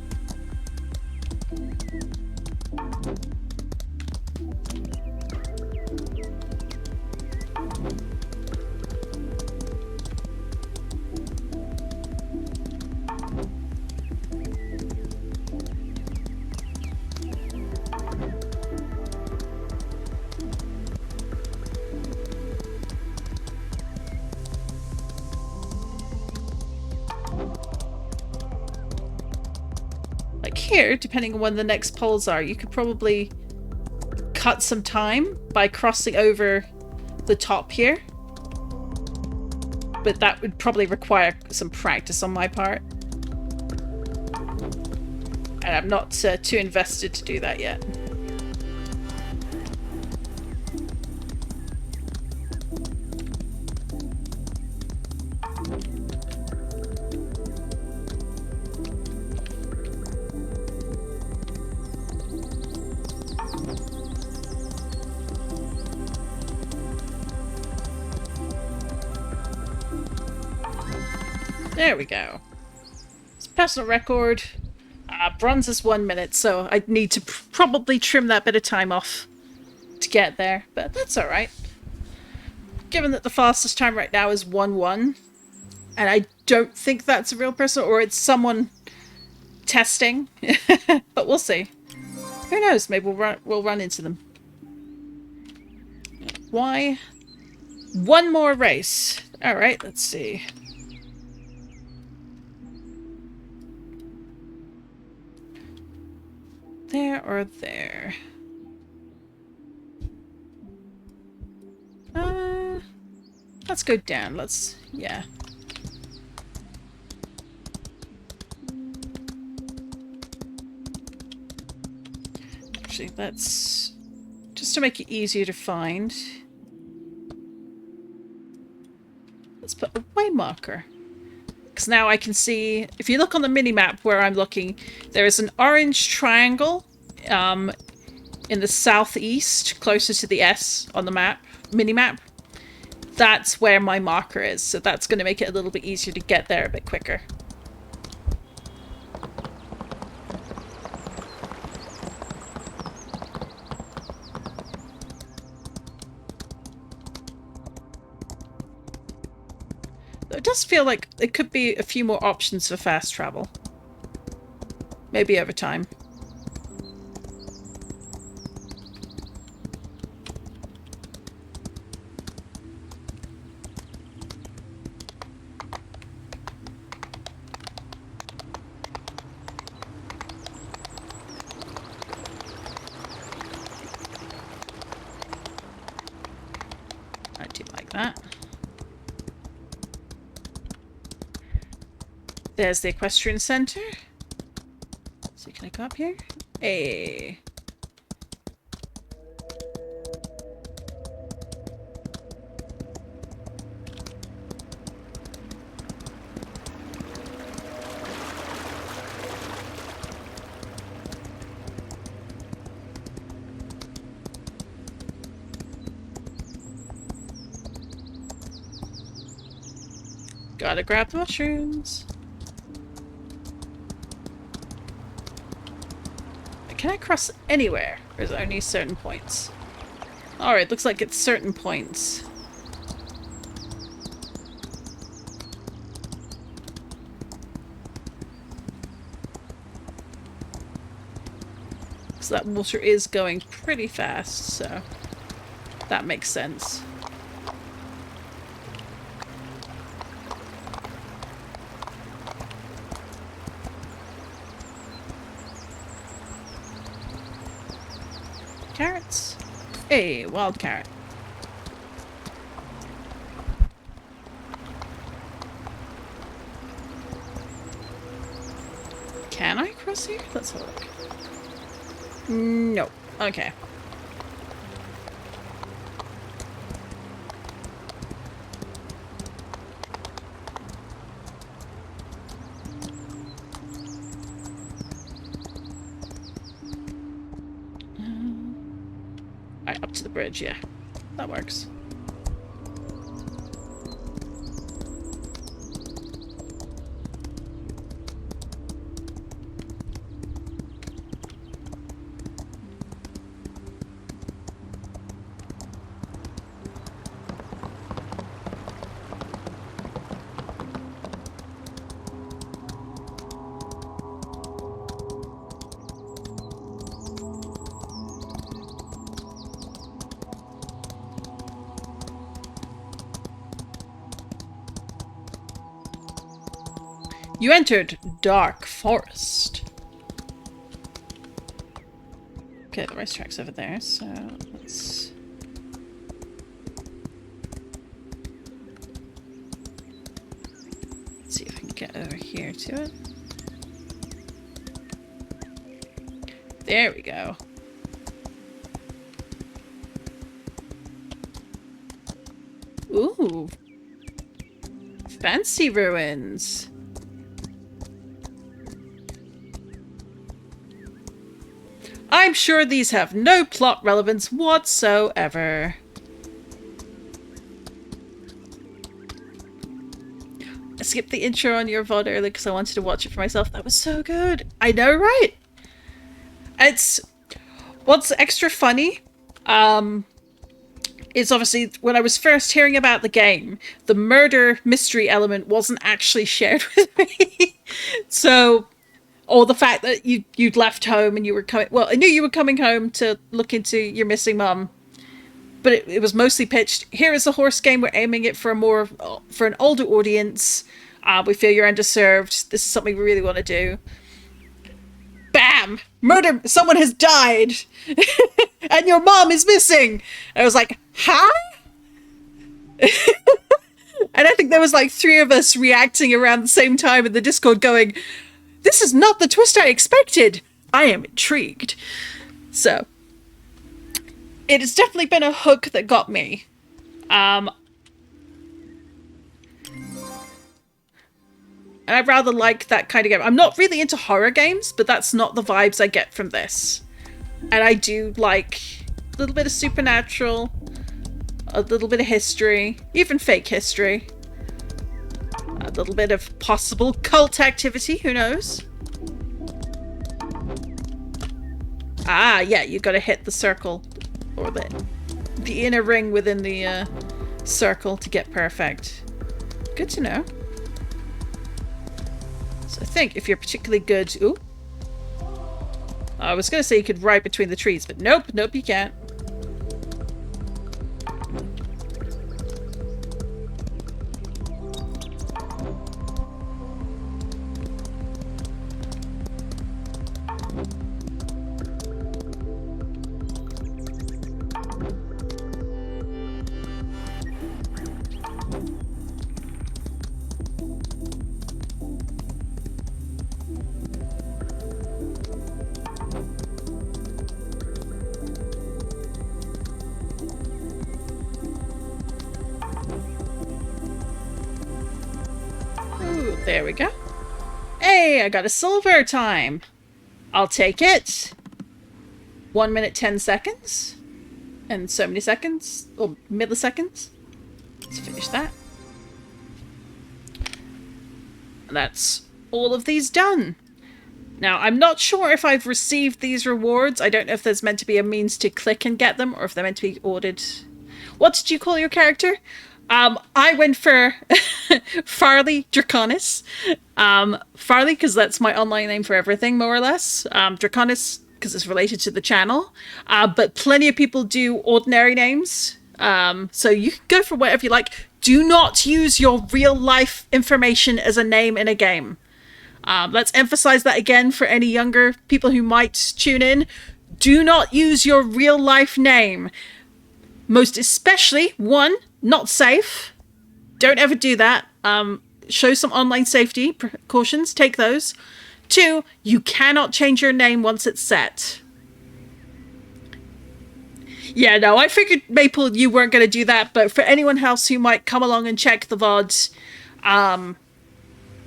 Here, depending on when the next polls are, you could probably cut some time by crossing over the top here. But that would probably require some practice on my part. And I'm not too invested to do that yet. There we go. It's personal record. Bronze is 1 minute, so I'd need to probably trim that bit of time off to get there, but that's alright. Given that the fastest time right now is 1:1, and I don't think that's a real person, or it's someone testing, but we'll see. Who knows, maybe we'll run into them. Why? One more race. Alright, let's see. There or there? Let's go down. Yeah. Actually, let's, just to make it easier to find, let's put a way marker. Because now I can see, if you look on the mini-map where I'm looking, there is an orange triangle in the southeast, closer to the S on the mini-map. That's where my marker is, so that's going to make it a little bit easier to get there a bit quicker. It does feel like there could be a few more options for fast travel. Maybe over time. I do like that. There's the equestrian center. So can I go up here? Hey. Gotta grab the mushrooms. Can I cross anywhere? Or is it only certain points? Alright, looks like it's certain points. So that water is going pretty fast, so that makes sense. carrots. Hey, wild carrot. Can I cross here? Let's have a look. No. Okay. Right, up to the bridge, yeah. That works. You entered Dark Forest. Okay, the racetrack's over there, so let's... see if I can get over here to it. There we go. Ooh. Fancy ruins. I'm sure these have no plot relevance whatsoever. I skipped the intro on your VOD earlier because I wanted to watch it for myself. That was so good. I know, right? It's... what's extra funny, is obviously when I was first hearing about the game, the murder mystery element wasn't actually shared with me. So... or the fact that you'd left home and you were coming... well, I knew you were coming home to look into your missing mum. But it was mostly pitched, here is a horse game, we're aiming it for an older audience. We feel you're underserved. This is something we really want to do. Bam! Murder! Someone has died! And your mom is missing! And I was like, huh? And I think there was like 3 of us reacting around the same time in the Discord going... this is not the twist I expected. I am intrigued. So, it has definitely been a hook that got me. And I rather like that kind of game. I'm not really into horror games, but that's not the vibes I get from this. And I do like a little bit of supernatural, a little bit of history, even fake history. A little bit of possible cult activity, who knows? Ah, yeah, you gotta hit the circle. Or the inner ring within the circle to get perfect. Good to know. So I think if you're particularly good... ooh. I was gonna say you could ride between the trees, but nope, nope, you can't. There we go. Hey, I got a silver time. I'll take it. 1 minute, 10 seconds. And so many seconds. Or milliseconds. Let's finish that. And that's all of these done. Now, I'm not sure if I've received these rewards. I don't know if there's meant to be a means to click and get them, or if they're meant to be ordered. What did you call your character? I went for Farley Draconis. Farley, because that's my online name for everything, more or less. Draconis, because it's related to the channel. But plenty of people do ordinary names. So you can go for whatever you like. Do not use your real life information as a name in a game. Let's emphasize that again for any younger people who might tune in. Do not use your real life name. Most especially, 1, not safe. Don't ever do that. Show some online safety precautions. Take those. 2, you cannot change your name once it's set. Yeah, no, I figured, Maple, you weren't going to do that, but for anyone else who might come along and check the VODs,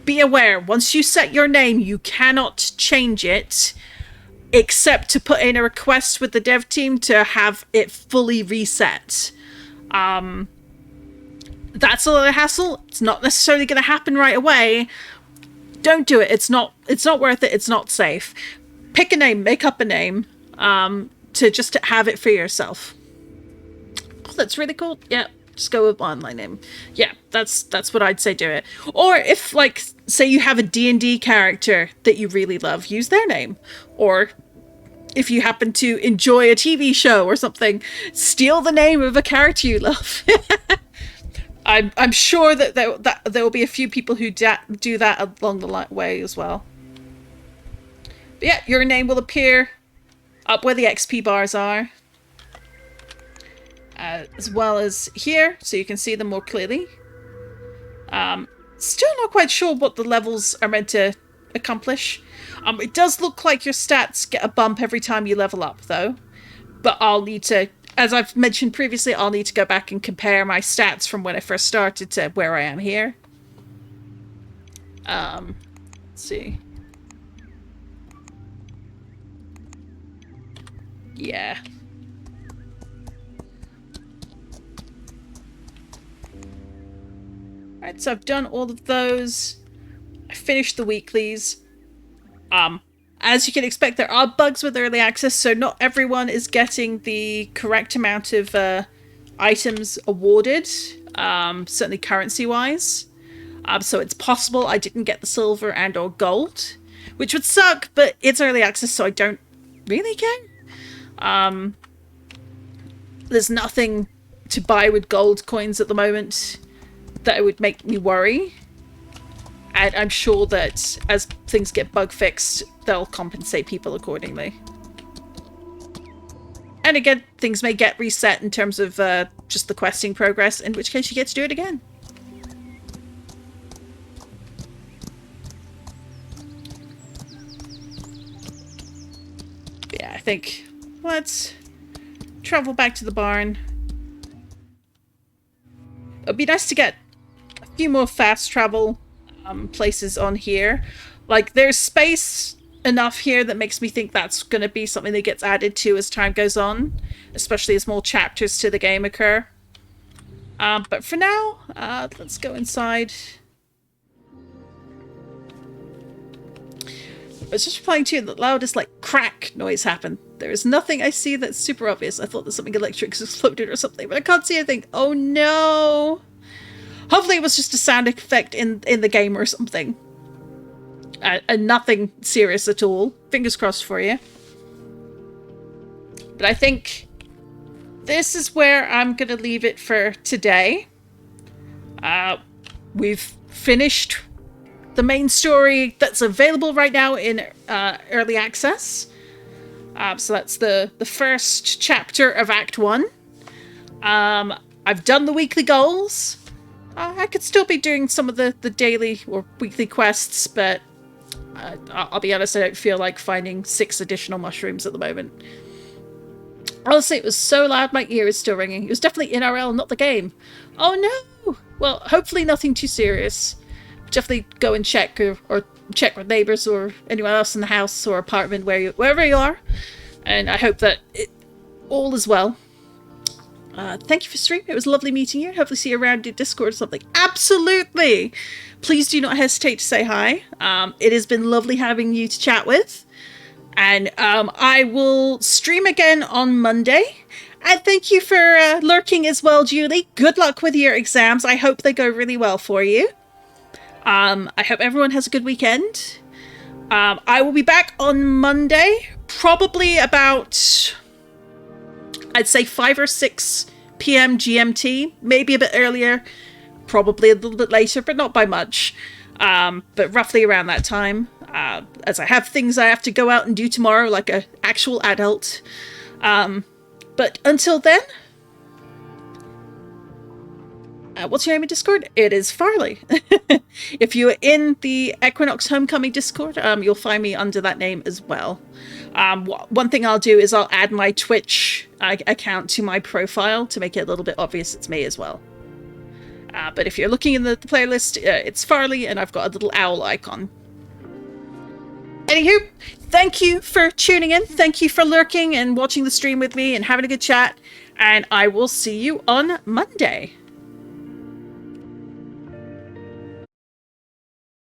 be aware, once you set your name, you cannot change it, except to put in a request with the dev team to have it fully reset. That's a lot of hassle. It's not necessarily going to happen right away. Don't do it. It's not worth it. It's not safe. Pick a name, make up a name, to just have it for yourself. Oh, that's really cool. Yeah, just go with online name. Yeah, that's what I'd say, do it. Or if, like, say you have a D&D character that you really love, use their name. Or if you happen to enjoy a TV show or something, steal the name of a character you love. I'm sure that there will be a few people who do that along the way as well. But yeah, your name will appear up where the XP bars are, as well as here, so you can see them more clearly. Still not quite sure what the levels are meant to accomplish. It does look like your stats get a bump every time you level up, though. But I'll need to, as I've mentioned previously, I'll need to go back and compare my stats from when I first started to where I am here. Let's see. Yeah. Alright, so I've done all of those. I finished the weeklies. As you can expect, there are bugs with early access, so not everyone is getting the correct amount of items awarded, certainly currency-wise. So it's possible I didn't get the silver and or gold, which would suck, but it's early access, so I don't really care. There's nothing to buy with gold coins at the moment that would make me worry. And I'm sure that as things get bug fixed, they'll compensate people accordingly. And again, things may get reset in terms of just the questing progress, in which case you get to do it again. Yeah, I think let's travel back to the barn. It'd be nice to get a few more fast travel places on here. Like, there's space enough here that makes me think that's going to be something that gets added to as time goes on, especially as more chapters to the game occur. But for now, let's go inside. I was just replying to you that the loudest, like, crack noise happened. There is nothing I see that's super obvious. I thought there's something electric exploded or something, but I can't see anything. Oh no! Hopefully it was just a sound effect in the game or something. And nothing serious at all. Fingers crossed for you. But I think this is where I'm going to leave it for today. We've finished the main story that's available right now in early access. So that's the first chapter of Act 1. I've done the weekly goals. I could still be doing some of the daily or weekly quests, but I'll be honest, I don't feel like finding 6 additional mushrooms at the moment. Honestly, it was so loud my ear is still ringing. It was definitely IRL, not the game. Oh no! Well, hopefully nothing too serious. Definitely go and check or check with neighbours or anyone else in the house or apartment wherever you are. And I hope that all is well. Thank you for streaming. It was lovely meeting you. Hopefully see you around in Discord or something. Absolutely! Please do not hesitate to say hi. It has been lovely having you to chat with. And I will stream again on Monday. And thank you for lurking as well, Julie. Good luck with your exams. I hope they go really well for you. I hope everyone has a good weekend. I will be back on Monday. Probably about, I'd say 5 or 6 p.m. GMT. Maybe a bit earlier. Probably a little bit later, but not by much. But roughly around that time. as I have things I have to go out and do tomorrow, like an actual adult. But until then, what's your name in Discord? It is Farley. If you're in the Equinox Homecoming Discord, you'll find me under that name as well. One thing I'll do is I'll add my Twitch account to my profile to make it a little bit obvious it's me as well. But if you're looking in the playlist, it's Farley, and I've got a little owl icon. Anywho, thank you for tuning in. Thank you for lurking and watching the stream with me and having a good chat. And I will see you on Monday.